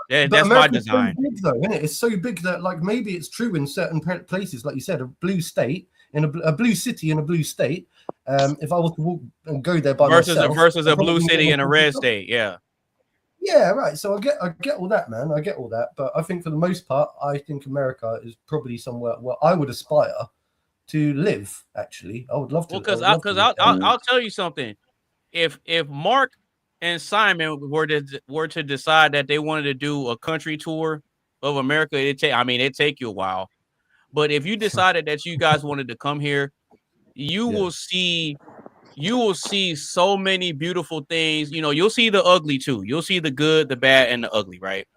Yeah, that's by design. So big, though, isn't it? It's so big that like maybe it's true in certain places, like you said, a blue state in a blue city in a blue state. If I was to walk and go there by myself, versus a blue city in a red state, Yeah, right. So I get all that, man. I get all that, but I think for the most part, I think America is probably somewhere where I would aspire to live. Actually, I would love to. Well, I'll tell you something. If Mark and Simon were to decide that they wanted to do a country tour of America, it'd take you a while. But if you decided that you guys wanted to come here, you will see so many beautiful things. You'll see the ugly too. You'll see the good, the bad, and the ugly, right?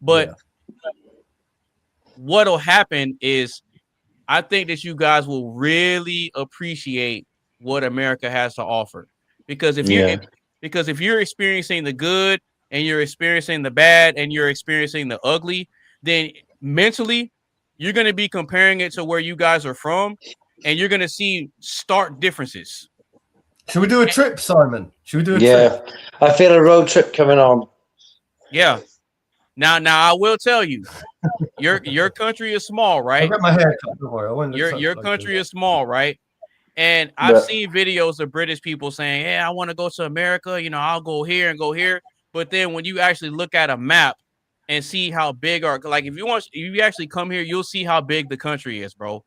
But what'll happen is I think that you guys will really appreciate what America has to offer. Because if you're experiencing the good and you're experiencing the bad and you're experiencing the ugly, then mentally you're going to be comparing it to where you guys are from, and you're going to see stark differences. Should we do a trip, Simon? Should we do a trip? I feel a road trip coming on. Yeah. Now I will tell you, your country is small, right? I got my hair cut. Don't worry. Your country is small, right? And I've seen videos of British people saying, "Hey, I want to go to America. I'll go here and go here." But then when you actually look at a map and see how big, if you actually come here, you'll see how big the country is, bro.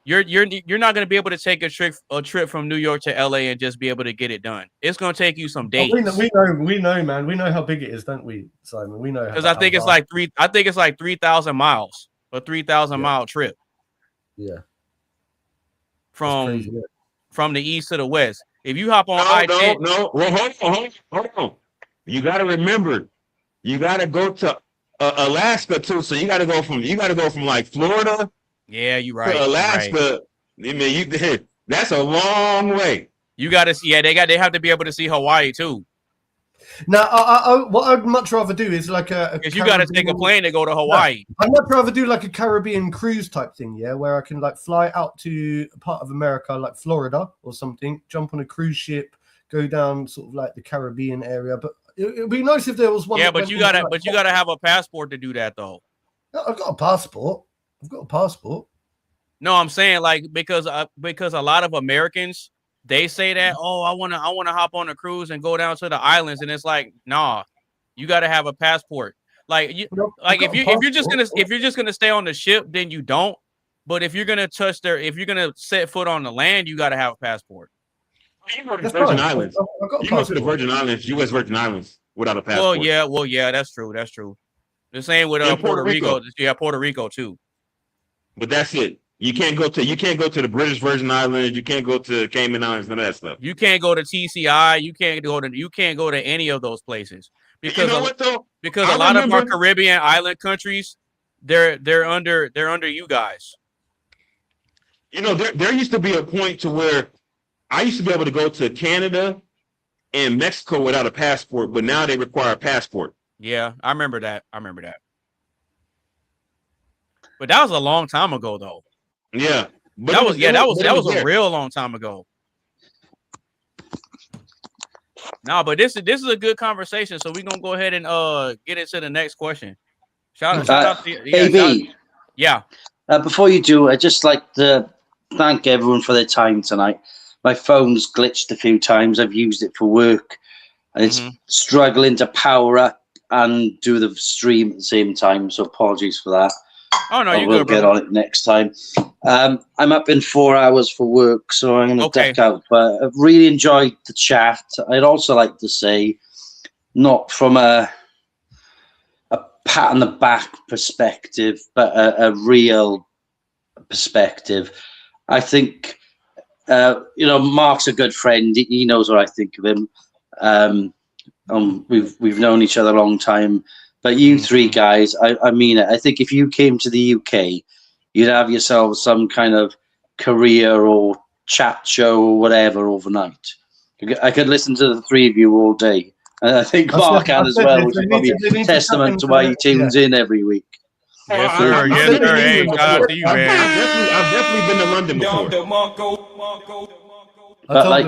You're not going to be able to take a trip from New York to LA and just be able to get it done. It's going to take you some days. We know, man. We know how big it is, don't we, Simon? We know because I think it's like 3,000 miles, a 3,000 mile trip. Yeah. From the east to the west. If you hop on No. Well, hold on. You got to remember, you got to go to Alaska too. So you got to go from like Florida. Yeah, you're right. To Alaska. Right. I mean, that's a long way. You got to see. Yeah, they have to be able to see Hawaii too. Now, what I'd much rather do is like because you got to take a plane to go to Hawaii. I'd much rather do like a Caribbean cruise type thing, where I can like fly out to a part of America, like Florida or something, jump on a cruise ship, go down sort of like the Caribbean area. But it'd be nice if there was one. Yeah, but you gotta have a passport to do that though. I've got a passport. No, I'm saying because a lot of Americans, they say that, oh, I wanna hop on a cruise and go down to the islands, and it's like, nah, you gotta have a passport. If you're just gonna stay on the ship, then you don't. But if you're gonna set foot on the land, you gotta have a passport. You go to the Virgin Islands. You go to the Virgin Islands, U.S. Virgin Islands, without a passport. Well, yeah, that's true. The same with Puerto Rico. Yeah, Puerto Rico too. But that's it. You can't go to the British Virgin Islands. You can't go to Cayman Islands. None of that stuff. You can't go to TCI. You can't go to any of those places because a lot of our Caribbean island countries, they're under you guys. There used to be a point to where I used to be able to go to Canada and Mexico without a passport, but now they require a passport. Yeah, I remember that. But that was a long time ago, though. Yeah, that was a real long time ago. No, but this is a good conversation, so we're gonna go ahead and get into the next question. Shout out to AB. Yeah. Before you do, I'd just like to thank everyone for their time tonight. My phone's glitched a few times. I've used it for work, and it's struggling to power up and do the stream at the same time. So apologies for that. Oh no, I you will good, get brother. on it next time. I'm up in 4 hours for work, so I'm going to duck out. But I've really enjoyed the chat. I'd also like to say, not from a pat on the back perspective, but a real perspective. I think, Mark's a good friend. He knows what I think of him. We've known each other a long time. But you three guys, I mean it. I think if you came to the UK, you'd have yourselves some kind of career or chat show or whatever overnight. I could listen to the three of you all day. And I think Mark can as well, which is probably testament to why he tunes in every week. Yes, sir. Yes, sir. Hey, shout out to you, man. I've definitely been to London before. But like,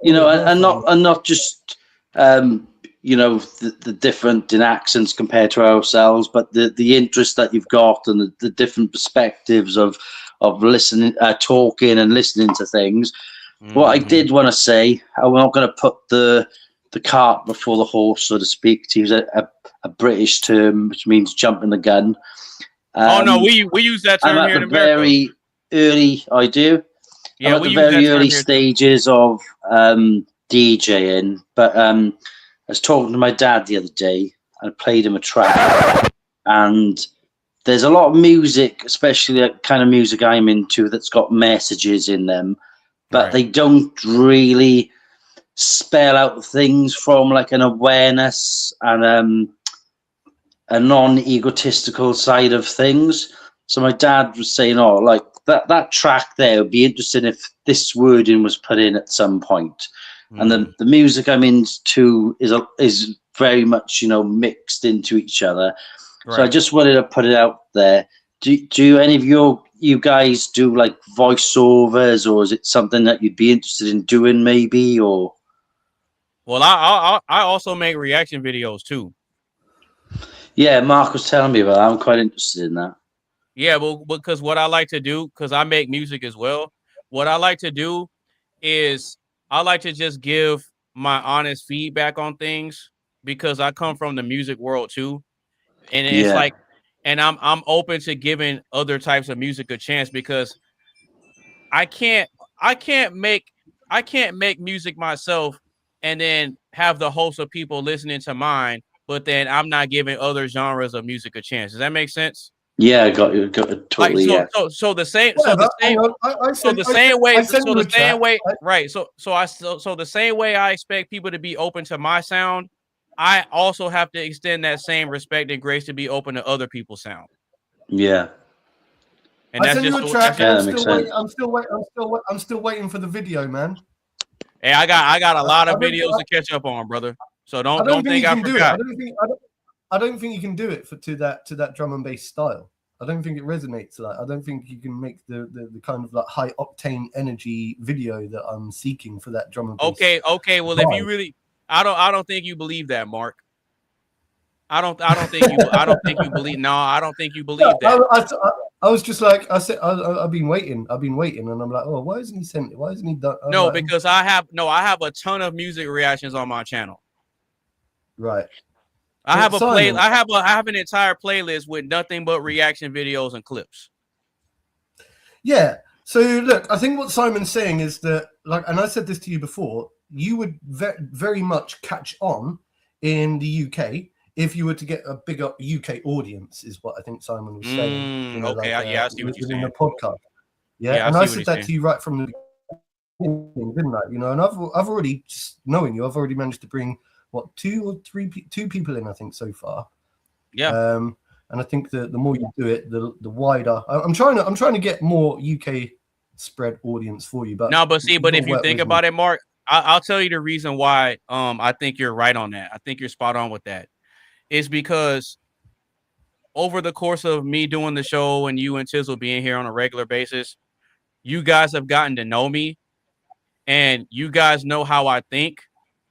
and not just the different in accents compared to ourselves, but the interest that you've got and the different perspectives of listening, talking and listening to things. What I did want to say, I'm not going to put the cart before the horse, so to speak, to use a British term, which means jumping the gun. Oh no, we use that term I'm here at in the America. very early. I do. Yeah, I'm at we the use very that early term here stages of DJing, but I was talking to my dad the other day. I played him a track, and there's a lot of music, especially the kind of music I'm into, that's got messages in them, but they don't really spell out things from like an awareness and a non-egotistical side of things. So my dad was saying, "Oh, like that track there would be interesting if this wording was put in at some point." And then the music I'm into is very much mixed into each other. So I just wanted to put it out there. Do any of you guys do like voiceovers, or is it something that you'd be interested in doing maybe? Or well, I also make reaction videos too. Yeah, Mark was telling me about that. I'm quite interested in that. Yeah, well, because what I like to do, because I make music as well, what I like to do is I like to just give my honest feedback on things, because I come from the music world too. And it's like, and I'm open to giving other types of music a chance, because I can't make music myself and then have the host of people listening to mine, but then I'm not giving other genres of music a chance. Does that make sense? Yeah, I got you. Got it totally. Like, so the same way I expect people to be open to my sound, I also have to extend that same respect and grace to be open to other people's sound. Yeah. And that's just a track. I'm still waiting for the video, man. Hey, I got a lot of videos to catch up on, brother. So don't think I forgot. I don't think you can do it to that drum and bass style. I don't think it resonates like. I don't think you can make the kind of like high octane energy video that I'm seeking for that drum and bass. Okay. Well, if you really, I don't think you believe that, Mark. I don't think you believe. No, I don't think you believe that. I was just like, I said, I've been waiting, and I'm like, oh, why isn't he sent it? Why isn't he done? No, because I have a ton of music reactions on my channel. Right. I have I have an entire playlist with nothing but reaction videos and clips. Yeah. So look, I think what Simon's saying is that, like, and I said this to you before, you would very much catch on in the UK if you were to get a bigger UK audience, is what I think Simon was saying. Okay, I see what you're saying. In the podcast. Yeah, and I said that to you right from the beginning, didn't I? And I've already, just knowing you, I've already managed to bring two people in, I think, so far. Yeah. And I think the more you do it, the wider. I'm trying to get more UK spread audience for you. But if you think about it, Mark, I'll tell you the reason why. I think you're right on that. I think you're spot on with that. Is because over the course of me doing the show and you and Tizzle being here on a regular basis, you guys have gotten to know me, and you guys know how I think,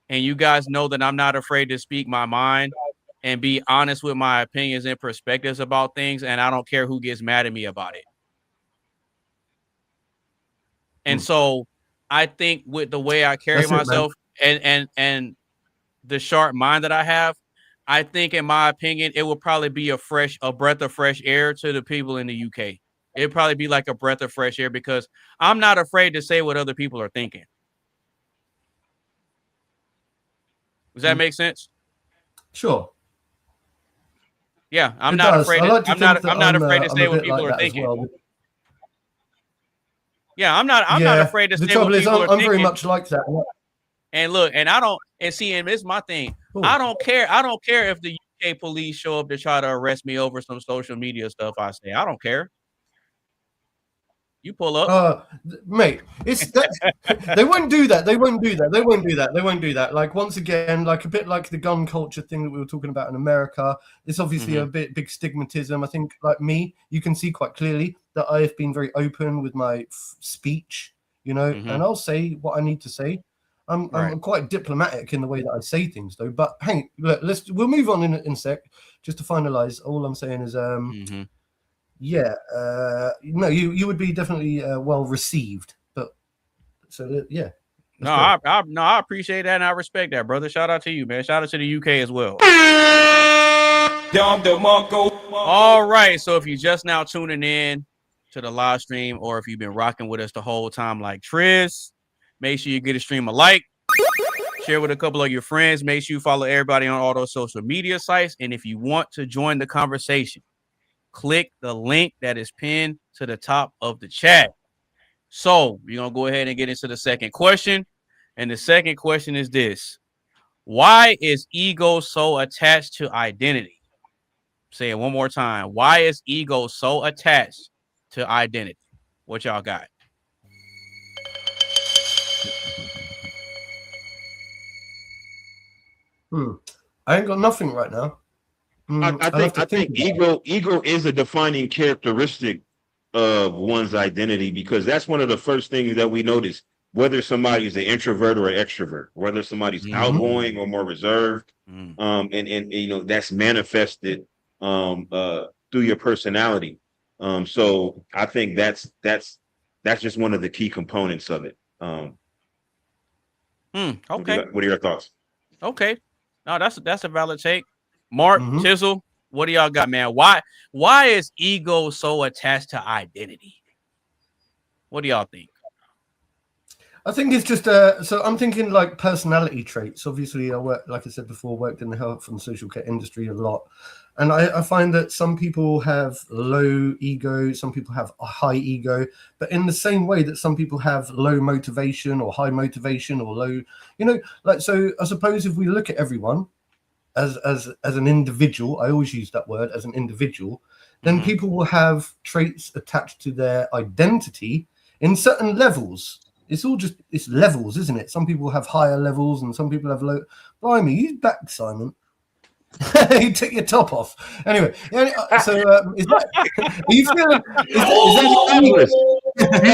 and you guys know that I'm not afraid to speak my mind and be honest with my opinions and perspectives about things, and I don't care who gets mad at me about it. And so I think with the way I carry myself and the sharp mind that I have, I think, in my opinion, it would probably be a breath of fresh air to the people in the UK. It'd probably be like a breath of fresh air because I'm not afraid to say what other people are thinking. Does that make sense? Sure. Yeah, I'm not afraid. I'm not afraid to say what people are thinking. Well. Yeah, I'm not afraid to say what people are thinking. I'm very much like that. And look, and and this is my thing. Ooh. I don't care if the UK police show up to try to arrest me over some social media stuff I say. I don't care. You pull up. Mate, they won't do that. They won't do that. Like, once again, like a bit like the gun culture thing that we were talking about in America. It's obviously a big stigmatism. I think, like me, you can see quite clearly that I have been very open with my speech, and I'll say what I need to say. I'm quite diplomatic in the way that I say things, though. But hey, look, we'll move on in a sec. Just to finalize, all I'm saying is, yeah, no, you would be definitely well received. But so yeah. No, I appreciate that and I respect that, brother. Shout out to you, man. Shout out to the UK as well. All right, so if you're just now tuning in to the live stream, or if you've been rocking with us the whole time, like Triz, make sure you get a stream a like, share with a couple of your friends. Make sure you follow everybody on all those social media sites, and if you want to join the conversation, click the link that is pinned to the top of the chat. So we're going to go ahead and get into the second question. And the second question is this: why is ego so attached to identity? Say it one more time. Why is ego so attached to identity? What y'all got? I ain't got nothing right now. I think ego is a defining characteristic of one's identity, because that's one of the first things that we notice, whether somebody's an introvert or an extrovert, whether somebody's outgoing or more reserved, and that's manifested through your personality. So I think that's just one of the key components of it. Okay. What are your thoughts? Okay. No, that's a valid take. Mark, Tizzle, what do y'all got, man? Why is ego so attached to identity? What do y'all think? I think it's just so I'm thinking like personality traits. Obviously, I like I said before, worked in the health and social care industry a lot, and I find that some people have low ego, some people have a high ego, but in the same way that some people have low motivation or high motivation or low, like, so I suppose if we look at everyone as an individual, I always use that word, as an individual, then people will have traits attached to their identity in certain levels. It's levels, isn't it? Some people have higher levels and some people have low. Blimey, he's back, Simon. You took your top off. Anyway, so is that, are you feeling? He's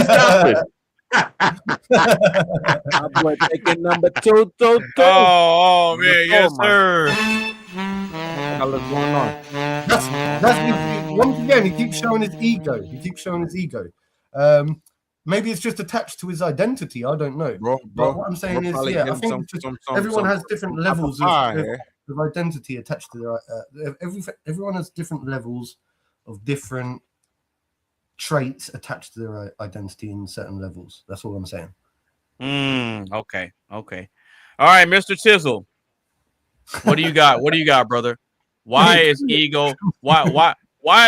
topless. I'm boy taking number two. Oh man, yes, sir. What's going on? That's once again, he keeps showing his ego. Maybe it's just attached to his identity. I don't know. Bro, but what I'm saying is, I think everyone has different levels of identity attached to their. Everyone has different levels of different traits attached to their identity in certain levels. That's all I'm saying. Okay. All right, Mr. Tizzle. What do you got, brother? Why is ego? Why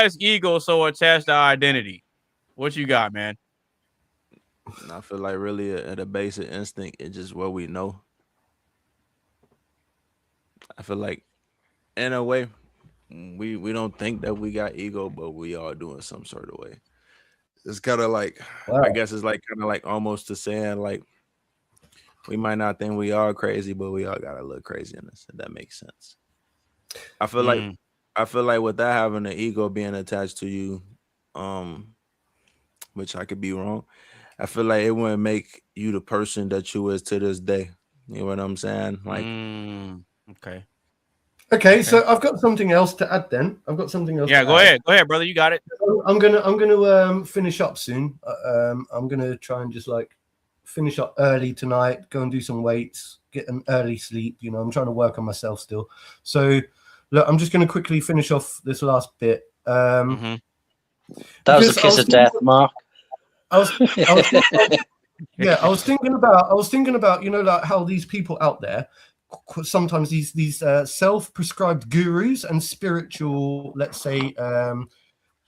is ego so attached to identity? What you got, man? I feel like really at a basic instinct, it's just what we know. I feel like in a way, we don't think that we got ego, but we are doing some sort of way. It's kind of like, I guess it's like kind of like almost to saying like, we might not think we are crazy, but we all got a little crazy in us, if that makes sense. I feel like without having an ego being attached to you, which I could be wrong, I feel like it wouldn't make you the person that you is to this day. You know what I'm saying? Like, Okay, so I've got something else to add. Then I've got something else. Yeah, go ahead, brother. You got it. I'm gonna finish up soon. I'm gonna try and just like finish up early tonight. Go and do some weights. Get an early sleep. I'm trying to work on myself still. So Look, I'm just going to quickly finish off this last bit. That was a kiss of death, Mark. I was thinking about, you know, like how these people out there, sometimes these self-prescribed gurus and spiritual, let's say,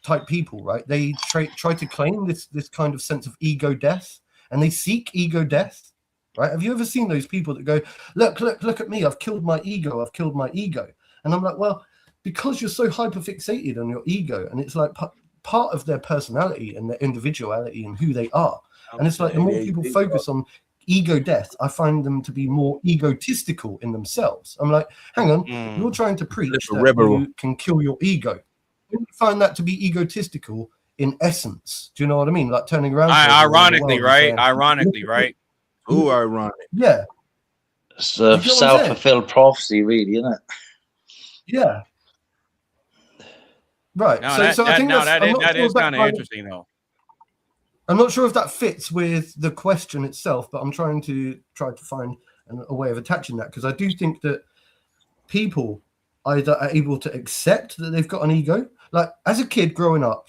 type people, right? They try to claim this kind of sense of ego death, and they seek ego death, right? Have you ever seen those people that go, look at me, I've killed my ego, and I'm like, well, because you're so hyper fixated on your ego, and it's like part of their personality and their individuality and who they are. And it's like the more people focus on ego death, I find them to be more egotistical in themselves. I'm like, hang on, you're trying to preach that you can kill your ego. You find that to be egotistical in essence. Do you know what I mean? Like turning around. Ironically, right? Ooh, ironic. Yeah. It's a self-fulfilled prophecy, really, isn't it? Yeah. Right. No, so I think that is kind of interesting, though. I'm not sure if that fits with the question itself, but I'm trying to find a way of attaching that, because I do think that people either are able to accept that they've got an ego. Like as a kid growing up,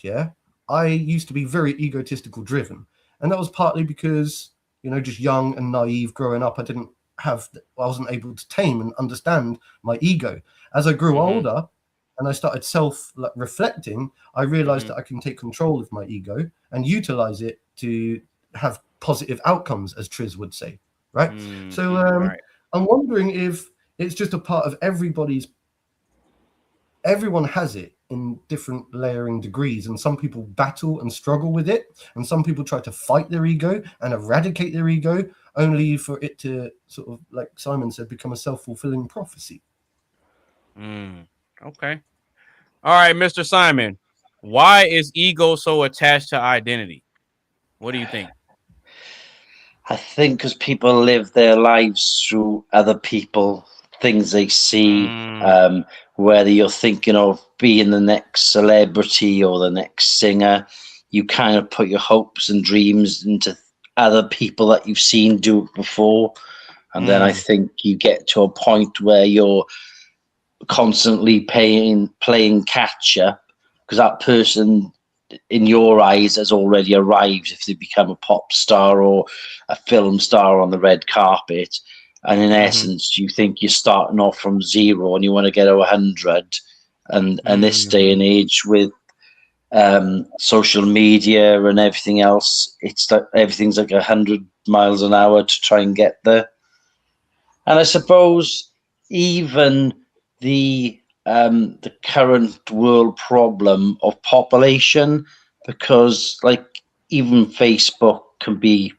I used to be very egotistical driven, and that was partly because, you know, just young and naive growing up, I wasn't able to tame and understand my ego. As I grew older and I started reflecting, I realized that I can take control of my ego and utilize it to have positive outcomes, as Triz would say, right? I'm wondering if it's just a part of everyone has it in different layering degrees, and some people battle and struggle with it, and some people try to fight their ego and eradicate their ego, only for it to sort of, like Simon said, become a self-fulfilling prophecy. Okay. All right, Mr. Simon, why is ego so attached to identity? What do you think? I think because people live their lives through other people, things they see, whether you're thinking of being the next celebrity or the next singer, you kind of put your hopes and dreams into other people that you've seen do it before. And then I think you get to a point where you're constantly playing catch up, because that person in your eyes has already arrived if they become a pop star or a film star on the red carpet. And in essence, you think you're starting off from zero and you want to get to 100. And this day and age with social media and everything else, it's like everything's like 100 miles an hour to try and get there. And I suppose even the current world problem of population, because like even Facebook can be,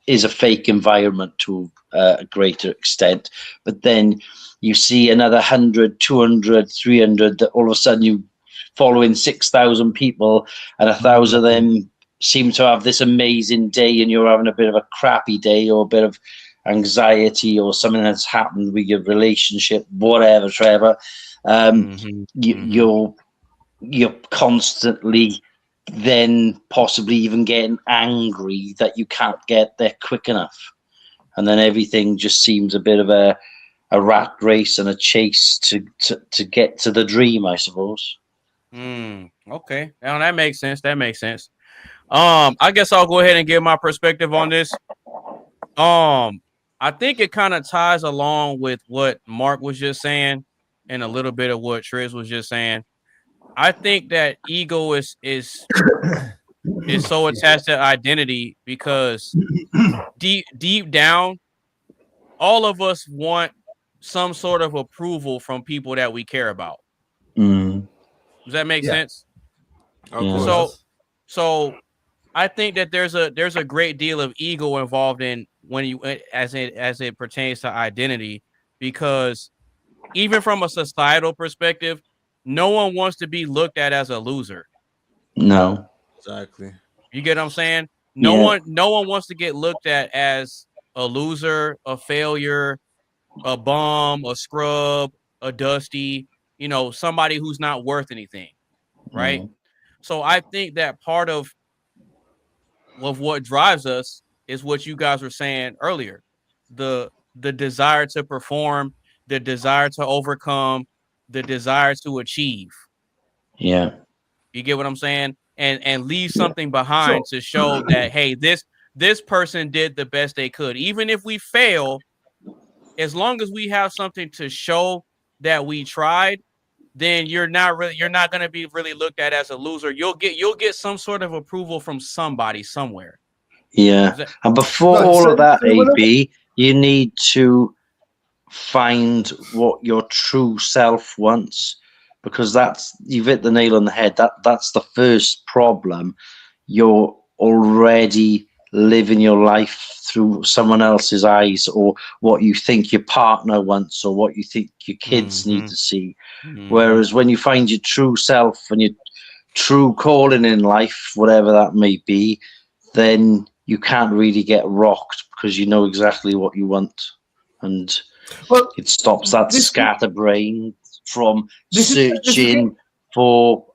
is a fake environment to a greater extent, but then you see another 100, 200, 300 that all of a sudden you following 6,000 people, and 1,000 of them seem to have this amazing day, and you're having a bit of a crappy day or a bit of anxiety or something that's happened with your relationship, whatever, Trevor. You're constantly then possibly even getting angry that you can't get there quick enough, and then everything just seems a bit of a rat race and a chase to get to the dream, I suppose. Okay, now that makes sense. I guess I'll go ahead and give my perspective on this. I think it kind of ties along with what Mark was just saying and a little bit of what Triz was just saying. I think that ego is so attached to identity because deep down, all of us want some sort of approval from people that we care about. Does that make sense? So I think that there's a great deal of ego involved in as it pertains to identity, because even from a societal perspective, no one wants to be looked at as a loser. No. Exactly. You get what I'm saying? No one wants to get looked at as a loser, a failure, a bum, a scrub, a dusty, somebody who's not worth anything. Right? So I think that part of what drives us is what you guys were saying earlier. The desire to perform, the desire to overcome, the desire to achieve. Yeah. You get what I'm saying? And leave something behind to show that, hey, this person did the best they could. Even if we fail, as long as we have something to show that we tried, then you're not going to be really looked at as a loser. You'll get some sort of approval from somebody somewhere. Yeah. And before all of that, AB, you need to find what your true self wants, because you've hit the nail on the head. That's the first problem. You're already living your life through someone else's eyes, or what you think your partner wants, or what you think your kids need to see. Whereas when you find your true self and your true calling in life, whatever that may be, then you can't really get rocked, because you know exactly what you want. And it stops that scatterbrain from searching for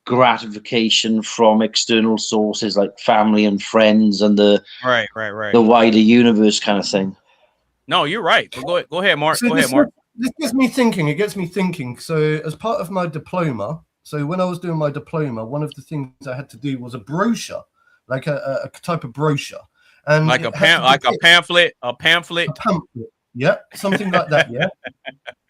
gratification from external sources like family and friends and the wider universe kind of thing. No, you're right. But go ahead, Mark. So go ahead, Mark. This gets me thinking. It gets me thinking. So as part of my diploma, so when I was doing my diploma, one of the things I had to do was a brochure, like a type of brochure, and like a pamphlet. Yeah, something like that. Yeah.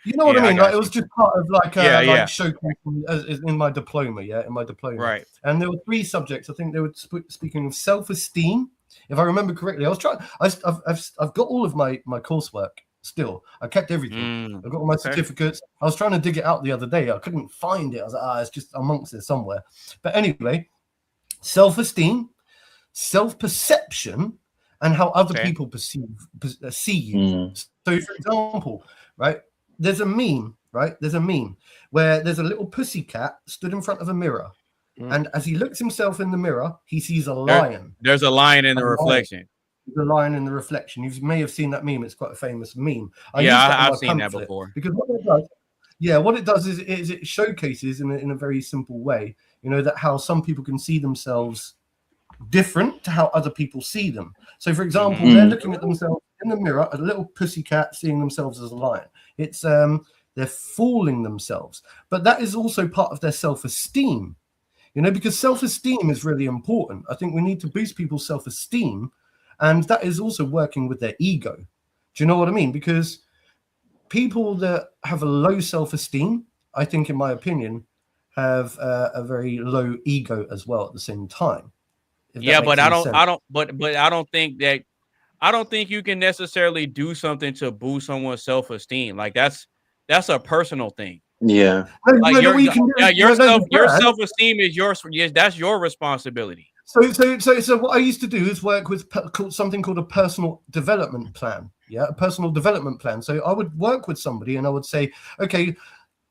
You know what I mean? Like, it was just part of like showcasing in my diploma. Yeah, in my diploma. Right. And there were 3 subjects. I think they were speaking of self-esteem, if I remember correctly. I've got all of my coursework still. I kept everything. I've got all my certificates. I was trying to dig it out the other day. I couldn't find it. I was like, it's just amongst it somewhere. But anyway, self-esteem, self-perception, and how other people see you. So, for example, right, there's a meme, where there's a little pussycat stood in front of a mirror, and as he looks himself in the mirror, he sees a lion. There's a lion in the reflection. The lion in the reflection. You may have seen that meme. It's quite a famous meme. I've seen that before. Because what it does is it showcases in a very simple way, that how some people can see themselves different to how other people see them. So, for example, they're looking at themselves in the mirror, a little pussycat seeing themselves as a lion. It's they're fooling themselves, but that is also part of their self-esteem. Because self-esteem is really important. I think we need to boost people's self-esteem, and that is also working with their ego. Do you know what I mean? Because people that have a low self-esteem, I think, in my opinion, have a very low ego as well at the same time. Yeah, but I don't think you can necessarily do something to boost someone's self-esteem. Like that's a personal thing. Yeah. Like your self-esteem is yours. Yes, that's your responsibility. So what I used to do is work with something called a personal development plan. Yeah, a personal development plan. So I would work with somebody and I would say, okay,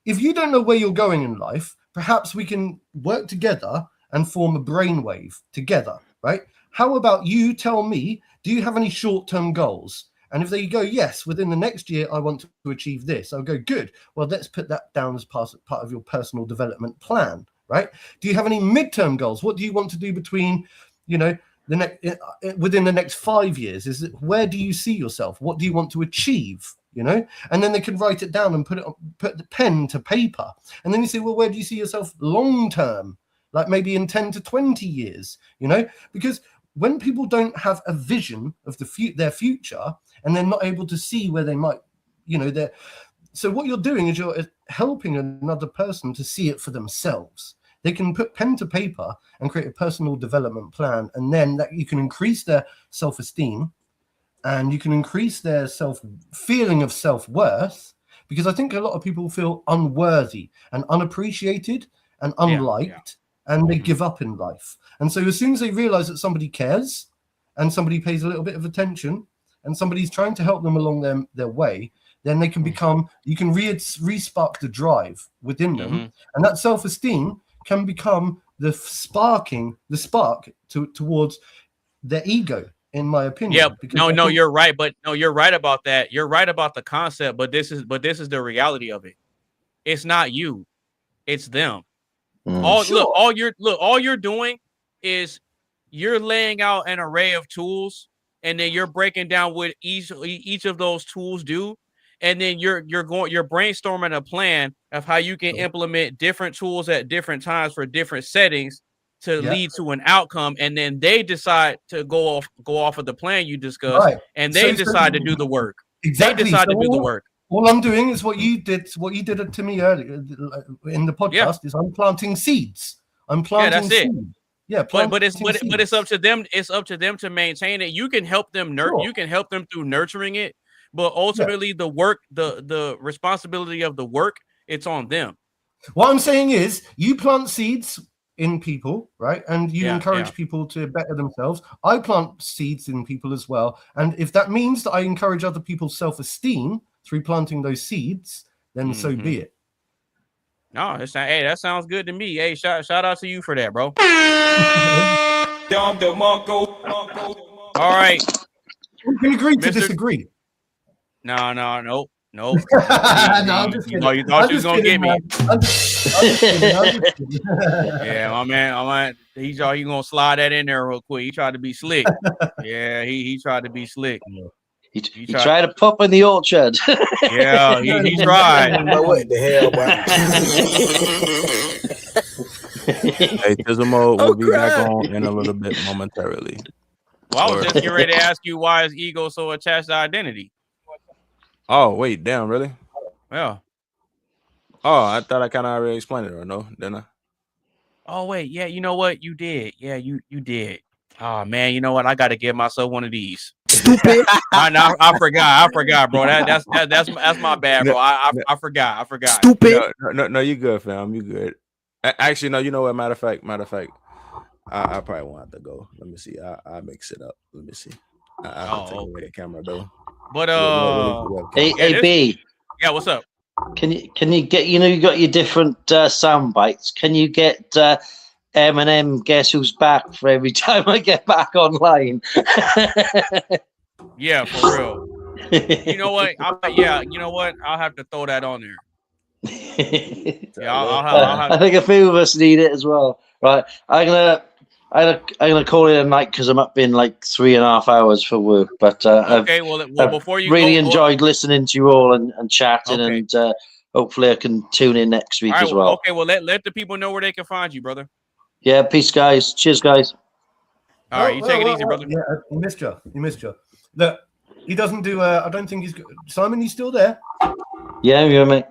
if you don't know where you're going in life, perhaps we can work together and form a brainwave together, right? How about you tell me, do you have any short-term goals? And if they go, yes, within the next year, I want to achieve this, I'll go, good. Well, let's put that down as part of your personal development plan, right? Do you have any midterm goals? What do you want to do between, within the next 5 years? Where do you see yourself? What do you want to achieve? And then they can write it down and put the pen to paper. And then you say, well, where do you see yourself long term? Like maybe in 10 to 20 years, because when people don't have a vision of their future and they're not able to see where they might, so what you're doing is you're helping another person to see it for themselves. They can put pen to paper and create a personal development plan, and then that you can increase their self-esteem and you can increase their feeling of self-worth, because I think a lot of people feel unworthy and unappreciated and unliked. And they give up in life. And so as soon as they realize that somebody cares and somebody pays a little bit of attention and somebody's trying to help them along their way, then they can you can re-spark the drive within them. And that self-esteem can become the spark towards their ego, in my opinion. Yeah, you're right. But no, you're right about that. You're right about the concept, but this is the reality of it. It's not you, it's them. All you're doing is you're laying out an array of tools, and then you're breaking down what each of those tools do, and then you're brainstorming a plan of how you can implement different tools at different times for different settings to lead to an outcome, and then they decide to go off of the plan you discussed, and they decide to do the work. Exactly. They decide to do the work. All I'm doing is what you did to me earlier in the podcast. Is I'm planting seeds. I'm planting seeds. Yeah, but it's up to them. It's up to them to maintain it. You can help them You can help them through nurturing it, but ultimately the work, the responsibility of the work, it's on them. What I'm saying is, you plant seeds in people, right? And you encourage people to better themselves. I plant seeds in people as well. And if that means that I encourage other people's self-esteem through planting those seeds, then so be it. No, hey, that sounds good to me. Hey, shout out to you for that, bro. All right. We can agree to disagree. No. No, I'm just kidding. You thought you was gonna get me. I'm just kidding. Yeah, my man, he's gonna slide that in there real quick. He tried to be slick. Yeah, he tried to be slick. He tried to pop in the orchard. Yeah, he tried. What the hell, boy? Hey, Tizzle Mode will be back on in a little bit momentarily. Well, I was just getting ready to ask you why is ego so attached to identity? Oh, wait, damn, really? Yeah. Oh, I thought I kind of already explained it, or no? Didn't I? Oh, wait, yeah, you know what? You did. Yeah, you did. Oh, man, you know what? I got to give myself one of these. Stupid. I forgot, bro. That's my bad, bro. I forgot. Stupid. No, you good, fam. You good. Actually, no, you know what? Matter of fact, I probably won't have to go. Let me see. I mix it up. Let me see. I'll take away the camera though. But hey, B. Yeah, what's up? Can you get, you got your different sound bites. Can you get Eminem Guess Who's Back for every time I get back online? Yeah, for real. You know what? You know what? I'll have to throw that on there. Yeah, I'll have I think a few of us need it as well. Right, I'm gonna call it a night because I'm up in like 3.5 hours for work. But okay, well, before you really enjoyed listening to you all and chatting, and hopefully I can tune in next week as well. Okay, well let the people know where they can find you, brother. Yeah, peace, guys. Cheers, guys. All right, you take it easy, brother. Yeah, you missed you. Look, he doesn't do. I don't think he's. Simon, you still there? Yeah, mate.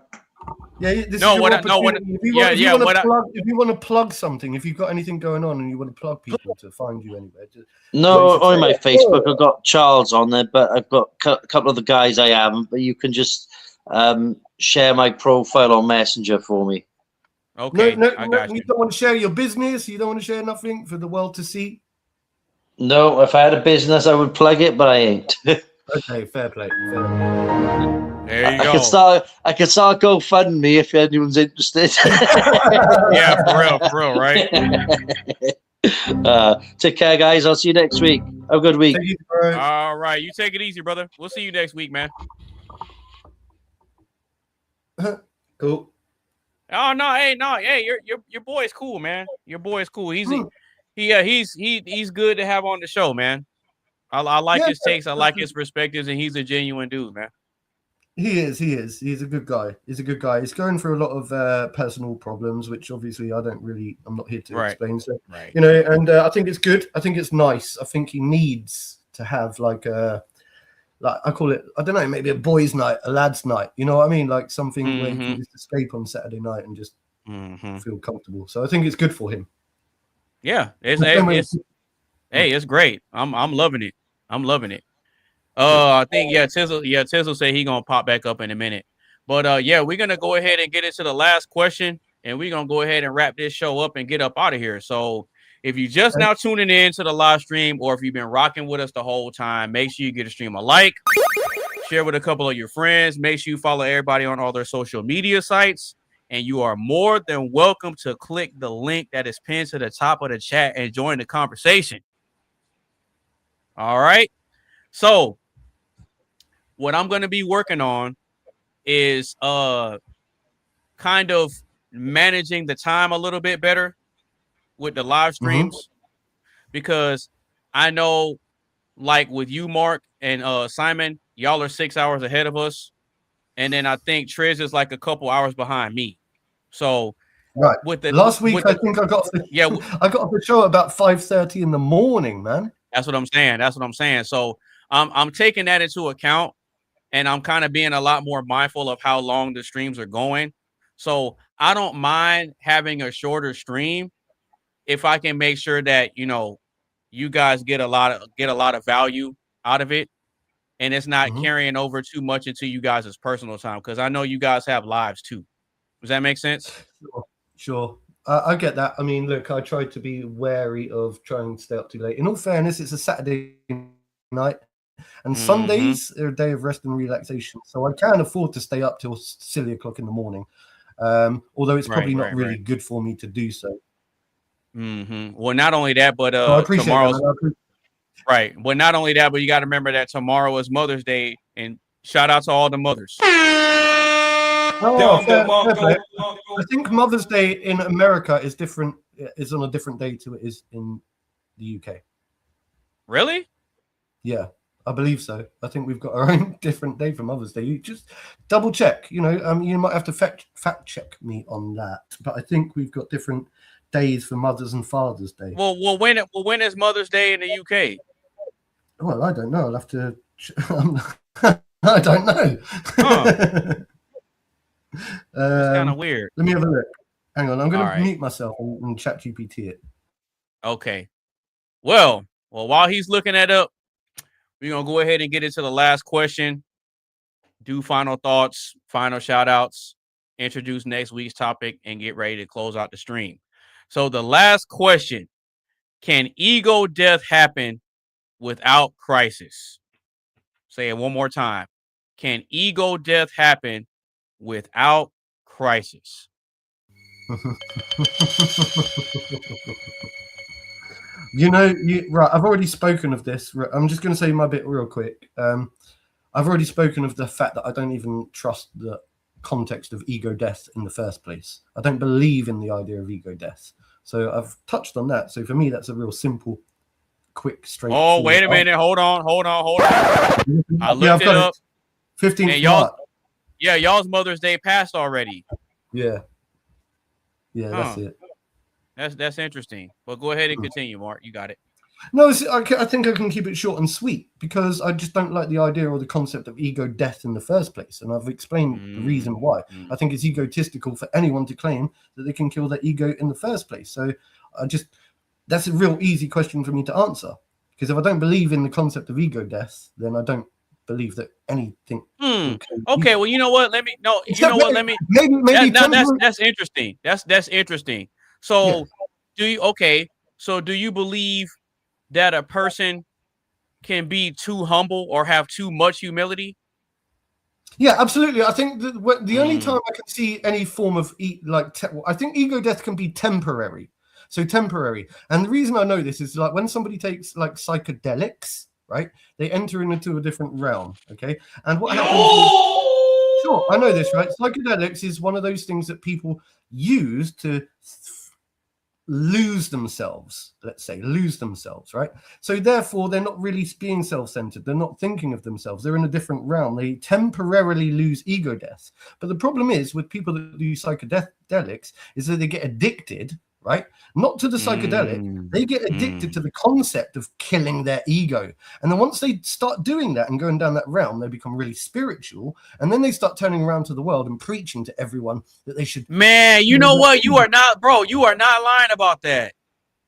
Yeah, this is your opportunity. If you want to plug something, if you've got anything going on and you want to plug people to find you anywhere. No, on my Facebook, I've got Charles on there, but I've got a couple of the guys I haven't. But you can just share my profile on Messenger for me. Okay, I got you. You don't want to share your business. You don't want to share nothing for the world to see. No, if I had a business, I would plug it, but I ain't. Okay, fair play. There you go. I could start GoFundMe if anyone's interested. Yeah, for real, right? Take care, guys. I'll see you next week. Have a good week. All right, you take it easy, brother. We'll see you next week, man. Cool. Oh no, hey, your boy is cool, man. Your boy is cool. He's good to have on the show, man. I like his takes. I like his perspectives, and he's a genuine dude, man. He is. He's a good guy. He's going through a lot of personal problems, which obviously I'm not here to explain. So, and I think it's good. I think it's nice. I think he needs to have like I call it, I don't know, maybe a boys' night, a lads' night. You know what I mean? Like something where he can just escape on Saturday night and just feel comfortable. So I think it's good for him. Yeah, it's great. I'm loving it. I think Tizzle said he gonna pop back up in a minute. But we're gonna go ahead and get into the last question, and we're gonna go ahead and wrap this show up and get up out of here. So if you just now tuning in to the live stream, or if you've been rocking with us the whole time, make sure you get a stream a like, share with a couple of your friends, make sure you follow everybody on all their social media sites, and you are more than welcome to click the link that is pinned to the top of the chat and join the conversation. All right. So what I'm going to be working on is kind of managing the time a little bit better with the live streams, because I know, like with you, Mark, and Simon, y'all are 6 hours ahead of us. and then I think Triz is like a couple hours behind me. So right, with the last week I think I got I got off the show about 5:30 in the morning, man. That's what I'm saying. So I'm taking that into account, and I'm kind of being a lot more mindful of how long the streams are going. So I don't mind having a shorter stream if I can make sure that you guys get a lot of value out of it, and it's not carrying over too much into you guys' personal time, because I know you guys have lives too. Does that make sense? Sure. I get that. I mean, look, I try to be wary of trying to stay up too late. In all fairness, it's a Saturday night, and Sundays are a day of rest and relaxation, so I can afford to stay up till silly o'clock in the morning. Although it's probably not really good for me to do so. Well, not only that, but I appreciate tomorrow's that. right. But not only that, but you got to remember that tomorrow is Mother's Day, and shout out to all the mothers. Oh, fair play. I think Mother's Day in America is different. Is on a different day to it is in the UK. Really? Yeah, I believe so. I think we've got our own different day for Mother's Day. You just double check. You might have to fact check me on that. But I think we've got different days for Mother's and Father's Day. Well, when is Mother's Day in the UK? Well, I don't know. I'll have to. I don't know. Huh. It's kind of weird. Let me have a look. Hang on, I'm going to mute myself and chat GPT it. Okay. Well, while he's looking that up, we're going to go ahead and get into the last question. Do final thoughts, final shout outs, introduce next week's topic, and get ready to close out the stream. So the last question, can ego death happen without crisis? Say it one more time. Can ego death happen without crisis? Right, I've already spoken of this. I'm just going to say my bit real quick. I've already spoken of the fact that I don't even trust the context of ego death in the first place. I don't believe in the idea of ego death. So I've touched on that. So for me, that's a real simple, quick, straight. Oh, wait a minute. Hold on. I looked it up. 15th March. Yeah, y'all's Mother's Day passed already. Yeah, that's it. That's interesting. But go ahead and continue, Mark. You got it. No, I think I can keep it short and sweet because I just don't like the idea or the concept of ego death in the first place. And I've explained the reason why. I think it's egotistical for anyone to claim that they can kill their ego in the first place. So that's a real easy question for me to answer. Because if I don't believe in the concept of ego death, then I don't believe that anything. Okay, well, you know what? Maybe that's interesting. That's interesting. So do you believe that a person can be too humble or have too much humility? Yeah, absolutely. I think that the only time I can see any form of I think ego death can be temporary. So temporary. And the reason I know this is like when somebody takes like psychedelics, right? They enter into a different realm. Okay. And what happens is, sure, I know this, right? Psychedelics is one of those things that people use to lose themselves, right? So therefore they're not really being self-centered, they're not thinking of themselves, they're in a different realm, they temporarily lose ego death. But the problem is with people that do psychedelics is that they get addicted, right? Not to the psychedelic, they get addicted to the concept of killing their ego. And then once they start doing that and going down that realm, they become really spiritual. And then they start turning around to the world and preaching to everyone that they should. Man, you know what? You are not lying about that.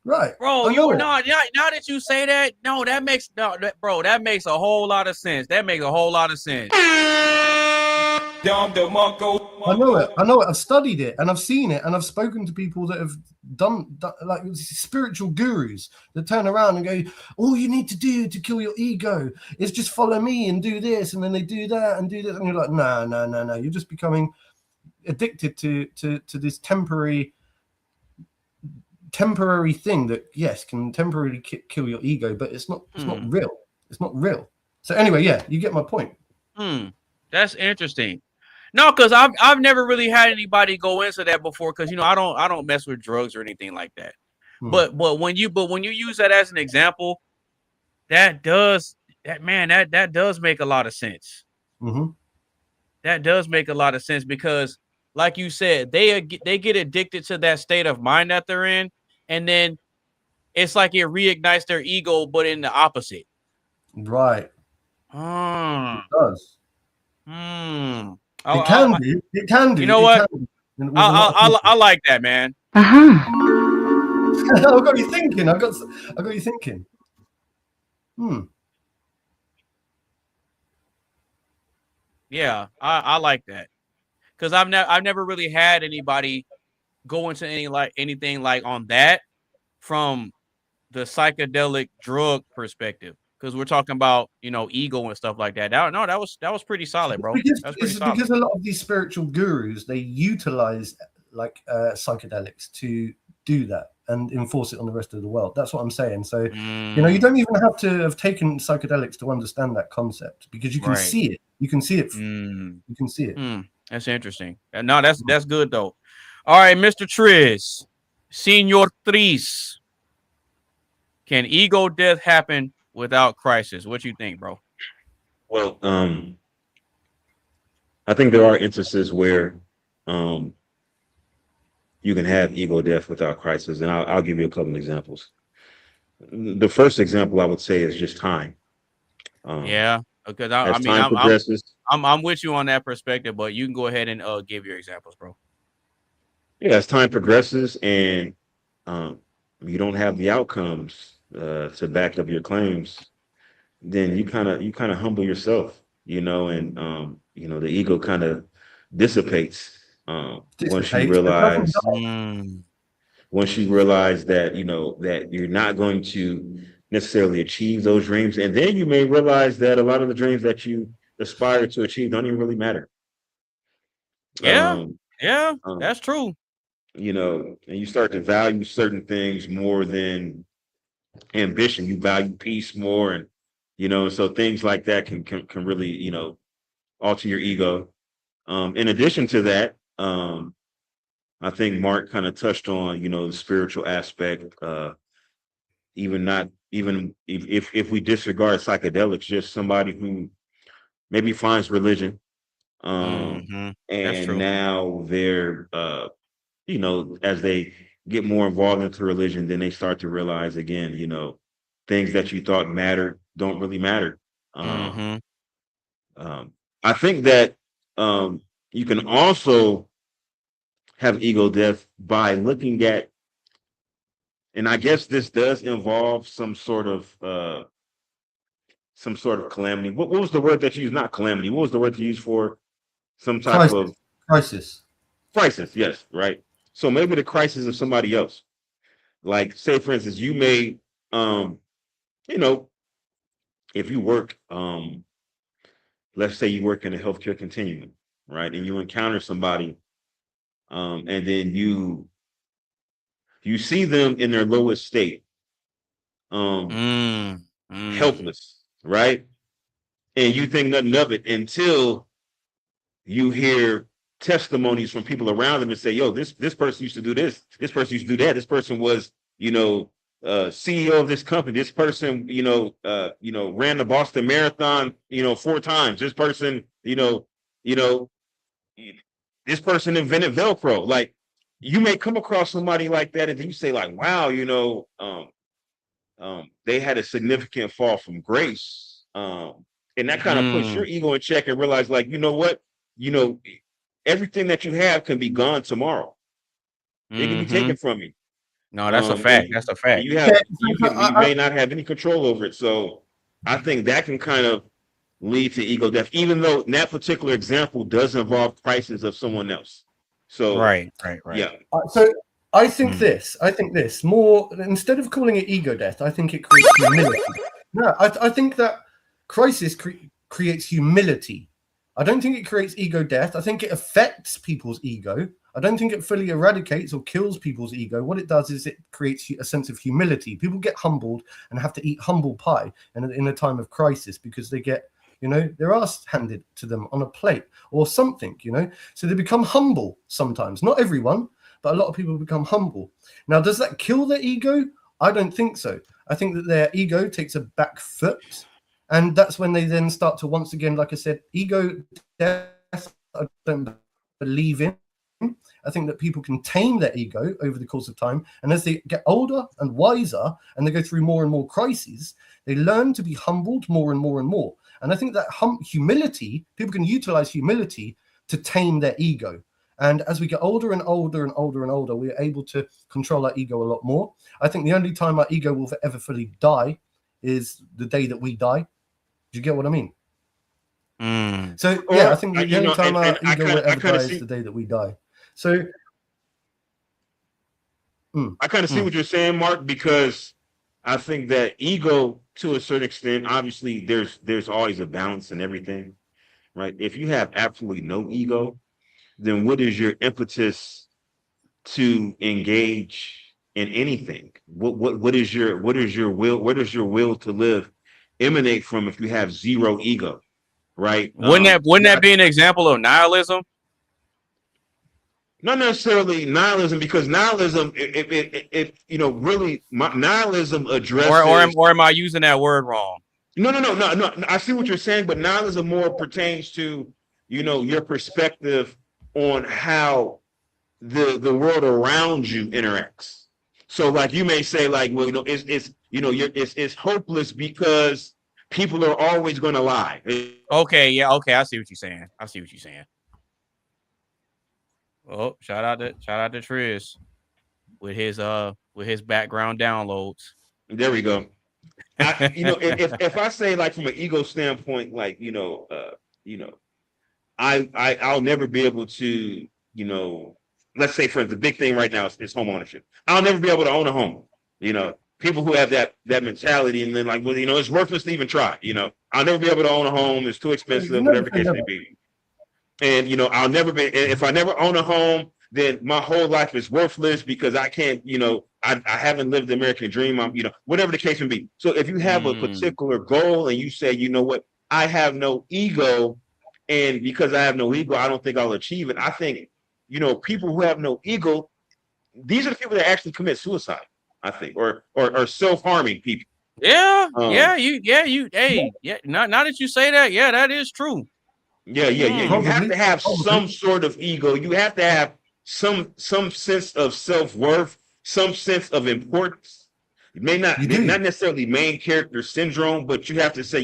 Right. Bro, you are not. Now that you say that, that makes a whole lot of sense. That makes a whole lot of sense. I know it. I've studied it and I've seen it and I've spoken to people that have done like spiritual gurus that turn around and go, all you need to do to kill your ego is just follow me and do this, and then they do that and do this, and you're like, no, you're just becoming addicted to this temporary thing that can temporarily kill your ego, but it's not real. So anyway, you get my point. That's interesting. No, because I've never really had anybody go into that before, because I don't mess with drugs or anything like that. But when you use that as an example, that does make a lot of sense. That does make a lot of sense because, like you said, they get addicted to that state of mind that they're in, and then it's like it reignites their ego, but in the opposite. Right. It does. It can do. It can do. You know what? I like that, man. I got you thinking. I got you thinking. Yeah, I like that because I've never really had anybody go into anything like on that from the psychedelic drug perspective, because we're talking about ego and stuff like that. That was pretty solid, bro. That's pretty solid. Because a lot of these spiritual gurus, they utilize like psychedelics to do that and enforce it on the rest of the world. That's what I'm saying. So you don't even have to have taken psychedelics to understand that concept, because you can see it. You can see it. You can see it. That's interesting. No, that's good though. All right, Mr. Triz, Senor Triz. Can ego death happen without crisis? What you think, bro? Well, I think there are instances where you can have ego death without crisis, and I'll give you a couple of examples. The first example I would say is just time. Yeah, because I'm with you on that perspective, but you can go ahead and give your examples, bro. Yeah, as time progresses and you don't have the outcomes to back up your claims, then you kind of humble yourself, and the ego kind of dissipates once you realize that that you're not going to necessarily achieve those dreams, and then you may realize that a lot of the dreams that you aspire to achieve don't even really matter. Yeah, that's true. And you start to value certain things more than ambition. You value peace more, and so things like that can really alter your ego. In addition to that, I think Mark kind of touched on the spiritual aspect. Even if we disregard psychedelics, just somebody who maybe finds religion, and now they're as they get more involved into religion, then they start to realize again, things that you thought mattered don't really matter. I think that you can also have ego death by looking at, and I guess this does involve some sort of calamity. What was the word that you used? Not calamity. What was the word you used for some type of crisis? Crisis, yes, right. So maybe the crisis of somebody else. Like, say, for instance, you may, if you work, let's say you work in a healthcare continuum, right? And you encounter somebody, and then you see them in their lowest state, helpless, right? And you think nothing of it until you hear testimonies from people around them and say, yo, this person used to do this person used to do that, this person was CEO of this company, this person ran the Boston Marathon 4 times, this person this person invented Velcro. Like, you may come across somebody like that and then you say like, wow, they had a significant fall from grace, and that kind of puts your ego in check and realize, like, you know what, everything that you have can be gone tomorrow. It can be taken from you. No, that's a fact. That's a fact. You may not have any control over it. So I think that can kind of lead to ego death, even though that particular example does involve crisis of someone else. So right. Yeah. So I think this more, instead of calling it ego death, I think it creates humility. No, I think that crisis creates humility. I don't think it creates ego death. I think it affects people's ego. I don't think it fully eradicates or kills people's ego. What it does is it creates a sense of humility. People get humbled and have to eat humble pie in a time of crisis, because they get, their ass handed to them on a plate or something, So they become humble sometimes. Not everyone, but a lot of people become humble. Now, does that kill their ego? I don't think so. I think that their ego takes a back foot. And that's when they then start to, once again, like I said, ego death I don't believe in. I think that people can tame their ego over the course of time. And as they get older and wiser and they go through more and more crises, they learn to be humbled more and more and more. And I think that humility, people can utilize humility to tame their ego. And as we get older and older and older and older, we're able to control our ego a lot more. I think the only time our ego will ever fully die is the day that we die. Do you get what I mean? So, yeah, I think the only time our ego will ever die is the day that we die. So, I kind of see what you're saying, Mark, because I think that ego, to a certain extent, obviously there's always a balance in everything, right? If you have absolutely no ego, then what is your impetus to engage in anything? What is your will? Where does your will to live emanate from if you have zero ego, right? Wouldn't that be an example of nihilism? Not necessarily nihilism, because nihilism, it really nihilism addresses. Or am I using that word wrong? No. I see what you're saying, but nihilism more pertains to your perspective on how the world around you interacts. So, like, you may say, like, well, it's hopeless because people are always going to lie. Okay, I see what you're saying. Oh, shout out to Triz with his background downloads. There we go. If I say, like, from an ego standpoint, like, I'll never be able to, let's say, for the big thing right now is home ownership. I'll never be able to own a home. People who have that mentality, and then, like, well, it's worthless to even try. I'll never be able to own a home. It's too expensive, whatever the case may be. And I'll never be. If I never own a home, then my whole life is worthless because I can't. I haven't lived the American dream. I'm, whatever the case may be. So if you have a particular goal and you say, you know what, I have no ego, and because I have no ego, I don't think I'll achieve it. I think, people who have no ego, these are the people that actually commit suicide, I think, or self-harming people. Yeah. Now that you say that, yeah, that is true. Yeah. You have to have some sort of ego. You have to have some sense of self-worth, some sense of importance. It may not necessarily main character syndrome, but you have to say,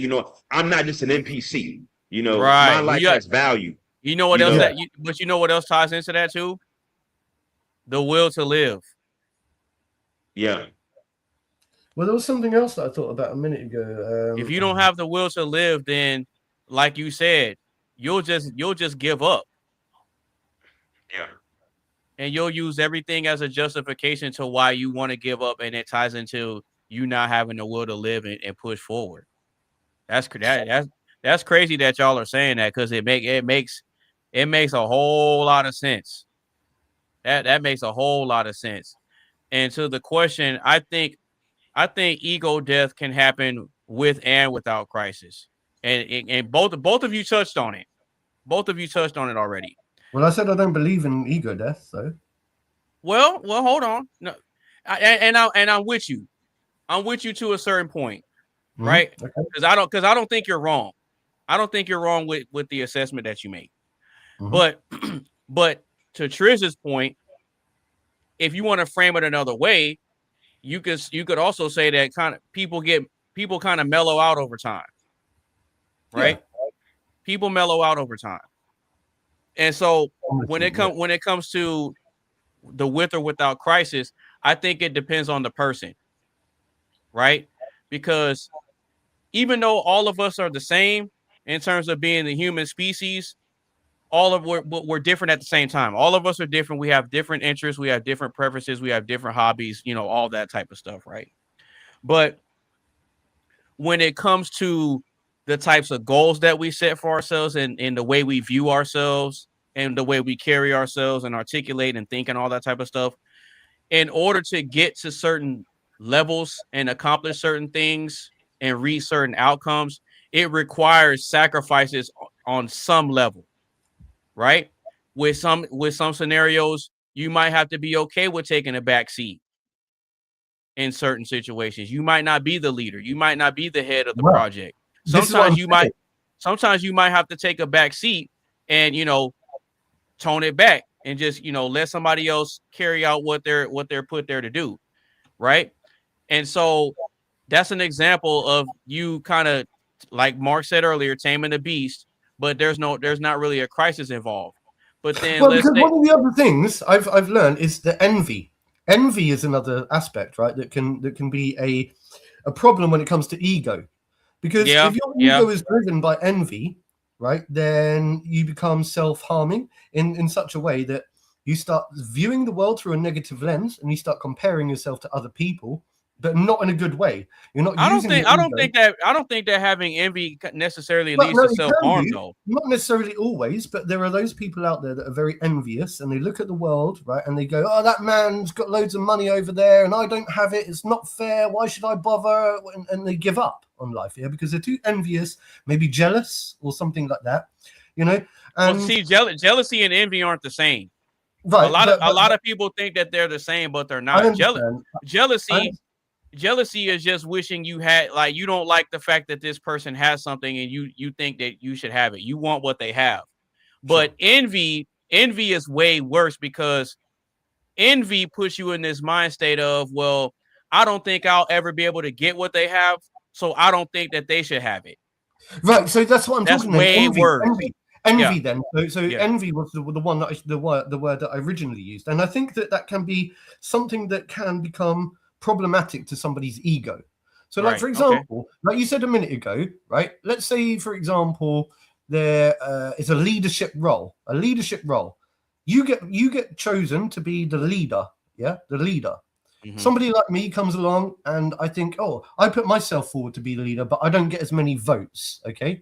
I'm not just an NPC. Right. My life has value. You know what else but you know what else ties into that too? The will to live. Yeah. Well, there was something else that I thought about a minute ago. If you don't have the will to live, then, like you said, you'll just give up. Yeah. And you'll use everything as a justification to why you want to give up, and it ties into you not having the will to live and push forward. That's crazy that y'all are saying that, because it makes a whole lot of sense. That makes a whole lot of sense. And to the question, I think ego death can happen with and without crisis. And both of you touched on it. Both of you touched on it already. Well, I said I don't believe in ego death, so. Well, hold on. No, I'm with you. I'm with you to a certain point, right? Because I don't think you're wrong. I don't think you're wrong with the assessment that you make. But to Triz's point, if you want to frame it another way, you could also say that kind of people kind of mellow out over time, right? Yeah. People mellow out over time, and so when it comes to the with or without crisis, I think it depends on the person, right? Because even though all of us are the same in terms of being the human species, we're different at the same time. All of us are different. We have different interests. We have different preferences. We have different hobbies, all that type of stuff, right? But when it comes to the types of goals that we set for ourselves and the way we view ourselves and the way we carry ourselves and articulate and think and all that type of stuff, in order to get to certain levels and accomplish certain things and reach certain outcomes, it requires sacrifices on some level. Right? With some scenarios, you might have to be okay with taking a back seat in certain situations. You might not be the leader. You might not be the head of the project. Sometimes you might have to take a back seat and, tone it back and just, let somebody else carry out what they're put there to do, right? And so that's an example of you kind of, like Mark said earlier, taming the beast, but there's not really a crisis involved. But then one of the other things I've learned is the envy. Envy is another aspect, right? That can be a problem when it comes to ego, because if your ego is driven by envy, right, then you become self-harming in such a way that you start viewing the world through a negative lens, and you start comparing yourself to other people, but not in a good way. You're not. I don't think that having envy necessarily leads to self-harm, though. Not necessarily always, but there are those people out there that are very envious, and they look at the world, right, and they go, "Oh, that man's got loads of money over there, and I don't have it. It's not fair. Why should I bother?" And they give up on life, because they're too envious, maybe jealous or something like that, And well, see, jealousy and envy aren't the same. Right. A lot of people think that they're the same, but they're not. Jealousy is just wishing you had, like, you don't like the fact that this person has something and you think that you should have it. You want what they have. But envy is way worse, because envy puts you in this mind state of, well, I don't think I'll ever be able to get what they have, so I don't think that they should have it. Right. So that's what I'm talking about. Way worse. Envy then. So envy was the one that the word that I originally used. And I think that can be something that can become problematic to somebody's ego. So, like, for example, like you said a minute ago, right? Let's say, for example, there is a leadership role. You get chosen to be the leader. Yeah, the leader. Mm-hmm. Somebody like me comes along, and I think, oh, I put myself forward to be the leader, but I don't get as many votes. Okay.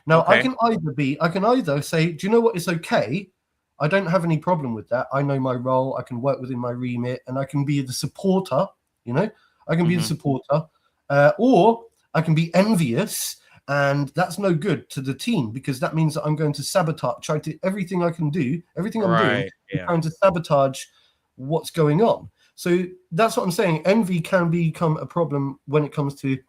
Now I can either say, do you know what? It's okay. I don't have any problem with that. I know my role. I can work within my remit, and I can be the supporter. I can be the supporter, or I can be envious, and that's no good to the team, because that means that I'm going to sabotage, everything I can do, everything I'm doing, trying to sabotage what's going on. So that's what I'm saying. Envy can become a problem when it comes to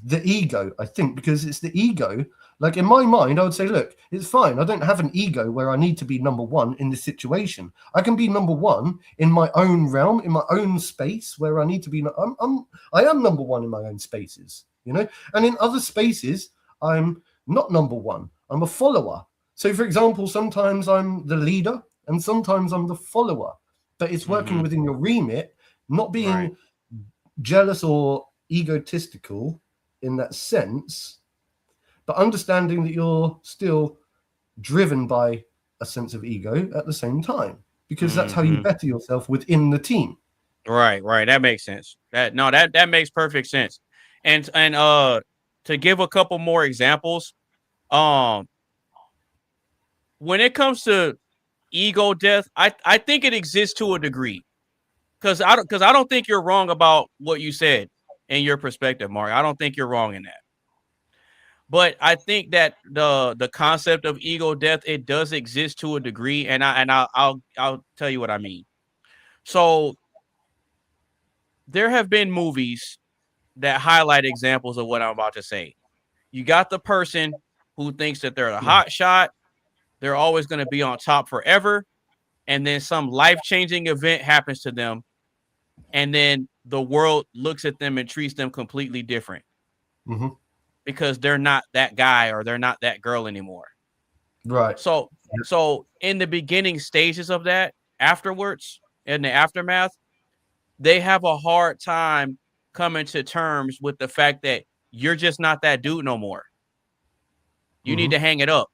the ego, I think, because it's the ego. Like, in my mind, I would say, look, it's fine. I don't have an ego where I need to be number one in this situation. I can be number one in my own realm, in my own space, where I need to be. I am number one in my own spaces, and in other spaces, I'm not number one. I'm a follower. So, for example, sometimes I'm the leader and sometimes I'm the follower, but it's working within your remit, not being jealous or egotistical in that sense, but understanding that you're still driven by a sense of ego at the same time, because that's how you better yourself within the team. Right. That makes sense. That makes perfect sense. And to give a couple more examples, when it comes to ego death, I think it exists to a degree, because I don't think you're wrong about what you said in your perspective, Mark. I don't think you're wrong in that. But I think that the concept of ego death, it does exist to a degree, and I'll tell you what I mean. So there have been movies that highlight examples of what I'm about to say. You got the person who thinks that they're a hot shot, they're always going to be on top forever, and then some life-changing event happens to them, and then the world looks at them and treats them completely different. Mm-hmm. Because they're not that guy or they're not that girl anymore. Right. So in the beginning stages of that, afterwards, in the aftermath, they have a hard time coming to terms with the fact that you're just not that dude no more. You need to hang it up.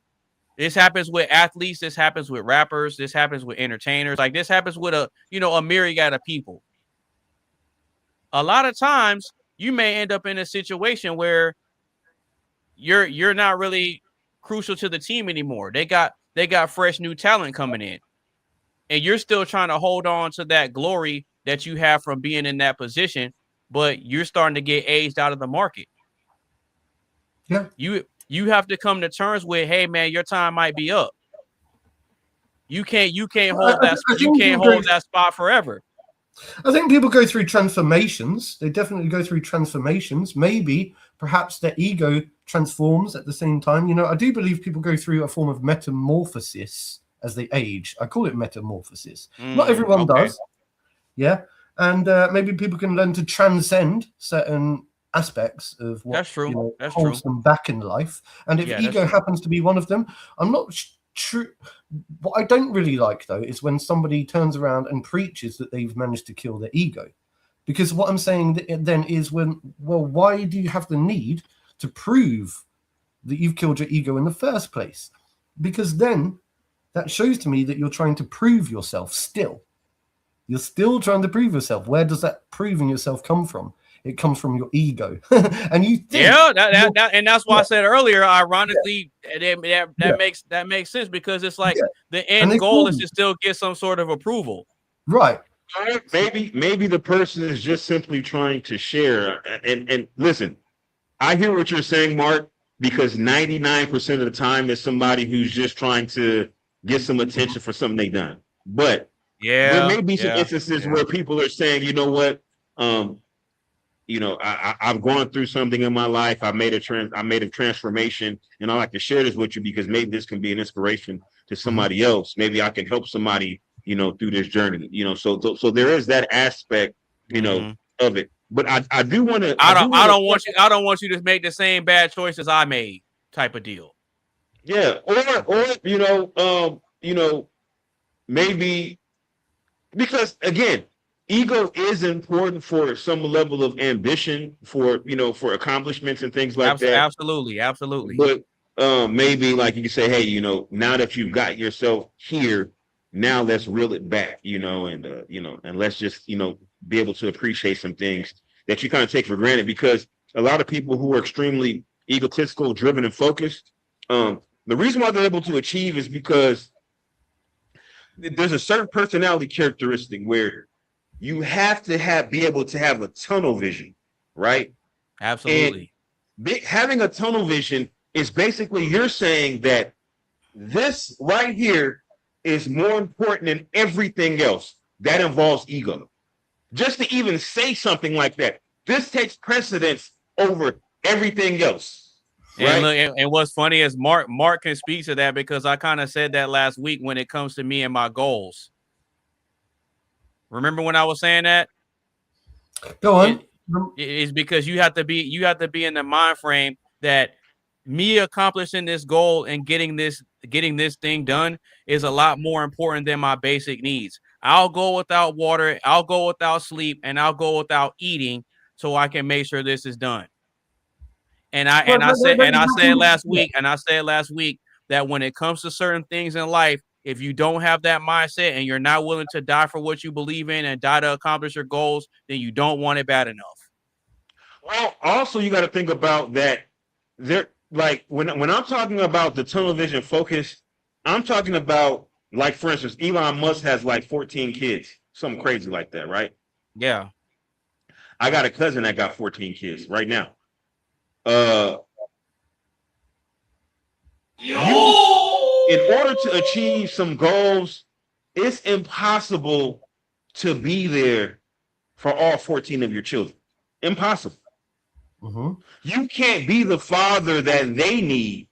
This happens with athletes. This happens with rappers. This happens with entertainers. Like, this happens with a myriad of people. A lot of times you may end up in a situation where you're not really crucial to the team anymore. They got fresh new talent coming in, and you're still trying to hold on to that glory that you have from being in that position, but you're starting to get aged out of the market. Yeah. You have to come to terms with, hey man, your time might be up. You can't hold that spot forever. I think people go through transformations. They definitely go through transformations. Maybe, perhaps their ego transforms at the same time. I do believe people go through a form of metamorphosis as they age. I call it metamorphosis. Not everyone does. Yeah. And maybe people can learn to transcend certain aspects of what holds them back in life. And if ego happens to be one of them, I'm not sure. What I don't really like, though, is when somebody turns around and preaches that they've managed to kill their ego. Because what I'm saying then is why do you have the need to prove that you've killed your ego in the first place? Because then that shows to me that you're trying to prove yourself still. You're still trying to prove yourself. Where does that proving yourself come from? It comes from your ego. And you think and that's why I said earlier, ironically, that makes sense, because it's like the end goal is to still get some sort of approval. Right. Maybe the person is just simply trying to share. And listen, I hear what you're saying, Mark, because 99% of the time it's somebody who's just trying to get some attention for something they've done. But there may be some instances where people are saying, you know what, I've gone through something in my life. I made a transformation, and I like to share this with you because maybe this can be an inspiration to somebody else. Maybe I can help somebody, through this journey. So there is that aspect, of it. But I do want to. I don't want you to make the same bad choices I made, type of deal. Yeah, or maybe. Because again, ego is important for some level of ambition, for accomplishments and things like that. Absolutely. But maybe like you can say, hey, now that you've got yourself here, now let's reel it back, and let's just be able to appreciate some things that you kind of take for granted. Because a lot of people who are extremely egotistical, driven, and focused, the reason why they're able to achieve is because there's a certain personality characteristic where you have to be able to have a tunnel vision, right? Absolutely. And having a tunnel vision is basically you're saying that this right here is more important than everything else. That involves ego. Just to even say something like that, this takes precedence over everything else. Right? And look, and what's funny is Mark can speak to that, because I kind of said that last week when it comes to me and my goals. Remember when I was saying that? Go on. It's because you have to be in the mind frame that me accomplishing this goal and getting this thing done is a lot more important than my basic needs. I'll go without water, I'll go without sleep, and I'll go without eating so I can make sure this is done. And I said last week that when it comes to certain things in life, if you don't have that mindset and you're not willing to die for what you believe in and die to accomplish your goals, then you don't want it bad enough. Well, also you got to think about that. There, like when I'm talking about the tunnel vision focus, I'm talking about, like, for instance, Elon Musk has like 14 kids, something crazy like that, right? Yeah. I got a cousin that got 14 kids right now. In order to achieve some goals, it's impossible to be there for all 14 of your children. Impossible. Mm-hmm. You can't be the father that they need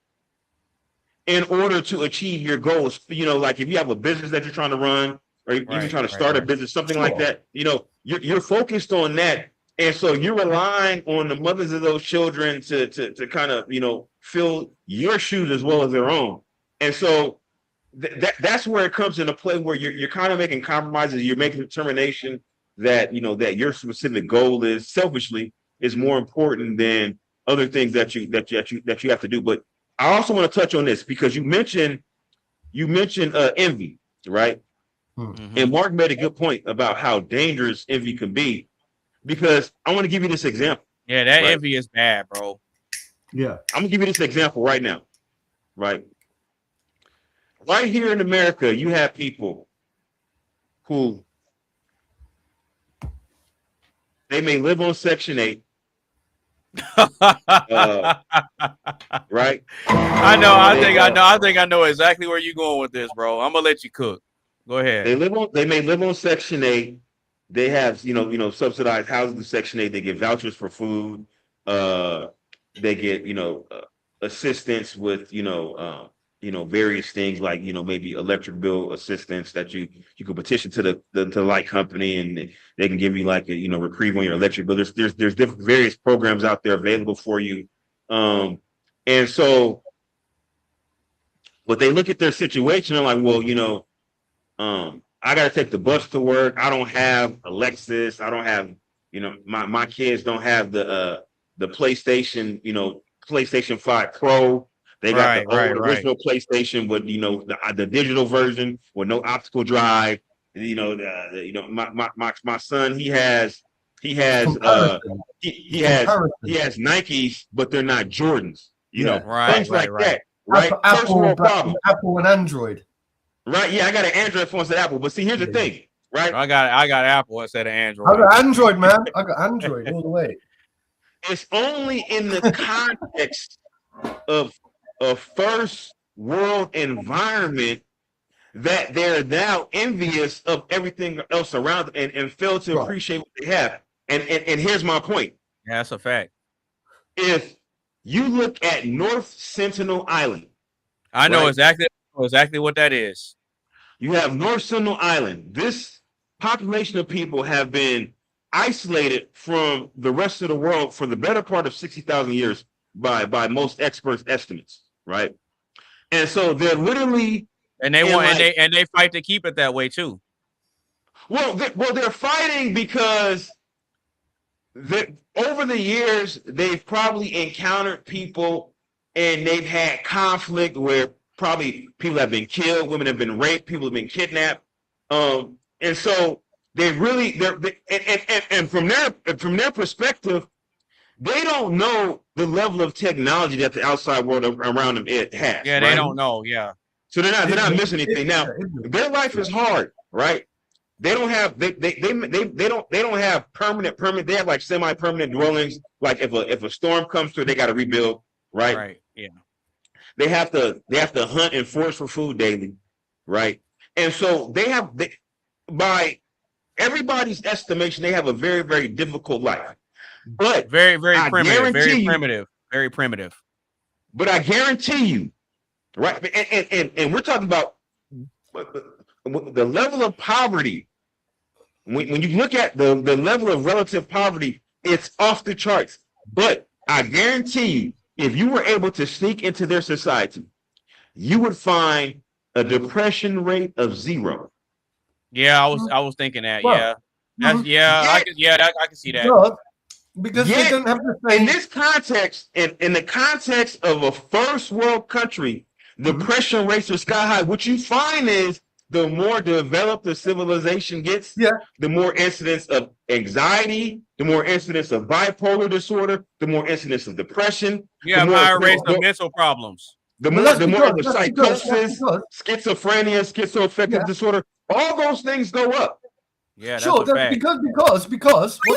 in order to achieve your goals. Like if you have a business that you're trying to run, or you're trying to start a business, something like that, you're focused on that. And so you're relying on the mothers of those children to kind of, fill your shoes as well as their own. And so that's where it comes into play, where you're kind of making compromises. You're making a determination that, that your specific goal is selfishly is more important than other things that you have to do. But I also want to touch on this because you mentioned envy, right? Mm-hmm. And Mark made a good point about how dangerous envy can be. Because I want to give you this example. Yeah, that envy is bad, bro. Yeah. I'm going to give you this example right now. Right? Right here in America, you have people who they may live on Section 8. Right? I think I know exactly where you're going with this, bro. I'm going to let you cook. Go ahead. They may live on Section 8. They have, subsidized housing in Section 8. They get vouchers for food. They get, assistance with, various things like, maybe electric bill assistance that you could petition to the light company, and they can give you like a, reprieve on your electric bill. There's different various programs out there available for you. And so, but they look at their situation and like, well, I got to take the bus to work. I don't have a Lexus. I don't have, my kids don't have the PlayStation, PlayStation 5 Pro. They got the original PlayStation with, the digital version with no optical drive. My son, he has Nikes, but they're not Jordans. Things like that. Right? Apple and Android. Right? Yeah, I got an Android phone instead of Apple. But see, here's the thing, right? I got Apple instead of Android. I got Android, man. I got Android all the way. It's only in the context of a first world environment that they're now envious of everything else around them and fail to appreciate what they have. And here's my point. Yeah, that's a fact. If you look at North Sentinel Island, I know exactly what that is. You have North Sentinel Island. This population of people have been isolated from the rest of the world for the better part of 60,000 years by most experts' estimates, right? And so they're literally and they fight to keep it that way too. Well, they're fighting because over the years they've probably encountered people and they've had conflict where probably people have been killed, women have been raped, people have been kidnapped, and so and from their perspective, they don't know the level of technology that the outside world around them has. Yeah, they don't know. Yeah, so they're not missing anything. Now, their life is hard, right? They don't have they don't have permanent. They have like semi-permanent dwellings. Like if a storm comes through, they got to rebuild, right? Right. Yeah. They have to hunt and forage for food daily, right? And so by everybody's estimation, they have a very, very difficult life. But very primitive. But I guarantee you, right? And we're talking about the level of poverty. When you look at the level of relative poverty, it's off the charts. But I guarantee you, if you were able to sneak into their society, you would find a depression rate of 0. Yeah, I was thinking that. Well, I can see that. No, because they don't have the same. In this context, in the context of a first world country, depression rates are sky high. What you find is the more developed the civilization gets, the more incidence of anxiety, the more incidence of bipolar disorder, the more incidence of depression. Yeah, higher rates of mental problems. The more of psychosis, schizophrenia, schizoaffective disorder, all those things go up. Yeah, that's sure. a fact. Because do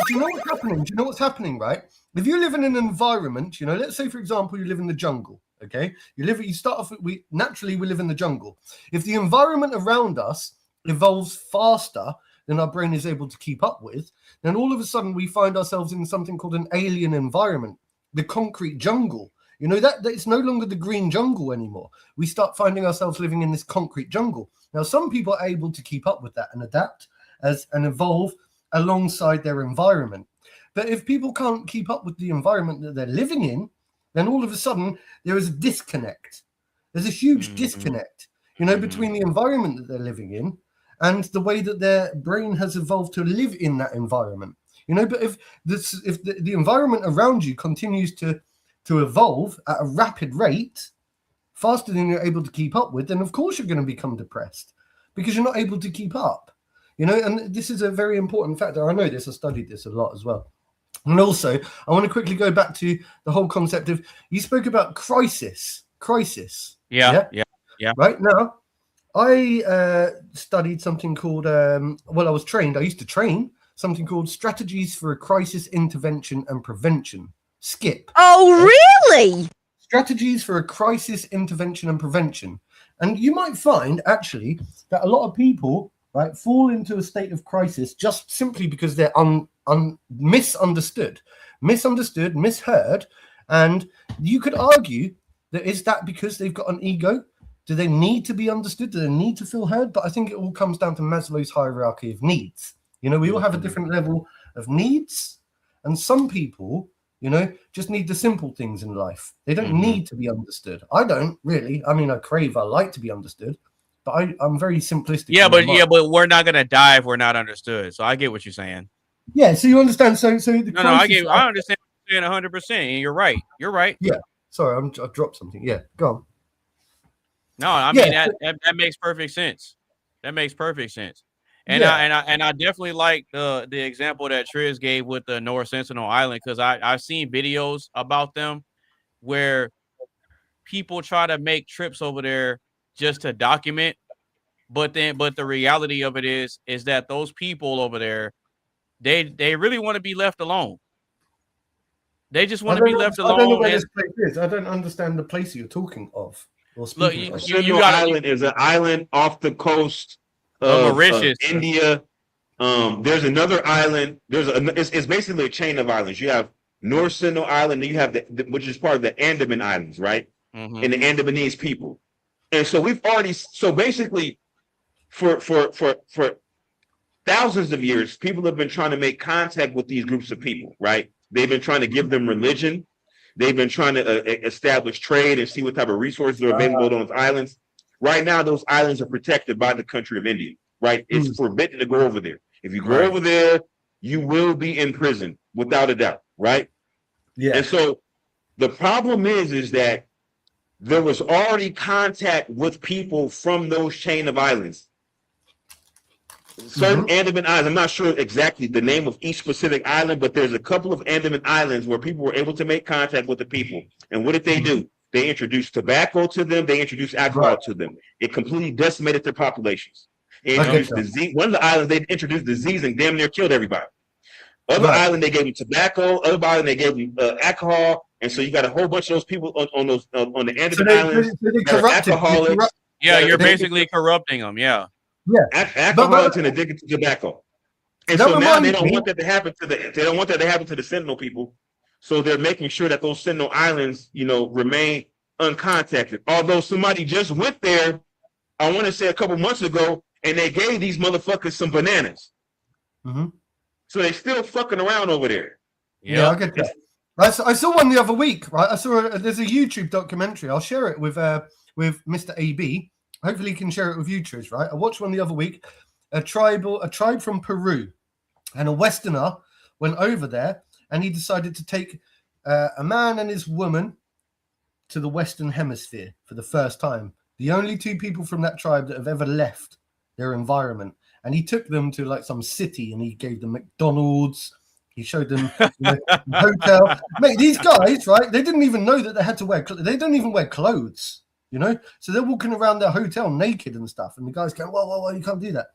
you know what's happening? Do you know what's happening, right? If you live in an environment, let's say for example you live in the jungle. Okay, you start off. We live in the jungle. If the environment around us evolves faster than our brain is able to keep up with, then all of a sudden we find ourselves in something called an alien environment, the concrete jungle. That it's no longer the green jungle anymore. We start finding ourselves living in this concrete jungle. Now, some people are able to keep up with that and adapt and evolve alongside their environment. But if people can't keep up with the environment that they're living in, then all of a sudden there is a disconnect. There's a huge disconnect, between the environment that they're living in and the way that their brain has evolved to live in that environment. But if the environment around you continues to evolve at a rapid rate, faster than you're able to keep up with, then of course you're going to become depressed because you're not able to keep up. And this is a very important factor. I know this, I studied this a lot as well. And also, I want to quickly go back to the whole concept of, you spoke about crisis. Yeah. Right now, I studied something called, I used to train something called Strategies for a Crisis Intervention and Prevention, SKIP. Oh, really? Strategies for a Crisis Intervention and Prevention. And you might find, actually, that a lot of people, right, fall into a state of crisis just simply because they're misunderstood, misheard. And you could argue that is that because they've got an ego? Do they need to be understood? Do they need to feel heard? But I think it all comes down to Maslow's hierarchy of needs. You know, we all have a different level of needs, and some people, you know, just need the simple things in life. They don't need to be understood. I don't really. I mean, I like to be understood, but I'm very simplistic. Yeah, but we're not gonna die if we're not understood. So I get what you're saying. Yeah, so you understand. So I understand what you're saying 100%, and you're right. You're right. Yeah. Sorry, I dropped something. Yeah, go on. No, I mean that makes perfect sense. That makes perfect sense. And I definitely like the example that Triz gave with the North Sentinel Island, because I've seen videos about them where people try to make trips over there just to document, but the reality of it is that those people over there, they really want to be left alone. They just want to be left alone. I don't know where this place is. I don't understand the place you're talking of. Look, Island is an island off the coast of Mauritius, India. There's another island. It's basically a chain of islands. You have North Sentinel Island, and you have which is part of the Andaman Islands, right? And the Andamanese people. And so basically for thousands of years, people have been trying to make contact with these groups of people, right? They've been trying to give them religion. They've been trying to establish trade and see what type of resources are available on those islands. Right now, those islands are protected by the country of India, right? It's forbidden to go over there. If you go over there, you will be in prison, without a doubt, right? Yeah. And so the problem is that there was already contact with people from those chain of islands. Certain Andaman Islands, I'm not sure exactly the name of each specific island, but there's a couple of Andaman Islands where people were able to make contact with the people. And what did they do? They introduced tobacco to them. They introduced alcohol to them. It completely decimated their populations. They introduced disease. One of the islands, they introduced disease and damn near killed everybody. Other island, they gave them tobacco. Other island, they gave them alcohol. And so you got a whole bunch of those people on the Andaman Islands that are alcoholics. Yeah, you're basically corrupting them. Yeah. Yeah, alcoholics and addicted to tobacco, and so now they don't want that to happen to the Sentinel people. So they're making sure that those Sentinel Islands, you know, remain uncontacted. Although somebody just went there, I want to say a couple months ago, and they gave these motherfuckers some bananas. So they still fucking around over there. Yeah, I get that. I saw one the other week. Right, there's a YouTube documentary. I'll share it with Mr. AB. Hopefully he can share it with you, Triz, right? I watched one the other week. A tribe from Peru, and a Westerner went over there, and he decided to take a man and his woman to the Western Hemisphere for the first time. The only two people from that tribe that have ever left their environment. And he took them to like some city, and he gave them McDonald's. He showed them a hotel. Mate, these guys, right? They didn't even know that they had to wear. They don't even wear clothes. You know, so they're walking around their hotel naked and stuff, and the guys going, "Whoa, you can't do that."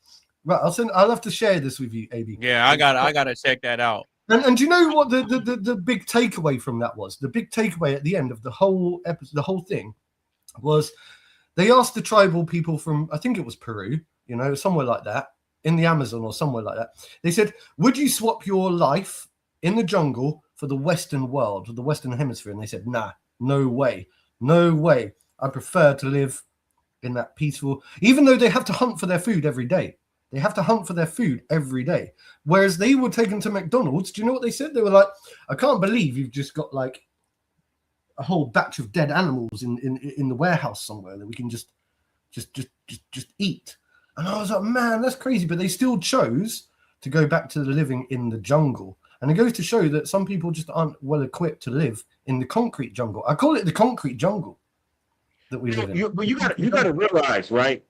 Right, I'll have to share this with you, AB. Yeah, I gotta check that out. And do you know what the big takeaway from that was? The big takeaway at the end of the whole episode, the whole thing, was they asked the tribal people from, I think it was Peru, you know, somewhere like that, in the Amazon or somewhere like that. They said, "Would you swap your life in the jungle for the Western world, or the Western Hemisphere?" And they said, "Nah, no way, no way. I prefer to live in that peaceful," even though they have to hunt for their food every day. They have to hunt for their food every day. Whereas they were taken to McDonald's. Do you know what they said? They were like, "I can't believe you've just got like a whole batch of dead animals in the warehouse somewhere that we can just eat." And I was like, man, that's crazy. But they still chose to go back to living in the jungle. And it goes to show that some people just aren't well equipped to live in the concrete jungle. I call it the concrete jungle that we live in. But you got to realize, right?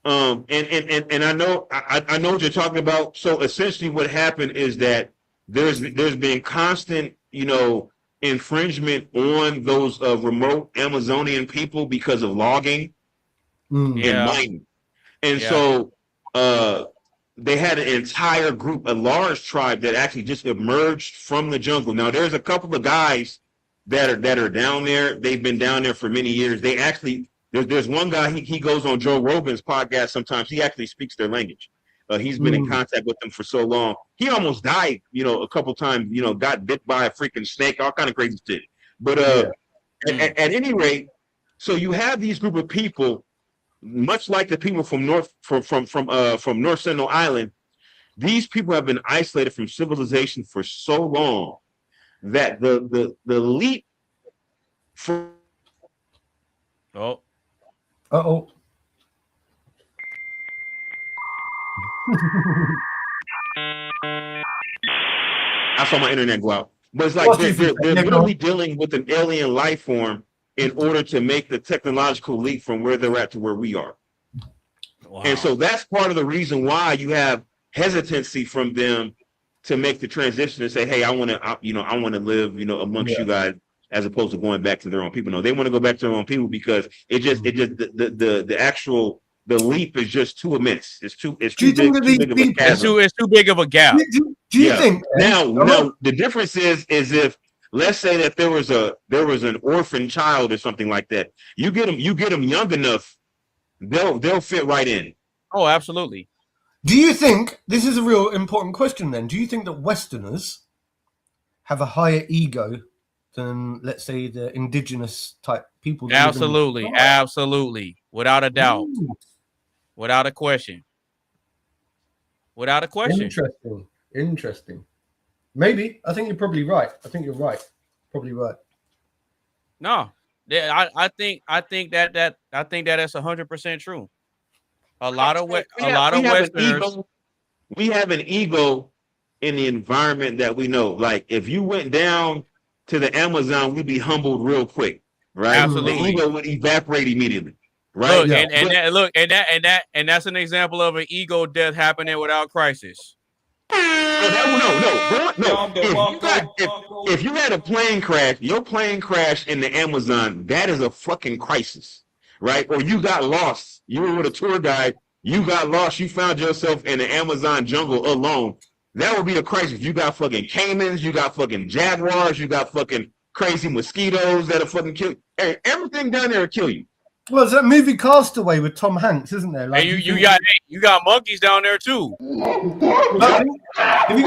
And I know what you're talking about. So essentially, what happened is that there's been constant, you know, infringement on those remote Amazonian people because of logging and mining, and so they had an entire group, a large tribe that actually just emerged from the jungle. Now there's a couple of guys that are down there. They've been down there for many years. They actually, there's one guy, he goes on Joe Rogan's podcast sometimes. He actually speaks their language. He's been in contact with them for so long. He almost died, you know, a couple times, you know, got bit by a freaking snake, all kind of crazy shit. But at any rate, So you have these group of people, much like the people from North Sentinel Island. These people have been isolated from civilization for so long that the leap from I saw my internet go out. But it's like they're literally dealing with an alien life form in order to make the technological leap from where they're at to where we are. Wow. And so that's part of the reason why you have hesitancy from them to make the transition and say, hey, I want to live, amongst you guys, as opposed to going back to their own people. No, they want to go back to their own people because the leap is just too immense. It's too big of a gap. Do you think now the difference is if, let's say that there was an orphan child or something like that, you get them young enough, they'll fit right in. Oh, absolutely. Do you think, this is a real important question then, do you think that Westerners have a higher ego than, let's say, the indigenous type people? Absolutely. Without a doubt. Ooh. Without a question. Interesting. Maybe. I think you're probably right. Probably right. No. Yeah, I think that that's 100% true. A lot of Westerners. We have an ego in the environment that we know. Like if you went down to the Amazon, we'd be humbled real quick, right? Absolutely. The ego would evaporate immediately, right? Look, and that's an example of an ego death happening without crisis. No. If you had a plane crash, your plane crash in the Amazon, that is a fucking crisis, right? Or you got lost. You were with a tour guide. You got lost. You found yourself in the Amazon jungle alone. That would be a crisis. You got fucking caimans. You got fucking jaguars. You got fucking crazy mosquitoes that'll fucking kill you. Hey, everything down there will kill you. Well, it's that movie Castaway with Tom Hanks, isn't there? Like, and you got monkeys down there too. If you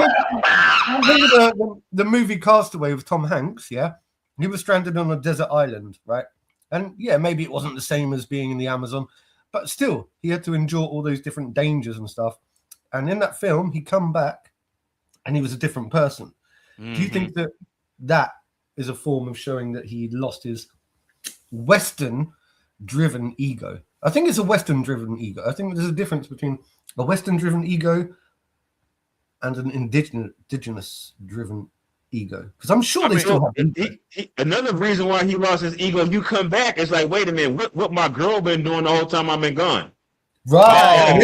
go the movie Castaway with Tom Hanks, yeah, he was stranded on a desert island, right? And yeah, maybe it wasn't the same as being in the Amazon, but still, he had to endure all those different dangers and stuff. And in that film, he come back, and he was a different person. Mm-hmm. Do you think that is a form of showing that he lost his Western-driven ego? I think it's a Western-driven ego. I think there's a difference between a Western-driven ego and an indigenous-driven ego. Because I'm sure they still have another reason why he lost his ego, if you come back, it's like, wait a minute, what my girl been doing the whole time I've been gone? Right.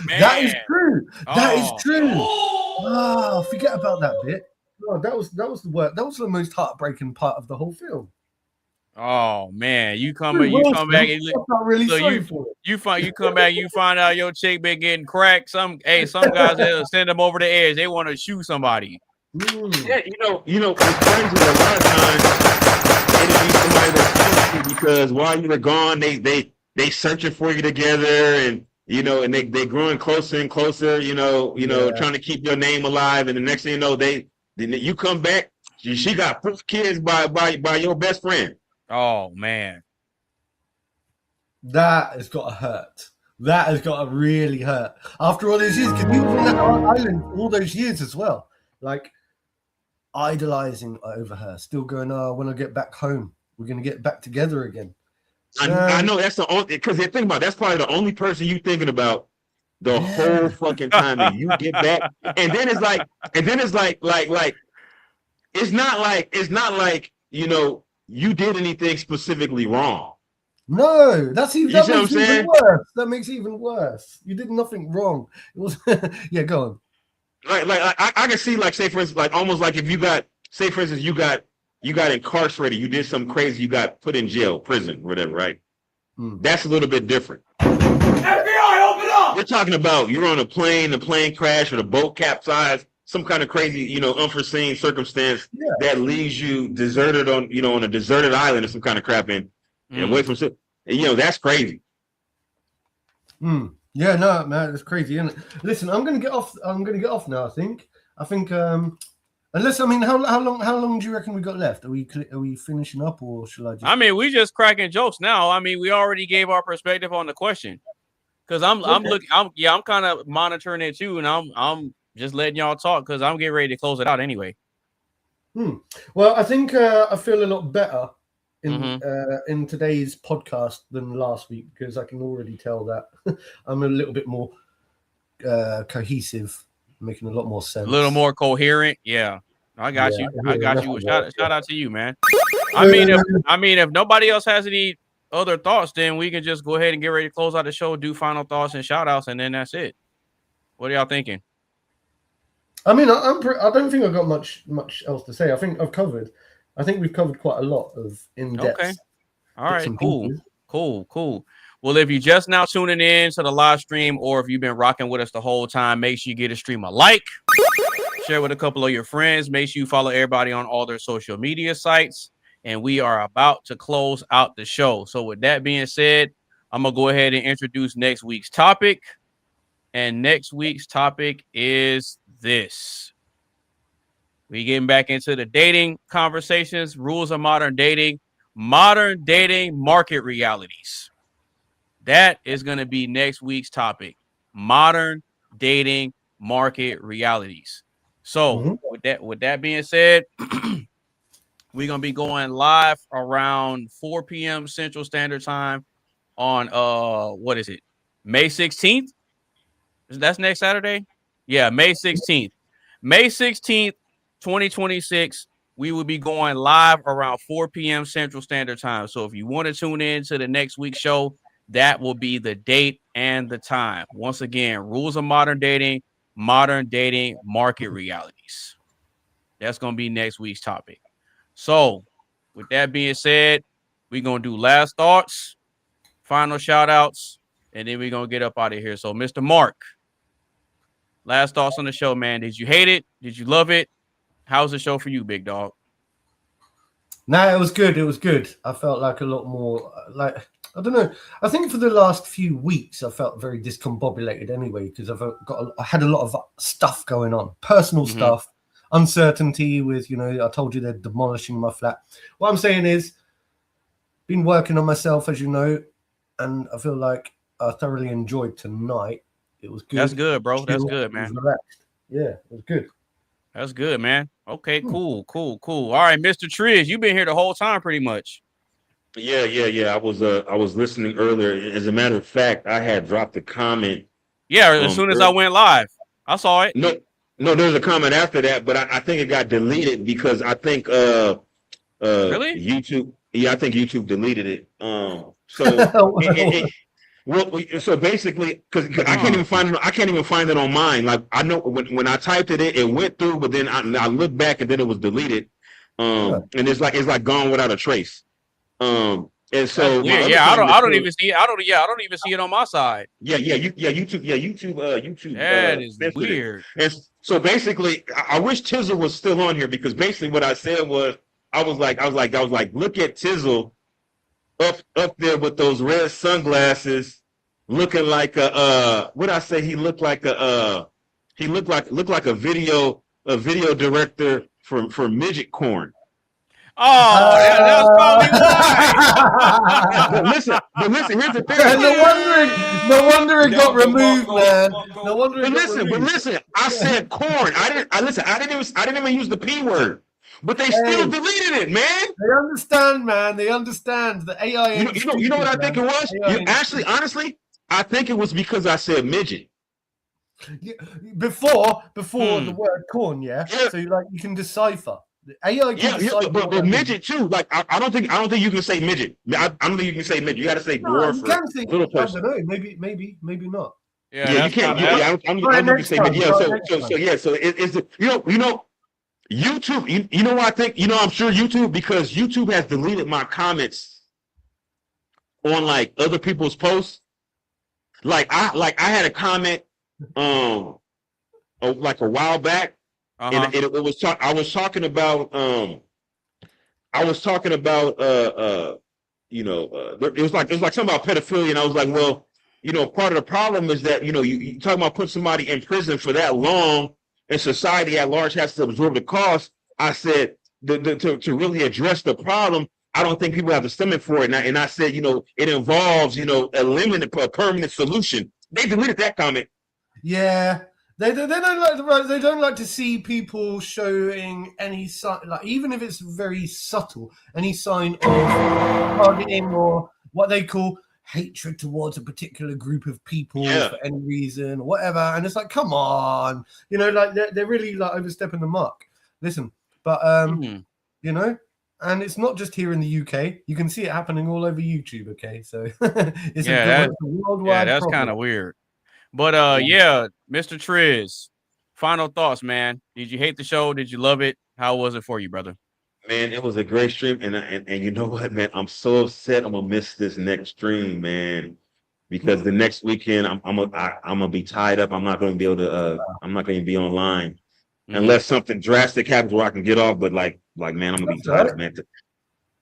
That is true. That is true. Oh, forget about that bit. Oh, that was the work. That was the most heartbreaking part of the whole film. Oh man, you come back and you come back, you find out your chick been getting cracked. Some guys they'll send them over the edge. They want to shoot somebody. Yeah, it's crazy. A lot of times it'll be somebody that's close to you because while you were gone, they searching for you together, and and they growing closer and closer. Trying to keep your name alive, and the next thing you know, you come back, she got 4 kids by your best friend. Oh man, that has got to hurt. That has got to really hurt after all those years. Because you were on that island all those years as well, like idolizing over her, still going, "Oh, when I get back home, we're gonna get back together again." I know that's the only, because think about it, that's probably the only person you thinking about the whole fucking time that you get back, and then it's like it's not like you did anything specifically wrong. No, that makes it even worse. That makes it even worse. You did nothing wrong. It was yeah, go on. Like I can see, like, say for instance, like almost like if you got, say for instance, you got incarcerated, you did something crazy, you got put in jail, prison, whatever, right? That's a little bit different. FBI, open up! We're talking about you're on a plane, the plane crash, or the boat capsized, some kind of crazy, unforeseen circumstance that leaves you deserted on a deserted island or some kind of crap and away from, that's crazy. Yeah, no, man, that's crazy, isn't it? Listen, I'm gonna get off now. I think Unless, I mean, how long do you reckon we got left? Are we finishing up, or shall I just? I mean, we just cracking jokes now. I mean, we already gave our perspective on the question. Because I'm kind of monitoring it too, and I'm just letting y'all talk because I'm getting ready to close it out anyway. Well, I think I feel a lot better in today's podcast than last week, because I can already tell that I'm a little bit more cohesive, making a lot more sense, a little more coherent. Yeah, I got you. I got you. Shout out to you, man. I mean, if nobody else has any other thoughts, then we can just go ahead and get ready to close out the show, do final thoughts and shout outs, and then that's it. What are y'all thinking? I mean, I don't think I've got much else to say. I think we've covered quite a lot of in-depth. Okay. All right, cool. Well, if you're just now tuning in to the live stream, or if you've been rocking with us the whole time, make sure you get a stream a like, share with a couple of your friends. Make sure you follow everybody on all their social media sites. And we are about to close out the show. So with that being said, I'm going to go ahead and introduce next week's topic. And next week's topic is this. We getting back into the dating conversations, rules of modern dating market realities. That is going to be next week's topic. Modern dating market realities. So with that being said, we're going to be going live around 4 p.m. Central Standard Time on what is it? May 16th? That's next Saturday? Yeah, May 16th. May 16th, 2026. We will be going live around 4 p.m. Central Standard Time. So if you want to tune in to the next week's show, that will be the date and the time. Once again, rules of modern dating market realities. That's going to be next week's topic. So with that being said, we're going to do last thoughts, final shout outs, and then we're going to get up out of here. So Mr. Mark, last thoughts on the show, man. Did you hate it? Did you love it? How's the show for you, big dog? No, it was good. It was good. I felt like a lot more I don't know. I think for the last few weeks, I felt very discombobulated anyway, because I had a lot of stuff going on, personal stuff, uncertainty with, I told you they're demolishing my flat. What I'm saying is, been working on myself, as you know, and I feel like I thoroughly enjoyed tonight. It was good. That's good, bro. That's good, man. Relaxed. Yeah, it was good. That's good, man. Okay, cool. All right, Mr. Triz, you've been here the whole time pretty much. Yeah. I was listening earlier. As a matter of fact, I had dropped a comment. Yeah, as soon as I went live, I saw it. No, there was a comment after that, but I think it got deleted because I think really? YouTube. Yeah, I think YouTube deleted it. So basically, because I can't even find it. I can't even find it on mine. Like I know when I typed it, it went through, but then I looked back and then it was deleted. And it's like gone without a trace. And so I don't even see it. I don't even see it on my side. YouTube. That is weird. And so basically, I wish Tizzle was still on here, because basically what I said was I was like, look at Tizzle up there with those red sunglasses, looking like what I say, he looked like a video director for midget corn. Oh, that's probably why. But listen, here's the thing. No wonder it got removed, man. No wonder it got removed. But listen, I said corn. I didn't even use the P word. But they still deleted it, man. They understand, man. They understand the AI. You know what I think it was? Honestly, I think it was because I said midget. Before the word corn, yeah. So you can decipher. The AI can decipher. But midget too. Like I don't think you can say midget. I don't think you can say midget. You got to say dwarf or little person. I don't know. Maybe not. Yeah, you can't. I don't think you can say midget. So it's YouTube. You know what I think? I'm sure YouTube, because YouTube has deleted my comments on like other people's posts. Like I had a comment like a while back, and it was I was talking about it was like something about pedophilia, and I was like, well, part of the problem is that you talking about putting somebody in prison for that long, and society at large has to absorb the cost. I said to really address the problem, I don't think people have the stomach for it. And I said, it involves, eliminating a permanent solution. They deleted that comment. Yeah. They don't like to see people showing any sign, like even if it's very subtle, any sign of targeting or what they call hatred towards a particular group of people for any reason or whatever. And it's like, come on, like they're really like overstepping the mark. Listen, but and it's not just here in the UK. You can see it happening all over YouTube. Okay, so it's a worldwide. That's kind of weird. But Mr. Triz, final thoughts, man. Did you hate the show? Did you love it? How was it for you, brother? Man, it was a great stream, and you know what, man? I'm so upset. I'm gonna miss this next stream, man, because the next weekend I'm gonna be tied up. I'm not gonna be able to. I'm not gonna be online unless something drastic happens where I can get off. But like, man, I'm gonna be tied up, man.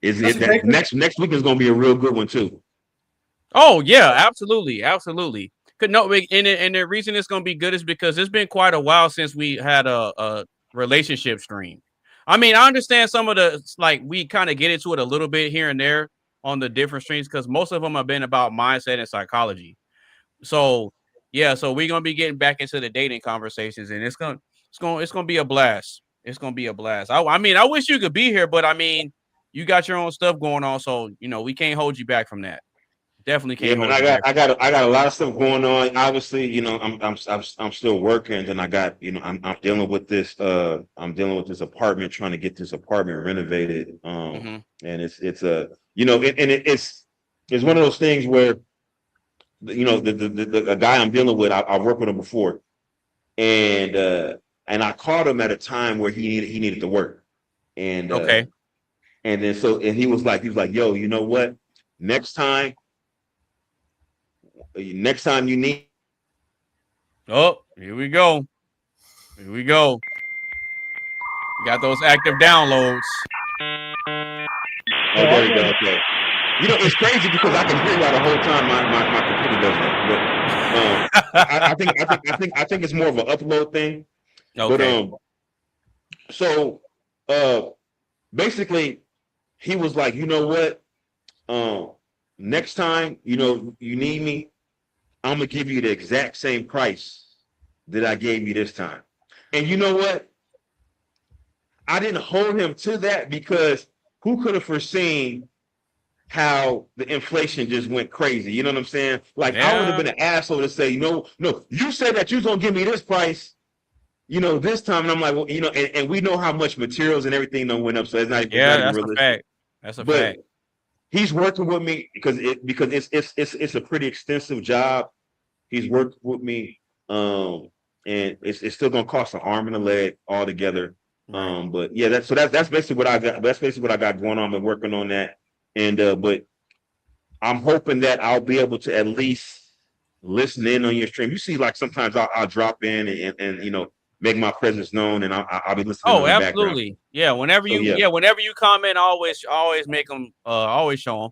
Next week is gonna be a real good one too. Oh yeah, absolutely. And the reason it's gonna be good is because it's been quite a while since we had a relationship stream. I mean, I understand some of the we kind of get into it a little bit here and there on the different streams because most of them have been about mindset and psychology. So so we're gonna be getting back into the dating conversations, and it's gonna be a blast. It's gonna be a blast. I mean, I wish you could be here, but I mean, you got your own stuff going on, so we can't hold you back from that. Definitely can't. Yeah, man, I got a lot of stuff going on. Obviously, I'm still working, and I got I'm dealing with this apartment, trying to get this apartment renovated. And it's one of those things where the guy I'm dealing with, I worked with him before, and I called him at a time where he needed to work, and and he was like, yo, you know what? Next time you need. Oh, here we go. Got those active downloads. Oh, there we go. Okay. It's crazy because I can hear you the whole time. My computer does that. But I think it's more of an upload thing. Okay. But basically, he was like, you know what? Next time you need me, I'm gonna give you the exact same price that I gave you this time. And you know what? I didn't hold him to that because who could have foreseen how the inflation just went crazy? You know what I'm saying? Like, I would have been an asshole to say, no, you said that you was gonna give me this price, this time. And I'm like, well, and we know how much materials and everything done went up, so it's not even that's realistic. a fact. That's a fact. He's working with me because it's a pretty extensive job. He's worked with me, and it's still gonna cost an arm and a leg altogether. But yeah, that's basically what I got. That's basically what I got going on. I've been working on that, and but I'm hoping that I'll be able to at least listen in on your stream. You see, like sometimes I'll drop in and make my presence known, and I'll be listening. Oh, absolutely. Yeah. Whenever you comment, always make them. Always show them.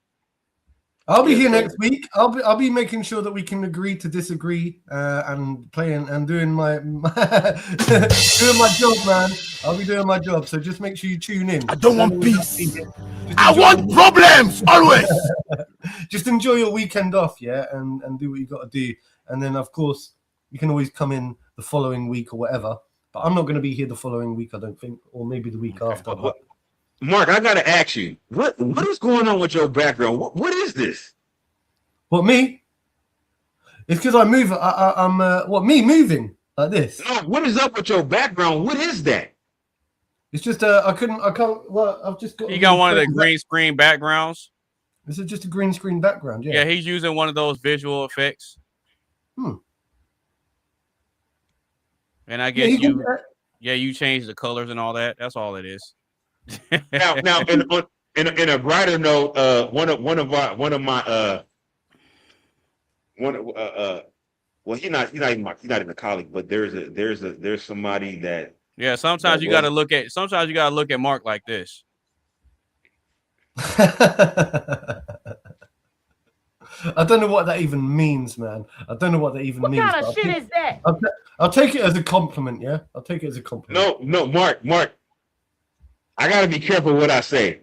I'll be here next week. I'll be making sure that we can agree to disagree and playing and doing my doing my job, man. I'll be doing my job. So just make sure you tune in. I don't want peace. I want problems always. Just enjoy your weekend off, yeah, and do what you got to do. And then, of course, you can always come in the following week or whatever. But I'm not going to be here the following week, I don't think, or maybe the week after. But Mark, I got to ask you, what is going on with your background? What is this? What, me? It's because I move. I'm me moving like this? No, what is up with your background? What is that? It's just I can't. Well, I've just got. You got one of the green screen backgrounds. This is just a green screen background. Yeah. Yeah, he's using one of those visual effects. And I guess you change the colors and all that. That's all it is. now, in a brighter note, well, he's not even a colleague, but there's somebody that. Yeah, sometimes you got to look at Mark like this. I don't know what that even means, man. I don't know what that even means. What kind of shit is that? I'll take it as a compliment. Yeah, I'll take it as a compliment. No, Mark. I gotta be careful what I say.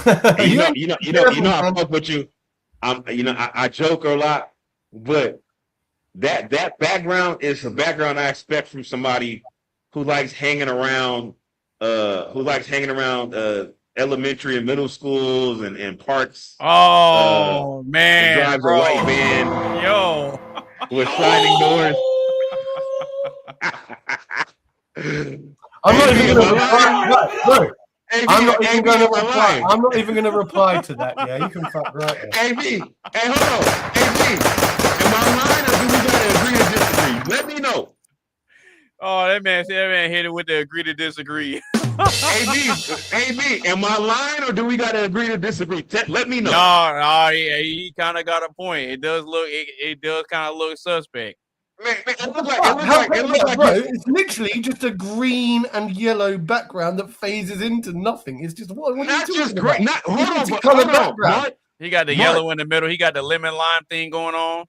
You know, I fuck with you. I joke a lot, but that background is a background I expect from somebody who likes hanging around elementary and middle schools and parks. Oh man, drives bro. a white van, yo, with sliding doors. I'm not even going to reply. I'm not even going to reply. I'm not even going to reply to that. Yeah, you can fuck right. AB, hey, hold on. AB, am I lying or do we gotta agree to disagree? Let me know. Oh, that man hit it with the agree to disagree. AB, am I lying or do we gotta agree to disagree? Let me know. No, he kind of got a point. It does kind of look suspect. Man, it looks like it's literally just a green and yellow background that phases into nothing. It's just what not just great. Hold on, Mark. He got the yellow in the middle. He got the lemon lime thing going on.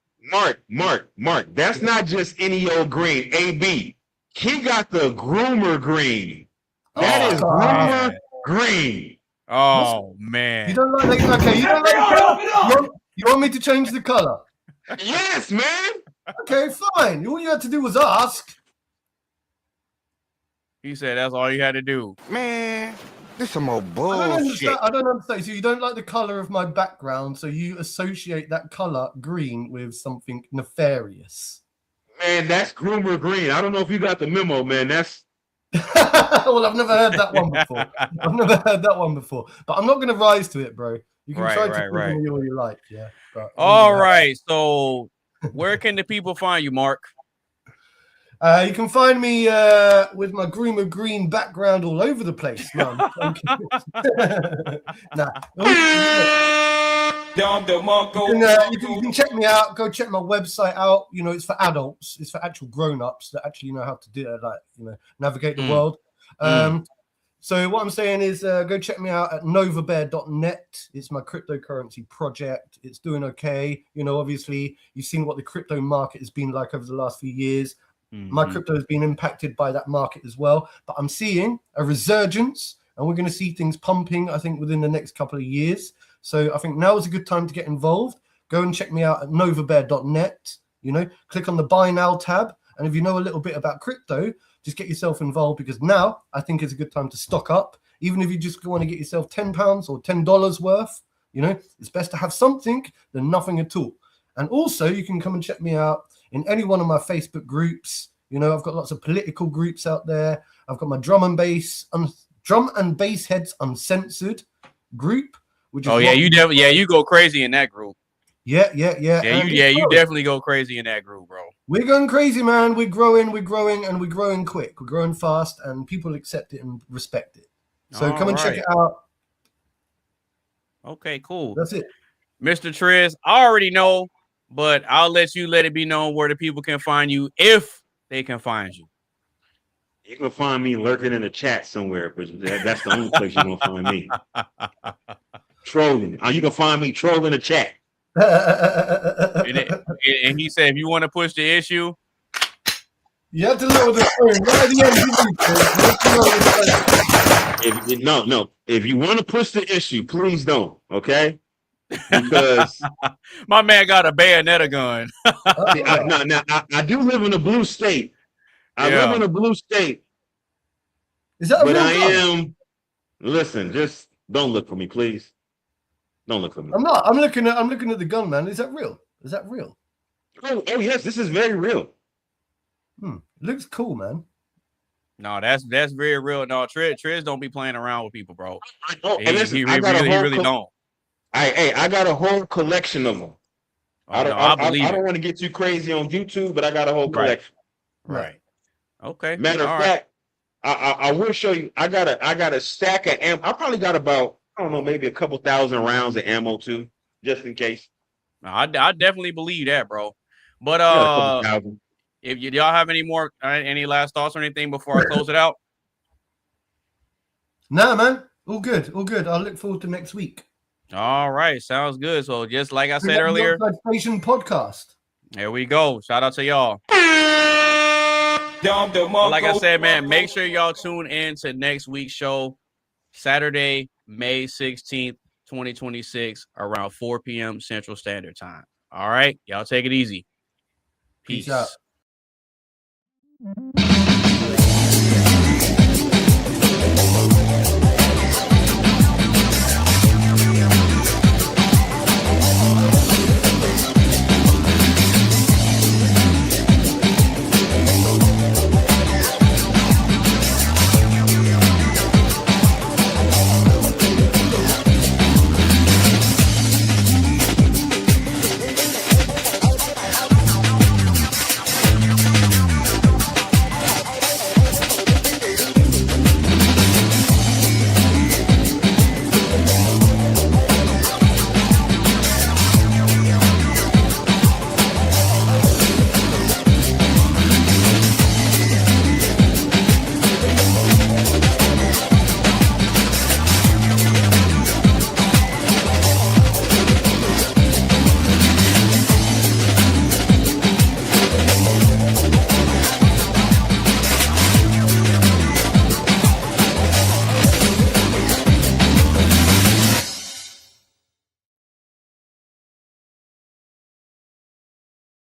Mark. That's not just any old green. AB, he got the groomer green. That is groomer green. Oh man. You don't like that? Okay, you don't like the color? You want me to change the color? Yes, man. Okay, fine. All you had to do was ask. He said that's all you had to do. Man, this some more bullshit. I don't understand. So you don't like the color of my background, so you associate that color green with something nefarious. Man, that's groomer green. I don't know if you got the memo, man. That's well, I've never heard that one before. But I'm not going to rise to it, bro. You can try to prove me all you like, yeah. But all right, so where can the people find you, Mark? You can find me with my groomer green background all over the place. No, you can check me out. Go check my website out. You know, it's for adults. It's for actual grown-ups that actually know how to do it, like, you know, navigate the world. So what I'm saying is go check me out at novabear.net. It's my cryptocurrency project. It's doing okay. You know, obviously, you've seen what the crypto market has been like over the last few years. My crypto has been impacted by that market as well. But I'm seeing a resurgence, and we're going to see things pumping, I think, within the next couple of years. So I think now is a good time to get involved. Go and check me out at novabear.net. You know, click on the Buy Now tab. And if you know a little bit about crypto, just get yourself involved, because now I think it's a good time to stock up. Even if you just want to get yourself £10 or $10 worth, you know, it's best to have something than nothing at all. And also you can come and check me out in any one of my Facebook groups. You know, I've got lots of political groups out there. I've got my drum and bass heads uncensored group, which is you go crazy in that group. Yeah. You definitely go crazy in that group, bro. We're going crazy, man. We're growing, and we're growing quick. We're growing fast, and people accept it and respect it. So come and check it out. Okay, cool. That's it. Mr. Triz, I already know, but I'll let it be known where the people can find you if they can find you. You can find me lurking in the chat somewhere, but that's the only place you're going to find me. Trolling. You can find me trolling the chat. And he said, if you want to push the issue, you have to lower the phone right at the end. If you want to push the issue, please don't. Okay, because my man got a bayonet gun. I do live in a blue state. I live in a blue state. Is that? But I am. Listen, just don't look for me, please. Don't look for me. I'm not. I'm looking at the gun, man. Is that real? Oh yes, this is very real. It looks cool, man. No, that's very real. No, Triz don't be playing around with people, bro. He really don't. I got a whole collection of them. I don't want to get too crazy on YouTube, but I got a whole collection. Right. Okay. Matter of fact, I will show you. I got a stack of ammo. I probably got about, I don't know, maybe a couple thousand rounds of ammo too, just in case. I definitely believe that, bro. But if y'all have any last thoughts or anything before I close it out? No, man. All good. I'll look forward to next week. All right. Sounds good. So just like I said earlier, Oxide Station podcast. There we go. Shout out to y'all. But like I said, man, make sure y'all tune in to next week's show, Saturday, May 16th, 2026, around 4 p.m. Central Standard Time. All right, y'all take it easy. Peace. Peace out.